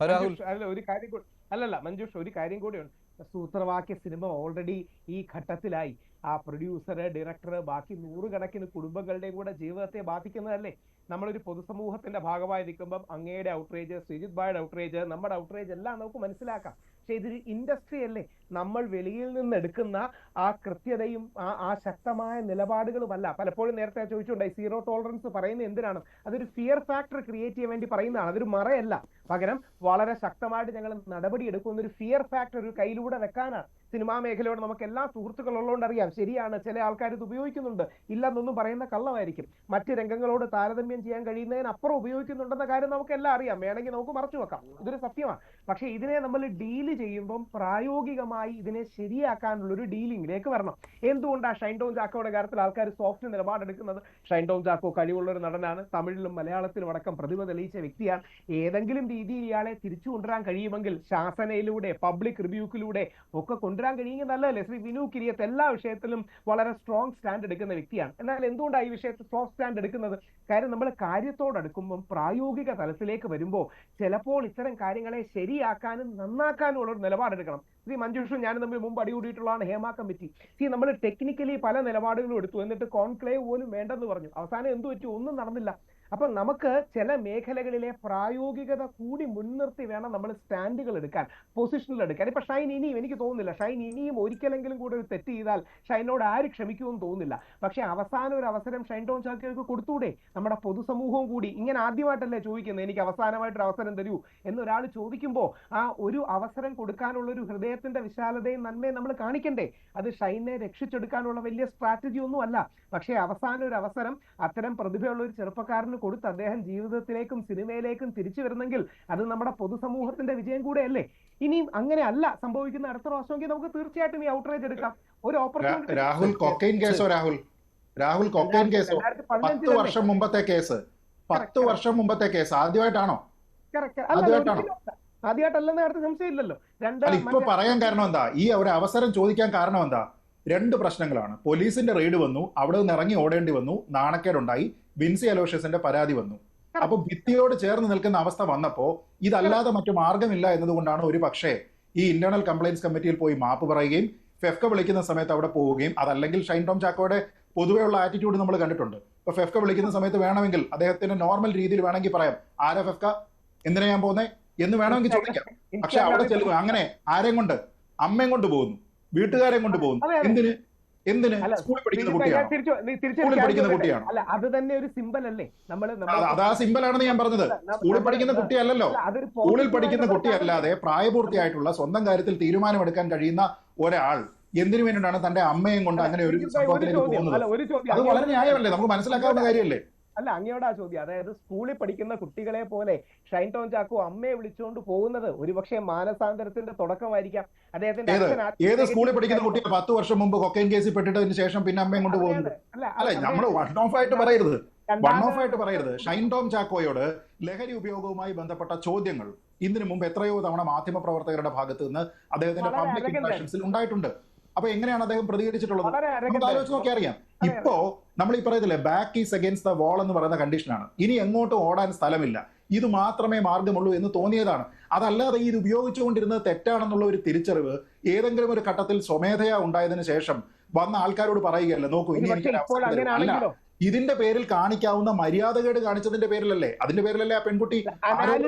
മഞ്ജുഷ് ഒരു കാര്യം കൂടിയുണ്ട്. സൂത്രവാക്യ സിനിമ ഓൾറെഡി ഈ ഘട്ടത്തിലായി. ആ പ്രൊഡ്യൂസർ, ഡയറക്ടർ, ബാക്കി 100 കണക്കിന് കുടുംബങ്ങളുടെയും കൂടെ ജീവിതത്തെ ബാധിക്കുന്നതല്ലേ. നമ്മളൊരു പൊതുസമൂഹത്തിന്റെ ഭാഗമായി നിൽക്കുമ്പം അങ്ങയുടെ ഔട്ട്റേജ്, ശ്രീജിത് ഭായുടെ ഔട്ട്റേജ്, നമ്മുടെ ഔട്ട്റേജ് എല്ലാം നമുക്ക് മനസ്സിലാക്കാം. പക്ഷെ ഇതൊരു ഇൻഡസ്ട്രി അല്ലേ. നമ്മൾ വെളിയിൽ നിന്ന് എടുക്കുന്ന ആ കൃത്യതയും ആ ശക്തമായ നിലപാടുകളുമല്ല. പലപ്പോഴും നേരത്തെ ചോദിച്ചുകൊണ്ടായി സീറോ ടോളറൻസ് പറയുന്നത് എന്തിനാണ്? അതൊരു ഫിയർ ഫാക്ടർ ക്രിയേറ്റ് ചെയ്യാൻ വേണ്ടി പറയുന്നതാണ്. അതൊരു മറയല്ല. പകരം വളരെ ശക്തമായിട്ട് ഞങ്ങൾ നടപടി എടുക്കുന്ന ഒരു ഫിയർ ഫാക്ടർ ഒരു കയ്യിലൂടെ വെക്കാനാണ്. സിനിമാ മേഖലയോട് നമുക്ക് എല്ലാ സുഹൃത്തുക്കളുള്ളതുകൊണ്ട് അറിയാം. ശരിയാണ്, ചില ആൾക്കാർ ഇത് ഉപയോഗിക്കുന്നുണ്ട്, ഇല്ലെന്നൊന്നും പറയുന്ന കള്ളമായിരിക്കും. മറ്റ് രംഗങ്ങളോട് താരതമ്യം ചെയ്യാൻ കഴിയുന്നതിനപ്പുറം ഉപയോഗിക്കുന്നുണ്ടെന്ന കാര്യം നമുക്ക് എല്ലാം അറിയാം. വേണമെങ്കിൽ നമുക്ക് മറച്ചു വെക്കാം, ഇതൊരു സത്യമാണ്. പക്ഷെ ഇതിനെ നമ്മൾ ഡീല് ചെയ്യുമ്പം പ്രായോഗികമായി ഇതിനെ ശരിയാക്കാനുള്ള ഒരു ഡീലിംഗിലേക്ക് വരണം. എന്തുകൊണ്ടാണ് ഷൈൻ ടോം ചാക്കോയുടെ കാര്യത്തിൽ ആൾക്കാർ സോഫ്റ്റ് നിലപാടെടുക്കുന്നത്? ഷൈൻ ടോം ചാക്കോ കഴിവുള്ള ഒരു നടനാണ്, തമിഴിലും മലയാളത്തിലും അടക്കം പ്രതിഭ തെളിയിച്ച വ്യക്തിയാണ്. ഏതെങ്കിലും രീതിയിൽ ഇയാളെ തിരിച്ചു കൊണ്ടുവരാൻ കഴിയുമെങ്കിൽ ശാസനയിലൂടെ, പബ്ലിക് റിവ്യൂക്കിലൂടെ ഒക്കെ കൊണ്ടുവരാൻ കഴിയുമെങ്കിൽ നല്ലതല്ലേ? ശ്രീ വിനു കിരിയത്ത് എല്ലാ വിഷയത്തിലും വളരെ സ്ട്രോങ് സ്റ്റാൻഡ് എടുക്കുന്ന വ്യക്തിയാണ്. എന്നാൽ എന്തുകൊണ്ടാണ് ഈ വിഷയത്തിൽ സ്ട്രോങ് സ്റ്റാൻഡ് എടുക്കുന്നത്? കാര്യം നമ്മൾ കാര്യത്തോടടുക്കുമ്പം പ്രായോഗിക തലത്തിലേക്ക് വരുമ്പോൾ ചിലപ്പോൾ ഇത്തരം കാര്യങ്ങളെ ശരിയാക്കാനും നന്നാക്കാനും ഉള്ള ഒരു നിലപാടെടുക്കണം. ശ്രീ മഞ്ജുഷും ഞാനും തമ്മിൽ മുമ്പ് അടികൂടിയിട്ടുള്ളതാണ് ഹേമ കമ്മിറ്റി. നമ്മൾ ടെക്നിക്കലി പല നിലപാടുകളും എടുത്തു, എന്നിട്ട് കോൺക്ലേവ് പോലും വേണ്ടെന്ന് പറഞ്ഞു. അവസാനം എന്തു പറ്റി? ഒന്നും നടന്നില്ല. അപ്പൊ നമുക്ക് ചില മേഖലകളിലെ പ്രായോഗികത കൂടി മുൻനിർത്തി വേണം നമ്മൾ സ്റ്റാൻഡുകൾ എടുക്കാൻ, പൊസിഷനിൽ എടുക്കാൻ. ഇപ്പൊ ഷൈൻ ഇനിയും എനിക്ക് തോന്നുന്നില്ല, ഷൈൻ ഇനിയും ഒരിക്കലെങ്കിലും കൂടെ ഒരു തെറ്റ് ചെയ്താൽ ഷൈനോട് ആര് ക്ഷമിക്കുമെന്ന് തോന്നുന്നില്ല. പക്ഷെ അവസാനം ഒരു അവസരം ഷൈൻ ടോം ചാക്കോയ്ക്ക് കൊടുത്തൂടെ? നമ്മുടെ പൊതുസമൂഹവും കൂടി ഇങ്ങനെ ആദ്യമായിട്ടല്ലേ ചോദിക്കുന്നത് എനിക്ക് അവസാനമായിട്ടൊരു അവസരം തരൂ എന്നൊരാൾ ചോദിക്കുമ്പോൾ ആ ഒരു അവസരം കൊടുക്കാനുള്ള ഒരു ഹൃദയത്തിന്റെ വിശാലതയും നന്മയും നമ്മൾ കാണിക്കണ്ടേ? അത് ഷൈനെ രക്ഷിച്ചെടുക്കാനുള്ള വലിയ സ്ട്രാറ്റജി ഒന്നും അല്ല. പക്ഷേ അവസാനം ഒരു അവസരം അത്തരം പ്രതിഭയുള്ള ഒരു ചെറുപ്പക്കാരന് കൊടുത്ത് അദ്ദേഹം ജീവിതത്തിലേക്കും സിനിമയിലേക്കും തിരിച്ചു വരുന്നെങ്കിൽ അത് നമ്മുടെ പൊതുസമൂഹത്തിന്റെ വിജയം കൂടെയല്ലേ? ഇനിയും അങ്ങനെ അല്ല സംഭവിക്കുന്ന അടുത്ത പ്രാവശ്യമെങ്കിൽ നമുക്ക് തീർച്ചയായിട്ടും ഈ ഔട്ട്റേജ് എടുക്കാം. ഒരു ഓപ്പർച്യൂണിറ്റി. രാഹുൽ കൊക്കൈൻ കേസോ? രാഹുൽ കൊക്കൈൻ കേസോ? 10 വർഷം മുമ്പത്തെ കേസ്, 10 വർഷം മുമ്പത്തെ കേസ് ആദ്യമായിട്ടാണോ? ആദ്യമായിട്ടല്ലെന്ന് അടുത്ത സംശയമില്ലല്ലോ. ഇപ്പൊ പറയാൻ കാരണം എന്താ? ഈ ഒരു അവസരം ചോദിക്കാൻ കാരണം എന്താ? 2 പ്രശ്നങ്ങളാണ്. പോലീസിന്റെ റെയ്ഡ് വന്നു, അവിടെ നിന്ന് ഇറങ്ങി ഓടേണ്ടി വന്നു, നാണക്കേടുണ്ടായി, വിൻസി അലോഷ്യസിന്റെ പരാതി വന്നു. അപ്പൊ ഭിത്തിയോട് ചേർന്ന് നിൽക്കുന്ന അവസ്ഥ വന്നപ്പോ ഇതല്ലാതെ മറ്റു മാർഗമില്ല എന്നതുകൊണ്ടാണ് ഒരു പക്ഷേ ഈ ഇന്റേണൽ കംപ്ലയിൻസ് കമ്മിറ്റിയിൽ പോയി മാപ്പ് പറയുകയും ഫെഫ്ക വിളിക്കുന്ന സമയത്ത് അവിടെ പോവുകയും, അതല്ലെങ്കിൽ ഷൈൻ ടോം ചാക്കോയുടെ പൊതുവെയുള്ള ആറ്റിറ്റ്യൂഡ് നമ്മൾ കണ്ടിട്ടുണ്ട്. ഇപ്പൊ ഫെഫ്ക വിളിക്കുന്ന സമയത്ത് വേണമെങ്കിൽ അദ്ദേഹത്തിന്റെ നോർമൽ രീതിയിൽ വേണമെങ്കിൽ പറയാം, ആരാ ഫെഫ്ക, എന്തിനാ ഞാൻ പോകുന്നേ എന്ന് വേണമെങ്കിൽ ചോദിക്കാം. പക്ഷെ അവിടെ ചെല്ലുക അങ്ങനെ ആരെയും കൊണ്ട്, അമ്മയും കൊണ്ട് പോകുന്നു, വീട്ടുകാരെയും കൊണ്ട് പോകുന്നു. എന്തിന്? സ്കൂളിൽ പഠിക്കുന്ന കുട്ടിയാണ്. അല്ല, അത് തന്നെ ഒരു സിമ്പൽ അല്ലേ? അതാ സിമ്പൽ ആണെന്ന് ഞാൻ പറഞ്ഞത്. സ്കൂളിൽ പഠിക്കുന്ന കുട്ടിയല്ലല്ലോ. സ്കൂളിൽ പഠിക്കുന്ന കുട്ടിയല്ലാതെ പ്രായപൂർത്തിയായിട്ടുള്ള സ്വന്തം കാര്യത്തിൽ തീരുമാനമെടുക്കാൻ കഴിയുന്ന ഒരാൾ എന്തിനു വേണ്ടിയിട്ടാണ് തന്റെ അമ്മയും കൊണ്ട് അങ്ങനെ ഒരു സംഭവത്തിലേക്ക് പോകുന്നത്? അത് വളരെ ന്യായമല്ലേ? നമുക്ക് മനസ്സിലാക്കാവുന്ന കാര്യമല്ലേ? അല്ല, അങ്ങയോടാ ചോദ്യം. അതായത് സ്കൂളിൽ പഠിക്കുന്ന കുട്ടികളെ പോലെ ഷൈൻ ടോം ചാക്കോ അമ്മയെ വിളിച്ചുകൊണ്ട് പോകുന്നത് ഒരുപക്ഷെ മാനസാന്തരത്തിന്റെ തുടക്കമായിരിക്കാം. ഏത് സ്കൂളിൽ പഠിക്കുന്ന കുട്ടികൾ 10 വർഷം മുമ്പ് കൊക്കൈൻ കേസിൽ പെട്ടിട്ടതിന് ശേഷം പിന്നെ അമ്മയും കൊണ്ട് പോകുന്നത്? അല്ല, നമ്മൾ വൺ ഓഫ് ആയിട്ട് പറയരുത്. ഷൈൻ ടോം ചാക്കോയോട് ലഹരി ഉപയോഗവുമായി ബന്ധപ്പെട്ട ചോദ്യങ്ങൾ ഇതിനു മുമ്പ് എത്രയോ തവണ മാധ്യമപ്രവർത്തകരുടെ ഭാഗത്ത് നിന്ന് അദ്ദേഹത്തിന്റെ പബ്ലിക് ഇന്ററാക്ഷൻസിൽ ഉണ്ടായിട്ടുണ്ട്. അപ്പൊ എങ്ങനെയാണ് അദ്ദേഹം പ്രതികരിച്ചിട്ടുള്ളത്? നമുക്ക് ആലോചിച്ച് നോക്കി അറിയാം. ഇപ്പോ നമ്മൾ ഈ പറയത്തില്ലേ, back is against the wall എന്ന് പറയുന്ന കണ്ടീഷനാണ്. ഇനി എങ്ങോട്ടും ഓടാൻ സ്ഥലമില്ല, ഇത് മാത്രമേ മാർഗമുള്ളൂ എന്ന് തോന്നിയതാണ്. അതല്ലാതെ ഇത് ഉപയോഗിച്ചുകൊണ്ടിരുന്നത് തെറ്റാണെന്നുള്ള ഒരു തിരിച്ചറിവ് ഏതെങ്കിലും ഒരു ഘട്ടത്തിൽ സ്വമേധയാ ഉണ്ടായതിനു ശേഷം വന്ന ആൾക്കാരോട് പറയുകയല്ല, നോക്കൂ ഇനി എനിക്ക് ഇതിന്റെ പേരിൽ കാണിക്കാവുന്ന മര്യാദകേട് കാണിച്ചതിന്റെ പേരിലല്ലേ, അതിന്റെ പേരിലല്ലേ ആ പെൺകുട്ടി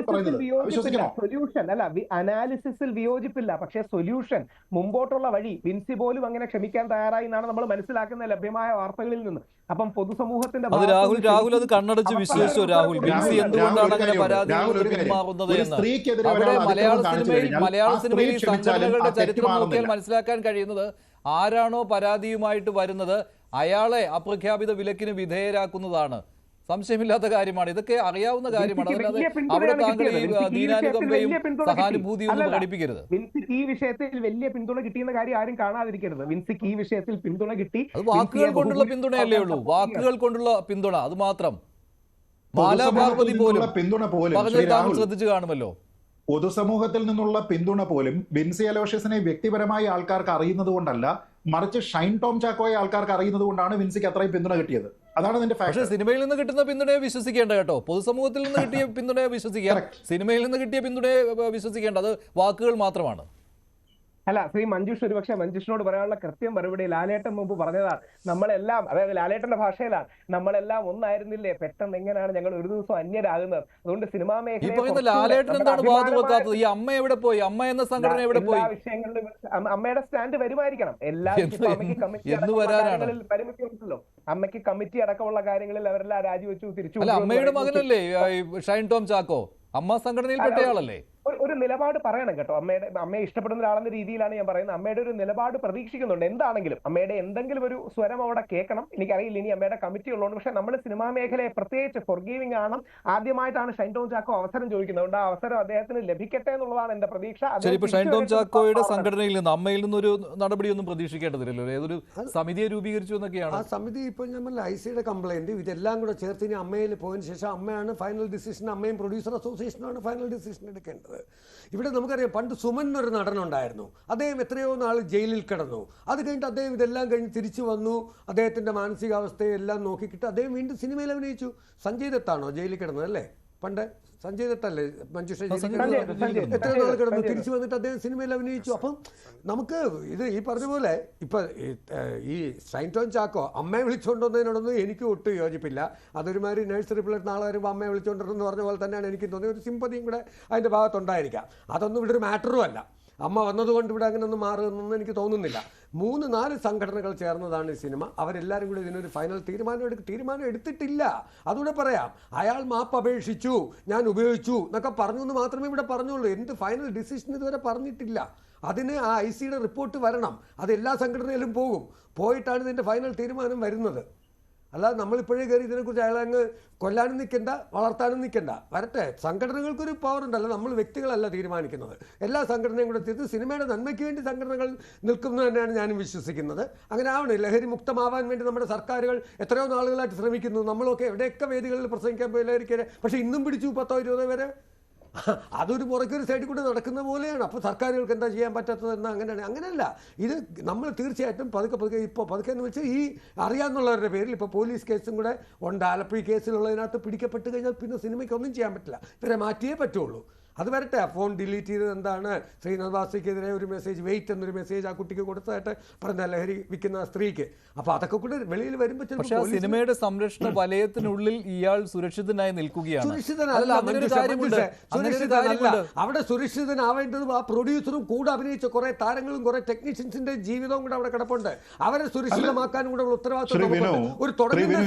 വിശ്വസിക്കണോ? സൊല്യൂഷൻ അല്ല, അനാലിസിസിൽ വിയോജിപ്പില്ല, പക്ഷേ സൊല്യൂഷൻ, മുമ്പോട്ടുള്ള വഴി വിൻസി പോലും അങ്ങനെ ക്ഷമിക്കാൻ തയ്യാറായി എന്നാണ് നമ്മൾ മനസ്സിലാക്കുന്ന ലഭ്യമായ വാർത്തകളിൽ നിന്ന്. അപ്പം പൊതുസമൂഹത്തിന്റെ രാഹുൽ അത് കണ്ണടച്ച് വിശ്വസിച്ചു. രാഹുൽ, വിൻസി എന്തുകൊണ്ടാണ് അങ്ങനെ പരാതി പിന്മാറുന്നത് എന്ന് അവിടെ മലയാള സിനിമയിൽ സംഘടനകളുടെ ചരിത്രം നോക്കിയാൽ മനസ്സിലാക്കാൻ കഴിയുന്നത്, ആരാണോ പരാതിയുമായിട്ട് വരുന്നത് അയാളെ അപ്രഖ്യാപിത വിലക്കിന് വിധേയരാക്കുന്നതാണ്. സംശയമില്ലാത്ത കാര്യമാണ്, ഇതൊക്കെ അറിയാവുന്ന കാര്യമാണ്. അതല്ലാതെ അവിടെ താങ്കൾ ഈ ദീനാനുകമ്പയും സഹാനുഭൂതിയും ഒന്നും പ്രകടിപ്പിക്കരുത്. വിൻസിക്ക് ഈ വിഷയത്തിൽ വലിയ പിന്തുണ കിട്ടിയെന്ന കാര്യം ആരും കാണാതിരിക്കരുത്. വിൻസിക്ക് ഈ വിഷയത്തിൽ പിന്തുണ കിട്ടി. അത് വാക്കുകൾ കൊണ്ടുള്ള പിന്തുണയല്ലേ ഉള്ളൂ, വാക്കുകൾ കൊണ്ടുള്ള പിന്തുണ, അത് മാത്രം. മാലാപാർവതി പോലും പറഞ്ഞത് താങ്കൾ ശ്രദ്ധിച്ചു കാണുമല്ലോ. പൊതുസമൂഹത്തിൽ നിന്നുള്ള പിന്തുണ പോലും വിൻസി അലോഷ്യസിനെ വ്യക്തിപരമായി ആൾക്കാർക്ക് അറിയുന്നത് കൊണ്ടല്ല, മറിച്ച് ഷൈൻ ടോം ചാക്കോയെ ആൾക്കാർക്ക് അറിയുന്നത് കൊണ്ടാണ് വിൻസിക്ക് അത്രയും പിന്തുണ കിട്ടിയത്. അതാണ് അതിന്റെ ഫാക്ട്. പക്ഷേ സിനിമയിൽ നിന്ന് കിട്ടുന്ന പിന്തുണയെ വിശ്വസിക്കേണ്ട കേട്ടോ, പൊതുസമൂഹത്തിൽ നിന്ന് കിട്ടിയ പിന്തുണയെ വിശ്വസിക്കാം. സിനിമയിൽ നിന്ന് കിട്ടിയ പിന്തുണയെ വിശ്വസിക്കേണ്ട, അത് വാക്കുകൾ മാത്രമാണ്. അല്ല, ശ്രീ മഞ്ജുഷ് ഒരുപക്ഷെ മഞ്ജുഷിനോട് പറയാനുള്ള കൃത്യം മറുപടി ലാലേട്ടൻ മുമ്പ് പറഞ്ഞതാണ്. നമ്മളെല്ലാം, അതായത് ലാലേട്ടന്റെ ഭാഷയിലാണ്, നമ്മളെല്ലാം ഒന്നായിരുന്നില്ലേ, പെട്ടെന്ന് എങ്ങനെയാണ് ഞങ്ങൾ ഒരു ദിവസം അന്യരാകുന്നത്? അതുകൊണ്ട് സിനിമാ മേഖല ലാലേട്ടൻ എന്താണ് വാദം വെക്കാത്തത്? ഈ അമ്മ എവിടെ പോയി? അമ്മ എന്ന സംഘടന എവിടെ പോയി? വിഷയങ്ങളിലും അമ്മയുടെ സ്റ്റാൻഡ് വരുമായിരിക്കണം. എല്ലാ പരിമിതി ഉണ്ടല്ലോ. അമ്മയ്ക്ക് കമ്മിറ്റി അടക്കമുള്ള കാര്യങ്ങളിൽ അവരെല്ലാം രാജിവെച്ചു, തിരിച്ചു. അല്ല, അമ്മയുടെ മകനല്ലേ ഷൈൻ ടോം ചാക്കോ? അമ്മ സംഘടനയിൽപ്പെട്ടയാളല്ലേ? ഒരു നിലപാട് പറയണം കേട്ടോ. അമ്മയെ ഇഷ്ടപ്പെടുന്ന ഒരാളെന്ന രീതിയിലാണ് ഞാൻ പറയുന്നത്. അമ്മയുടെ ഒരു നിലപാട് പ്രതീക്ഷിക്കുന്നുണ്ട്. എന്താണെങ്കിലും അമ്മയുടെ എന്തെങ്കിലും ഒരു സ്വരം അവിടെ കേൾക്കണം. എനിക്കറിയില്ല ഇനി അമ്മയുടെ കമ്മിറ്റി ഉള്ളതുകൊണ്ട്. പക്ഷെ നമ്മൾ സിനിമാ മേഖലയെ പ്രത്യേകിച്ച് ഫോർഗീവിംഗ് ആണ്. ആദ്യമായിട്ടാണ് ഷൈൻ ടോം ചാക്കോ അവസരം ചോദിക്കുന്നത്. അതുകൊണ്ട് ആ അവസരം അദ്ദേഹത്തിന് ലഭിക്കട്ടെ എന്നുള്ളതാണ് എന്റെ പ്രതീക്ഷ. ഷൈൻ ടോം ചാക്കോയുടെ സംഘടനയിൽ നിന്ന്, അമ്മയിൽ നിന്നൊരു നടപടിയൊന്നും പ്രതീക്ഷിക്കേണ്ടതില്ലല്ലോ. ഏതൊരു സമിതിയെ രൂപീകരിച്ചു എന്നൊക്കെയാണ്. ആ സമിതി ഇപ്പോൾ നമ്മൾ ICയുടെ കംപ്ലൈന്റ് ഇതെല്ലാം കൂടെ ചേർത്ത് ഇനി അമ്മയിൽ പോയതിനു ശേഷം അമ്മയാണ് ഫൈനൽ ഡിസിഷൻ. അമ്മയും പ്രൊഡ്യൂസർ അസോസിയേഷനാണ് ഫൈനൽ ഡിസിഷൻ എടുക്കേണ്ടത്. ഇവിടെ നമുക്കറിയാം, പണ്ട് സുമൻ എന്നൊരു നടനുണ്ടായിരുന്നു. അദ്ദേഹം എത്രയോ നാൾ ജയിലിൽ കിടന്നു. അത് കഴിഞ്ഞിട്ട് അദ്ദേഹം ഇതെല്ലാം കഴിഞ്ഞ് തിരിച്ചു വന്നു. അദ്ദേഹത്തിൻ്റെ മാനസികാവസ്ഥയെല്ലാം നോക്കിക്കിട്ട് അദ്ദേഹം വീണ്ടും സിനിമയിൽ അഭിനയിച്ചു. സഞ്ജയ് ദത്താണോ ജയിലിൽ കിടന്നത്? അല്ലേ? പണ്ട് സഞ്ജയ് ദത്തല്ലേ മഞ്ജുഷ സഞ്ജയ് എത്ര നാൾ കിടന്നു തിരിച്ചു വന്നിട്ട് അദ്ദേഹം സിനിമയിൽ അഭിനയിച്ചു. അപ്പം നമുക്ക് ഇത് ഈ പറഞ്ഞ പോലെ ഇപ്പം ഈ ഷൈൻ ടോം ചാക്കോ അമ്മയെ വിളിച്ചുകൊണ്ടുവന്നതിനോടൊന്നും എനിക്ക് ഒട്ടും യോജിപ്പില്ല. അതൊരുമാതിരി നഴ്സറി പിള്ളേർ നാളെ വരുമ്പോൾ അമ്മയെ വിളിച്ചുകൊണ്ടിരുന്നു പറഞ്ഞ പോലെ തന്നെയാണ് എനിക്ക് തോന്നിയത്. ഒരു സിമ്പതിയും കൂടെ അതിൻ്റെ ഭാഗത്തുണ്ടായിരിക്കാം. അതൊന്നും ഇവിടെ ഒരു മാറ്ററും അല്ല. അമ്മ വന്നതുകൊണ്ട് ഇവിടെ അങ്ങനെ ഒന്നും മാറുമെന്നൊന്നും എനിക്ക് തോന്നുന്നില്ല. 3-4 സംഘടനകൾ ചേർന്നതാണ് ഈ സിനിമ. അവരെല്ലാവരും കൂടി ഇതിനൊരു ഫൈനൽ തീരുമാനം എടുത്തിട്ടില്ല. അതുകൂടെ പറയാം. അയാൾ മാപ്പ് അപേക്ഷിച്ചു, ഞാൻ ഉപയോഗിച്ചു എന്നൊക്കെ പറഞ്ഞു എന്ന് മാത്രമേ ഇവിടെ പറഞ്ഞുള്ളൂ. എന്ത് ഫൈനൽ ഡിസിഷൻ ഇതുവരെ പറഞ്ഞിട്ടില്ല. അതിന് ആ ICയുടെ റിപ്പോർട്ട് വരണം. അത് എല്ലാ സംഘടനയിലും പോയിട്ടാണ് ഇതിൻ്റെ ഫൈനൽ തീരുമാനം വരുന്നത്. അല്ലാതെ നമ്മളിപ്പോഴേ കയറി ഇതിനെക്കുറിച്ച് അയാളങ്ങ് കൊല്ലാനും നിൽക്കണ്ട, വളർത്താനും നിൽക്കണ്ട. വരട്ടെ, സംഘടനകൾക്കൊരു പവർ ഉണ്ടല്ലോ. നമ്മൾ വ്യക്തികളല്ല തീരുമാനിക്കുന്നത്. എല്ലാ സംഘടനയും കൂടെ തീർത്ത് സിനിമയുടെ നന്മയ്ക്ക് വേണ്ടി സംഘടനകൾ നിൽക്കുന്നു തന്നെയാണ് ഞാനും വിശ്വസിക്കുന്നത്. അങ്ങനെ ആവണം. ലഹരി മുക്തമാവാൻ വേണ്ടി നമ്മുടെ സർക്കാരുകൾ എത്രയോ നാളുകളായിട്ട് ശ്രമിക്കുന്നു. നമ്മളൊക്കെ എവിടെയൊക്കെ വേദികളിൽ പ്രസംഗിക്കാൻ പോയി ലഹരിക്ക്, പക്ഷേ ഇന്നും പിടിച്ചു 10-20 പേരെ. അതൊരു പുറക്കൊരു സൈഡിൽ കൂടെ നടക്കുന്ന പോലെയാണ്. അപ്പോൾ സർക്കാരുകൾക്ക് എന്താ ചെയ്യാൻ പറ്റാത്തതെന്ന് അങ്ങനെയല്ല. ഇത് നമ്മൾ തീർച്ചയായിട്ടും പതുക്കെ എന്ന് വെച്ചാൽ ഈ അറിയാമെന്നുള്ളവരുടെ പേരിൽ ഇപ്പോൾ പോലീസ് കേസും കൂടെ ഉണ്ട്. ആലപ്പുഴ കേസിലുള്ളതിനകത്ത് പിടിക്കപ്പെട്ട് കഴിഞ്ഞാൽ പിന്നെ സിനിമയ്ക്കൊന്നും ചെയ്യാൻ പറ്റില്ല. ഇവരെ മാറ്റിയേ പറ്റുള്ളൂ. അത് വരട്ടെ. ഫോൺ ഡിലീറ്റ് ചെയ്തത് എന്താണ്, ശ്രീനാഥ് ബാസിക്കെതിരെ ഒരു മെസ്സേജ്, വെയിറ്റ് എന്നൊരു മെസ്സേജ് ആ കുട്ടിക്ക് കൊടുത്തതായിട്ട് പറഞ്ഞ ലഹരി വിൽക്കുന്ന സ്ത്രീക്ക്. അപ്പോൾ അതൊക്കെ കൂടെ വെളിയിൽ വരുമ്പോൾ സിനിമയുടെ സംരക്ഷണ വലയത്തിനുള്ളിൽ ഇയാൾ സുരക്ഷിതനായി നിൽക്കുകയാണ്. അവിടെ സുരക്ഷിതനാവേണ്ടത് ആ പ്രൊഡ്യൂസറും കൂടെ അഭിനയിച്ച കുറെ താരങ്ങളും കുറെ ടെക്നീഷ്യൻസിന്റെ ജീവിതവും കൂടെ അവിടെ കിടപ്പുണ്ട്. അവരെ സുരക്ഷിതമാക്കാനും കൂടെ ഉത്തരവാദിത്വം ഒരു തുടങ്ങുന്ന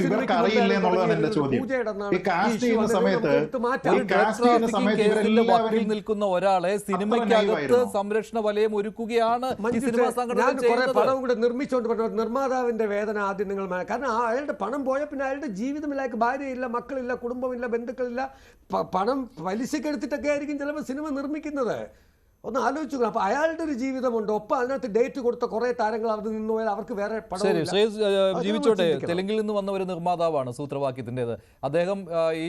സിനിമയ്ക്ക് നിൽക്കുന്ന ഒരാളെ സിനിമയ്ക്കകത്ത് സംരക്ഷണ വലയം ഒരുക്കുകയാണ് ഈ സിനിമാ സംഘടന. പണം കൂടെ നിർമ്മിച്ചുകൊണ്ട് നിർമ്മാതാവിന്റെ വേദന ആദ്യം നിങ്ങൾ, കാരണം അയാളുടെ പണം പോയ പിന്നെ അയാളുടെ ജീവിതമില്ല, ഭാര്യയില്ല, മക്കളില്ല, കുടുംബമില്ല, ബന്ധുക്കളില്ല. പണം പലിശക്കെടുത്തിട്ടൊക്കെ ആയിരിക്കും ചിലപ്പോൾ സിനിമ നിർമ്മിക്കുന്നത്. ഒന്ന് ആലോചിച്ചു. അപ്പൊ അയാളുടെ ഒരു ജീവിതമുണ്ട്. ഒപ്പം അതിനകത്ത് ഡേറ്റ് കൊടുത്ത കുറെ താരങ്ങൾ അവിടെ നിന്ന് പോയാൽ അവർക്ക് വേറെ പണം ജീവിച്ചോട്ടെ. തെലുങ്കിൽ നിന്ന് വന്ന ഒരു നിർമ്മാതാവാണ് സൂത്രവാക്യത്തിൻ്റെത്. അദ്ദേഹം ഈ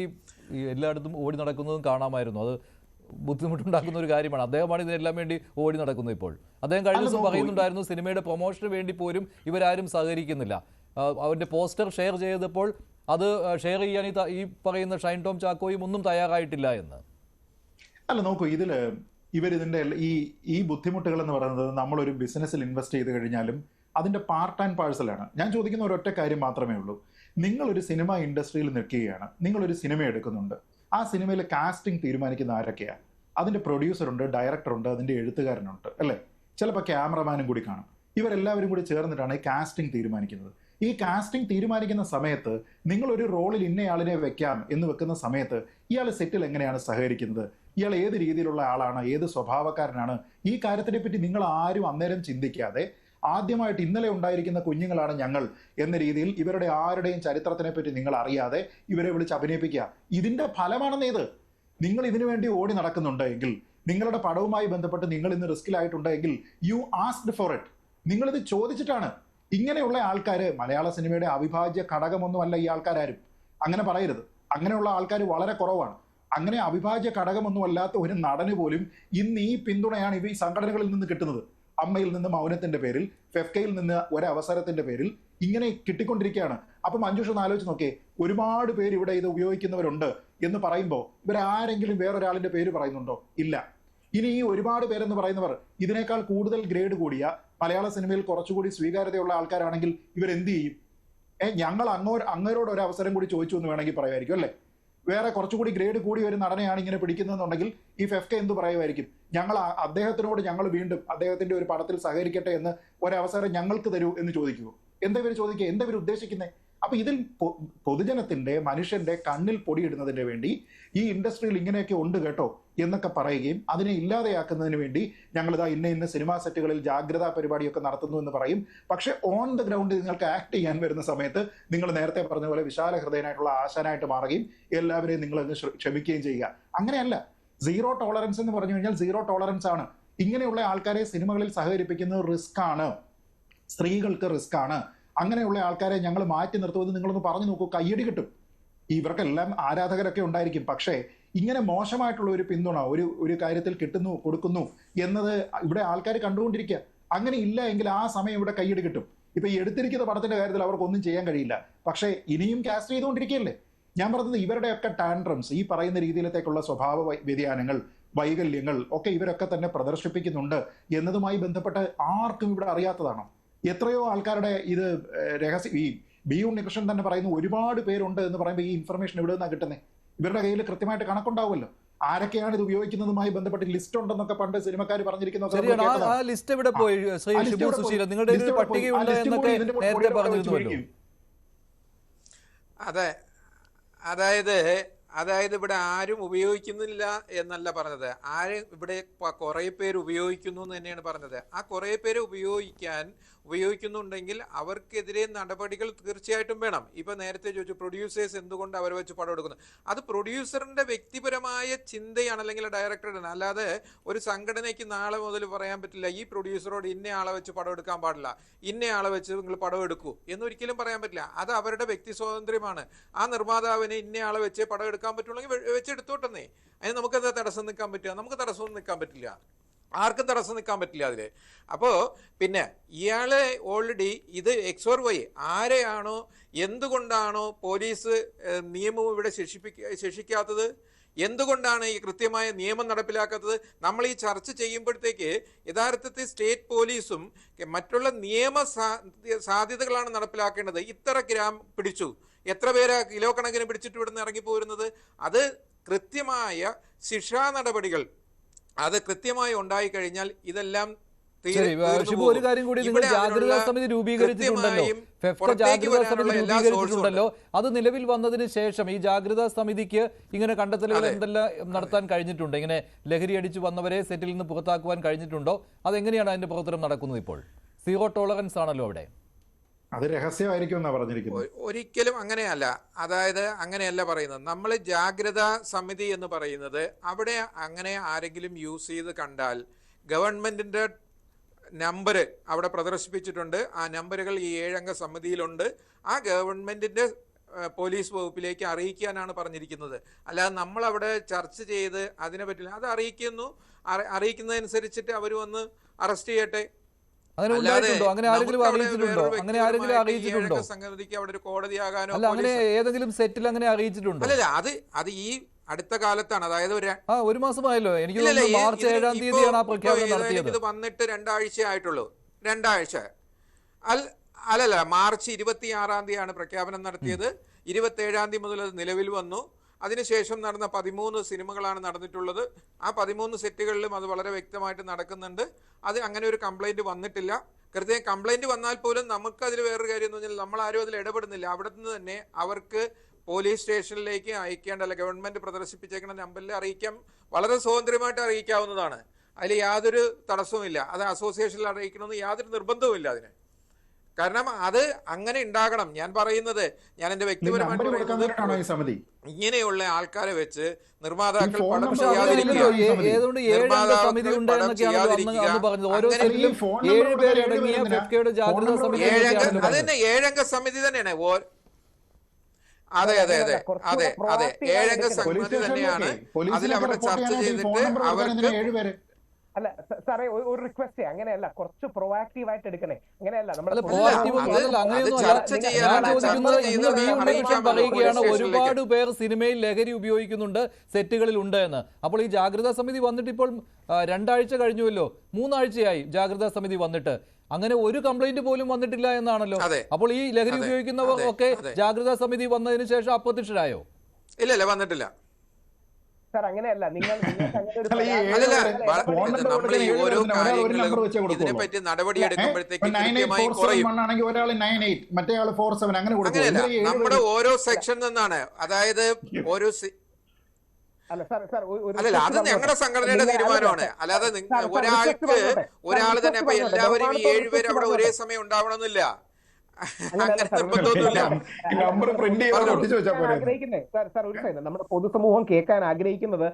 എല്ലായിടത്തും ഓടി നടക്കുന്നതും കാണാമായിരുന്നു. അത് ബുദ്ധിമുട്ടുണ്ടാക്കുന്ന ഒരു കാര്യമാണ്. അദ്ദേഹമാണ് ഇതിനെല്ലാം വേണ്ടി ഓടി നടക്കുന്നത്. ഇപ്പോൾ അദ്ദേഹം കഴിഞ്ഞ ദിവസം പറയുന്നുണ്ടായിരുന്നു, സിനിമയുടെ പ്രൊമോഷന് വേണ്ടി പോലും ഇവരാരും സഹകരിക്കുന്നില്ല. അവരുടെ പോസ്റ്റർ ഷെയർ ചെയ്തപ്പോൾ അത് ഷെയർ ചെയ്യാൻ ഈ പറയുന്ന ഷൈൻ ടോം ചാക്കോയും ഒന്നും തയ്യാറായിട്ടില്ല എന്ന്. അല്ല, നോക്കൂ, ഇവരിതിൻ്റെ ഈ ബുദ്ധിമുട്ടുകൾ എന്ന് പറയുന്നത് നമ്മളൊരു ബിസിനസ്സിൽ ഇൻവെസ്റ്റ് ചെയ്ത് കഴിഞ്ഞാലും അതിൻ്റെ പാർട്ട് ആൻഡ് പാഴ്സലാണ്. ഞാൻ ചോദിക്കുന്ന ഒരൊറ്റ കാര്യം മാത്രമേ ഉള്ളൂ. നിങ്ങളൊരു സിനിമ ഇൻഡസ്ട്രിയിൽ നിൽക്കുകയാണ്, നിങ്ങളൊരു സിനിമ എടുക്കുന്നുണ്ട്. ആ സിനിമയിൽ കാസ്റ്റിംഗ് തീരുമാനിക്കുന്ന ആരൊക്കെയാണ്? അതിൻ്റെ പ്രൊഡ്യൂസറുണ്ട്, ഡയറക്ടറുണ്ട്, അതിൻ്റെ എഴുത്തുകാരനുണ്ട്, അല്ലേ? ചിലപ്പോൾ ക്യാമറമാനും കൂടി കാണും. ഇവരെല്ലാവരും കൂടി ചേർന്നിട്ടാണ് ഈ കാസ്റ്റിംഗ് തീരുമാനിക്കുന്നത്. ഈ കാസ്റ്റിംഗ് തീരുമാനിക്കുന്ന സമയത്ത് നിങ്ങളൊരു റോളിൽ ഇന്നയാളിനെ വെക്കാം എന്ന് വെക്കുന്ന സമയത്ത് ഇയാൾ സെറ്റിൽ എങ്ങനെയാണ് സഹകരിക്കുന്നത്, ഇയാൾ ഏത് രീതിയിലുള്ള ആളാണ്, ഏത് സ്വഭാവക്കാരനാണ്, ഈ കാര്യത്തിനെ പറ്റി നിങ്ങൾ ആരും അന്നേരം ചിന്തിക്കാതെ ആദ്യമായിട്ട് ഇന്നലെ ഉണ്ടായിരിക്കുന്ന കുഞ്ഞുങ്ങളാണ് ഞങ്ങൾ എന്ന രീതിയിൽ ഇവരുടെ ആരുടെയും ചരിത്രത്തിനെ പറ്റി നിങ്ങൾ അറിയാതെ ഇവരെ വിളിച്ച് അഭിനയിപ്പിക്കുക. ഇതിന്റെ ഫലമാണെന്ന് ഇത്. നിങ്ങൾ ഇതിനു വേണ്ടി ഓടി നടക്കുന്നുണ്ടെങ്കിൽ, നിങ്ങളുടെ പടവുമായി ബന്ധപ്പെട്ട് നിങ്ങൾ ഇന്ന് റിസ്കിലായിട്ടുണ്ടെങ്കിൽ യു ആസ്ക്ഡ് ഫോർ ഇറ്റ്. നിങ്ങളിത് ചോദിച്ചിട്ടാണ്. ഇങ്ങനെയുള്ള ആൾക്കാർ മലയാള സിനിമയുടെ അവിഭാജ്യ ഘടകമൊന്നുമല്ല ഈ ആൾക്കാരും. അങ്ങനെ പറയരുത്. അങ്ങനെയുള്ള ആൾക്കാർ വളരെ കുറവാണ്. അങ്ങനെ അവിഭാജ്യ ഘടകമൊന്നുമല്ലാത്ത ഒരു നടന് പോലും ഇന്ന് ഈ പിന്തുണയാണ് ഈ സംഘടനകളിൽ നിന്ന് കിട്ടുന്നത്. അമ്മയിൽ നിന്ന് മൗനത്തിന്റെ പേരിൽ, ഫെഫ്കയിൽ നിന്ന് ഒരവസരത്തിന്റെ പേരിൽ ഇങ്ങനെ കിട്ടിക്കൊണ്ടിരിക്കുകയാണ്. അപ്പം മഞ്ജുഷ ഒന്ന് ആലോചിച്ച് നോക്കേ, ഒരുപാട് പേര് ഇവിടെ ഇത് ഉപയോഗിക്കുന്നവരുണ്ട് എന്ന് പറയുമ്പോൾ ഇവരാരെങ്കിലും വേറൊരാളിന്റെ പേര് പറയുന്നുണ്ടോ? ഇല്ല. ഇനി ഈ ഒരുപാട് പേരെന്ന് പറയുന്നവർ ഇതിനേക്കാൾ കൂടുതൽ ഗ്രേഡ് കൂടിയ മലയാള സിനിമയിൽ കുറച്ചുകൂടി സ്വീകാര്യതയുള്ള ആൾക്കാരാണെങ്കിൽ ഇവരെന്ത് ചെയ്യും? ഞങ്ങൾ അങ്ങോരോട് ഒരു അവസരം കൂടി ചോദിച്ചു എന്ന് വേണമെങ്കിൽ പറയുമായിരിക്കും, അല്ലേ? വേറെ കുറച്ചുകൂടി ഗ്രേഡ് കൂടി ഒരു നടനെയാണ് ഇങ്ങനെ പിടിക്കുന്നതെന്നുണ്ടെങ്കിൽ ഈ ഫെഫ്ക എന്ത് പറയുമായിരിക്കും? അദ്ദേഹത്തിനോട് ഞങ്ങൾ വീണ്ടും അദ്ദേഹത്തിന്റെ ഒരു പടത്തിൽ സഹകരിക്കട്ടെ എന്ന് ഒരവസരം ഞങ്ങൾക്ക് തരൂ എന്ന് ചോദിക്കുമോ? എന്താ ഇവർ ചോദിക്കുക? എന്താ ഇവർ ഉദ്ദേശിക്കുന്നത്? അപ്പൊ ഇതിൽ പൊതുജനത്തിന്റെ, മനുഷ്യന്റെ കണ്ണിൽ പൊടിയിടുന്നതിന് വേണ്ടി ഈ ഇൻഡസ്ട്രിയിൽ ഇങ്ങനെയൊക്കെ ഉണ്ട് കേട്ടോ എന്നൊക്കെ പറയുകയും അതിനെ ഇല്ലാതെയാക്കുന്നതിന് വേണ്ടി ഞങ്ങളിതാ ഇന്ന സിനിമാ സെറ്റുകളിൽ ജാഗ്രതാ പരിപാടിയൊക്കെ നടത്തുന്നു എന്ന് പറയും. പക്ഷെ ഓൺ ദ ഗ്രൗണ്ടിൽ നിങ്ങൾക്ക് ആക്ട് ചെയ്യാൻ വരുന്ന സമയത്ത് നിങ്ങൾ നേരത്തെ പറഞ്ഞ പോലെ വിശാല ഹൃദയനായിട്ടുള്ള ആശാനായിട്ട് മാറുകയും എല്ലാവരെയും നിങ്ങൾ അങ്ങ് ക്ഷമിക്കുകയും ചെയ്യുക. അങ്ങനെയല്ല. സീറോ ടോളറൻസ് എന്ന് പറഞ്ഞു കഴിഞ്ഞാൽ സീറോ ടോളറൻസ് ആണ്. ഇങ്ങനെയുള്ള ആൾക്കാരെ സിനിമകളിൽ സഹകരിപ്പിക്കുന്നത് റിസ്ക് ആണ്, സ്ത്രീകൾക്ക് റിസ്ക് ആണ്. അങ്ങനെയുള്ള ആൾക്കാരെ ഞങ്ങൾ മാറ്റി നിർത്തുമെന്ന് നിങ്ങളൊന്ന് പറഞ്ഞു നോക്കൂ, കയ്യടി കിട്ടും. ഇവർക്കെല്ലാം ആരാധകരൊക്കെ ഉണ്ടായിരിക്കും. പക്ഷേ ഇങ്ങനെ മോശമായിട്ടുള്ള ഒരു പിന്തുണ ഒരു കാര്യത്തിൽ കൊടുക്കുന്നു എന്നത് ഇവിടെ ആൾക്കാർ കണ്ടുകൊണ്ടിരിക്കുക. അങ്ങനെ ഇല്ല എങ്കിൽ ആ സമയം ഇവിടെ കയ്യടി കിട്ടും. ഇപ്പൊ ഈ എടുത്തിരിക്കുന്ന പടത്തിന്റെ കാര്യത്തിൽ അവർക്കൊന്നും ചെയ്യാൻ കഴിയില്ല. പക്ഷേ ഇനിയും കാസ്റ്റ് ചെയ്തുകൊണ്ടിരിക്കുകയല്ലേ. ഞാൻ പറഞ്ഞത് ഇവരുടെയൊക്കെ ടാൻഡ്രംസ്, ഈ പറയുന്ന രീതിയിലത്തേക്കുള്ള സ്വഭാവ വ്യതിയാനങ്ങൾ, വൈകല്യങ്ങൾ ഒക്കെ ഇവരൊക്കെ തന്നെ പ്രദർശിപ്പിക്കുന്നുണ്ട് എന്നതുമായി ബന്ധപ്പെട്ട് ആർക്കും ഇവിടെ അറിയാത്തതാണോ? എത്രയോ ആൾക്കാരുടെ ഇത് രഹസ്യം, ഈ ബി ഉണ്ണികൃഷ്ണൻ തന്നെ പറയുന്ന ഒരുപാട് പേരുണ്ട് എന്ന് പറയുമ്പോൾ ഈ ഇൻഫർമേഷൻ എവിടെ നിന്നാണ് കിട്ടുന്നത്? ഇവരുടെ കയ്യിൽ കൃത്യമായിട്ട് കണക്കുണ്ടാവുമല്ലോ. ആരൊക്കെയാണ് ഇത് ഉപയോഗിക്കുന്നതുമായി ബന്ധപ്പെട്ട് ലിസ്റ്റ് ഉണ്ടെന്നൊക്കെ പണ്ട് സിനിമക്കാർ പറഞ്ഞിരിക്കുന്ന ലിസ്റ്റ് എവിടെ പോയി? ശ്രീ ഷിബു സുശീല, നിങ്ങളുടെ ഒരു പട്ടികയുണ്ട് എന്നൊക്കെ നേരത്തെ പറഞ്ഞിരുന്നല്ലോ. അതായത് ഇവിടെ ആരും ഉപയോഗിക്കുന്നില്ല എന്നല്ല പറഞ്ഞത്, ആരും ഇവിടെ കുറേ പേര് ഉപയോഗിക്കുന്നു എന്ന് തന്നെയാണ് പറഞ്ഞത്. ആ കുറേ പേര് ഉപയോഗിക്കുന്നുണ്ടെങ്കിൽ അവർക്കെതിരെ നടപടികൾ തീർച്ചയായിട്ടും വേണം. ഇപ്പൊ നേരത്തെ ചോദിച്ചു പ്രൊഡ്യൂസേഴ്സ് എന്തുകൊണ്ട് അവരെ വെച്ച് പടം എടുക്കുന്നു. അത് പ്രൊഡ്യൂസറിന്റെ വ്യക്തിപരമായ ചിന്തയാണ്, അല്ലെങ്കിൽ ഡയറക്ടറുടെ. അല്ലാതെ ഒരു സംഘടനയ്ക്ക് നാളെ മുതൽ പറയാൻ പറ്റില്ല ഈ പ്രൊഡ്യൂസറോട് ഇന്ന ആളെ വെച്ച് പടം എടുക്കാൻ പാടില്ല, ഇന്ന ആളെ വെച്ച് നിങ്ങൾ പടം എടുക്കൂ എന്നൊരിക്കലും പറയാൻ പറ്റില്ല. അത് അവരുടെ വ്യക്തി സ്വാതന്ത്ര്യമാണ്. ആ നിർമ്മാതാവിന് ഇന്ന ആളെ വെച്ച് പടം എടുക്കാൻ പറ്റുള്ളെങ്കിൽ വെച്ചെടുത്തോട്ടെന്നേ. അതിന് നമുക്കത് തടസ്സം നിൽക്കാൻ പറ്റുക? നമുക്ക് തടസ്സമൊന്നും നിൽക്കാൻ പറ്റില്ല, ആർക്കും തടസ്സം നിൽക്കാൻ പറ്റില്ല അതില്. അപ്പോൾ പിന്നെ ഇയാളെ ഓൾറെഡി ഇത് XY ആരെയാണോ എന്തുകൊണ്ടാണോ പോലീസ് നിയമവും ഇവിടെ ശിക്ഷിക്കാത്തത്, എന്തുകൊണ്ടാണ് ഈ കൃത്യമായ നിയമം നടപ്പിലാക്കാത്തത്? നമ്മൾ ഈ ചർച്ച ചെയ്യുമ്പോഴത്തേക്ക് യഥാർത്ഥത്തിൽ സ്റ്റേറ്റ് പോലീസും മറ്റുള്ള നിയമ സാധ്യതകളാണ് നടപ്പിലാക്കേണ്ടത്. ഇത്ര ഗ്രാം പിടിച്ചു, എത്ര പേര് കിലോ കണക്കിന് പിടിച്ചിട്ട് ഇവിടുന്ന് ഇറങ്ങിപ്പോരുന്നത്? അത് കൃത്യമായ ശിക്ഷാ നടപടികൾ അത് കൃത്യമായി ഉണ്ടായി കഴിഞ്ഞാൽ ഇതെല്ലാം ഒരു കാര്യം കൂടി, നിങ്ങൾ ജാഗ്രതാ സമിതി രൂപീകരിച്ചിട്ടുണ്ടല്ലോ, ഫെഫ്ക ജാഗ്രതാ സമിതി രൂപീകരിച്ചിട്ടുണ്ടല്ലോ. അത് നിലവിൽ വന്നതിന് ശേഷം ഈ ജാഗ്രതാ സമിതിക്ക് ഇങ്ങനെ കണ്ടെത്തലുകൾ എന്തെല്ലാം നടത്താൻ കഴിഞ്ഞിട്ടുണ്ട്? ഇങ്ങനെ ലഹരി അടിച്ചു വന്നവരെ സെറ്റിൽ നിന്ന് പുറത്താക്കുവാൻ കഴിഞ്ഞിട്ടുണ്ടോ? അതെങ്ങനെയാണ് അതിന്റെ പ്രവർത്തനം നടക്കുന്നത്? ഇപ്പോൾ സീറോ ടോളറൻസ് ആണല്ലോ അവിടെ. അത് രഹസ്യമായിരിക്കും എന്നാ പറഞ്ഞിരിക്കുന്നത്. ഒരിക്കലും അങ്ങനെയല്ല. അതായത് അങ്ങനെയല്ല പറയുന്നത്. നമ്മൾ ജാഗ്രതാ സമിതി എന്ന് പറയുന്നത് അവിടെ അങ്ങനെ ആരെങ്കിലും യൂസ് ചെയ്ത് കണ്ടാൽ ഗവൺമെന്റിന്റെ നമ്പർ അവിടെ പ്രദർശിപ്പിച്ചിട്ടുണ്ട്. ആ നമ്പറുകൾ ഈ 7 അംഗ സമിതിയിലുണ്ട്. ആ ഗവൺമെന്റിന്റെ പോലീസ് വകുപ്പിലേക്ക് അറിയിക്കാനാണ് പറഞ്ഞിരിക്കുന്നത്. അല്ലാതെ നമ്മളവിടെ ചർച്ച ചെയ്ത് അതിനെ പറ്റില്ല. അത് അറിയിക്കുന്നതനുസരിച്ചിട്ട് അവർ വന്ന് അറസ്റ്റ് ചെയ്യട്ടെ. സംഗതിക്ക് അവിടെ ഒരു കോടതിയാകാനോ ഏതെങ്കിലും സെറ്റിൽ അങ്ങനെ അറിയിച്ചിട്ടുണ്ടോ? അല്ലല്ല, അത് ഈ അടുത്ത കാലത്താണ്. അതായത് ഒരു മാസമായല്ലോ. എനിക്ക് മാർച്ച് 7-ാം തീയതിയാണ് ആ പ്രഖ്യാപനം നടത്തിയത്. ഇത് വന്നിട്ട് 2 ആഴ്ച ആയിട്ടുള്ളൂ. 2 ആഴ്ച അല്ലല്ല, മാർച്ച് 26-ാം തീയതിയാണ് പ്രഖ്യാപനം നടത്തിയത്. 27-ാം തീയതി മുതൽ അത് നിലവിൽ വന്നു. അതിനുശേഷം നടന്ന 13 സിനിമകളാണ് നടന്നിട്ടുള്ളത്. ആ 13 സെറ്റുകളിലും അത് വളരെ വ്യക്തമായിട്ട് നടക്കുന്നുണ്ട്. അത് അങ്ങനെ ഒരു കംപ്ലൈന്റ് വന്നിട്ടില്ല. കൃത്യം കംപ്ലൈന്റ് വന്നാൽ പോലും നമുക്കതിൽ വേറൊരു കാര്യം എന്ന് പറഞ്ഞാൽ നമ്മളാരും അതിൽ ഇടപെടുന്നില്ല. അവിടെ നിന്ന് തന്നെ അവർക്ക് പോലീസ് സ്റ്റേഷനിലേക്ക് അയക്കേണ്ട, അല്ല ഗവൺമെന്റ് പ്രദർശിപ്പിച്ചേക്കുന്ന നമ്പറിൽ അറിയിക്കാൻ വളരെ സ്വതന്ത്രമായിട്ട് അറിയിക്കാവുന്നതാണ്. അതിൽ യാതൊരു തടസ്സവുമില്ല. അത് അസോസിയേഷനിൽ അറിയിക്കണമെന്ന് യാതൊരു നിർബന്ധവുമില്ല അതിന്. കാരണം അത് അങ്ങനെ ഉണ്ടാകണം. ഞാൻ പറയുന്നത്, ഞാൻ എന്റെ വ്യക്തിപരമായിട്ട് ഇങ്ങനെയുള്ള ആൾക്കാരെ വെച്ച് നിർമ്മാതാക്കൾ പടം ചെയ്യാതിരിക്കുക, അത് തന്നെ 7 അംഗ സമിതി തന്നെയാണ്. അതെ 7 അംഗ സമിതി തന്നെയാണ്. അതിൽ അവിടെ ചർച്ച ചെയ്തിട്ട് അവർക്ക് അല്ല സാറേ, ഒരു റിക്വസ്റ്റ്, അങ്ങനെയല്ല, കുറച്ച് പ്രൊആക്റ്റീവ് ആയിട്ട് എടുക്കണേ. അങ്ങനെയല്ല, ഒരുപാട് പേർ സിനിമയിൽ ലഹരി ഉപയോഗിക്കുന്നുണ്ട്, സെറ്റുകളിൽ ഉണ്ട് എന്ന്. അപ്പോൾ ഈ ജാഗ്രതാ സമിതി വന്നിട്ട് ഇപ്പോൾ 2 ആഴ്ച കഴിഞ്ഞുവല്ലോ, 3 ആഴ്ചയായി ജാഗ്രതാ സമിതി വന്നിട്ട്. അങ്ങനെ ഒരു കംപ്ലൈന്റ് പോലും വന്നിട്ടില്ല എന്നാണല്ലോ. അപ്പോൾ ഈ ലഹരി ഉപയോഗിക്കുന്നവർ ഒക്കെ ജാഗ്രതാ സമിതി വന്നതിന് ശേഷം അപ്രത്യക്ഷരായോ? ഇല്ല, വന്നിട്ടില്ല. അങ്ങനെയല്ല, ഇതിനെപ്പറ്റി നടപടി എടുക്കുമ്പോഴത്തേക്ക് നമ്മുടെ ഓരോ സെക്ഷൻ നിന്നാണ്. അതായത് ഓരോ അല്ലല്ല, അത് ഞങ്ങളുടെ സംഘടനയുടെ തീരുമാനമാണ്. അല്ലാതെ ഒരാൾ തന്നെ ഇപ്പൊ എല്ലാവരും ഈ 7 പേര് അവിടെ ഒരേ സമയം ഉണ്ടാവണമെന്നില്ല. നമ്മുടെ പൊതുസമൂഹം കേൾക്കാൻ ആഗ്രഹിക്കുന്നത്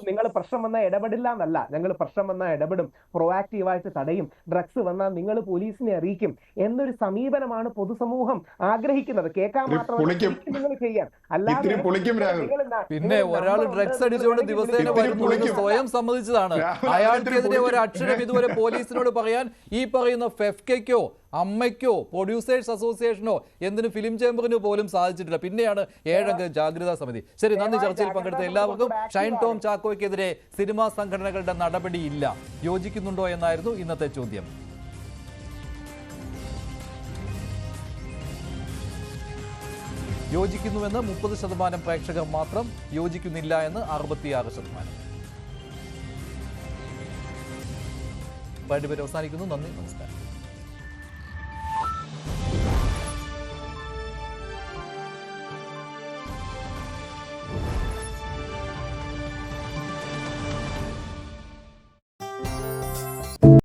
നിങ്ങൾ പ്രശ്നം വന്നാൽ ഇടപെടില്ല എന്നല്ല. ഞങ്ങൾ പ്രശ്നം വന്നാൽ ഇടപെടും, പ്രൊആക്റ്റീവായിട്ട് തടയും, ഡ്രഗ്സ് വന്നാൽ നിങ്ങൾ പോലീസിനെ അറിയിക്കും എന്നൊരു സമീപനമാണ് പൊതുസമൂഹം ആഗ്രഹിക്കുന്നത്. കേൾക്കാൻ മാത്രമല്ല, നിങ്ങൾ ചെയ്യാൻ. അല്ലാതെ പിന്നെ ഒരാൾ ഡ്രഗ്സ് അടിച്ചുകൊണ്ട് ദിവസേന വരുന്നു സ്വയം സമ്മതിച്ചതാണ്. അയാൾക്കെതിരെ ഒരു അക്ഷരം ഇതുവരെ പോലീസിനോട് പറയാൻ ഈ പറയുന്ന ഫെഫ്കയ്ക്കോ അമ്മയ്ക്കോ പ്രൊഡ്യൂസേഴ്സ് അസോസിയേഷനോ എന്തിന് ഫിലിം ചേംബറിനോ പോലും സാധിച്ചിട്ടില്ല. പിന്നെയാണ് 7 അംഗ ജാഗ്രതാ സമിതി. ശരി, നന്ദി. ചർച്ചയിൽ പങ്കെടുത്ത എല്ലാവർക്കും. ഷൈൻ ടോം ചാക്കോയ്ക്കെതിരെ സിനിമാ സംഘടനകളുടെ നടപടിയില്ല, യോജിക്കുന്നുണ്ടോ എന്നായിരുന്നു ഇന്നത്തെ ചോദ്യം. യോജിക്കുന്നുവെന്ന് 30% പ്രേക്ഷകർ മാത്രം, യോജിക്കുന്നില്ല എന്ന് 66%. പരിപാടി അവസാനിക്കുന്നു. നന്ദി, നമസ്കാരം.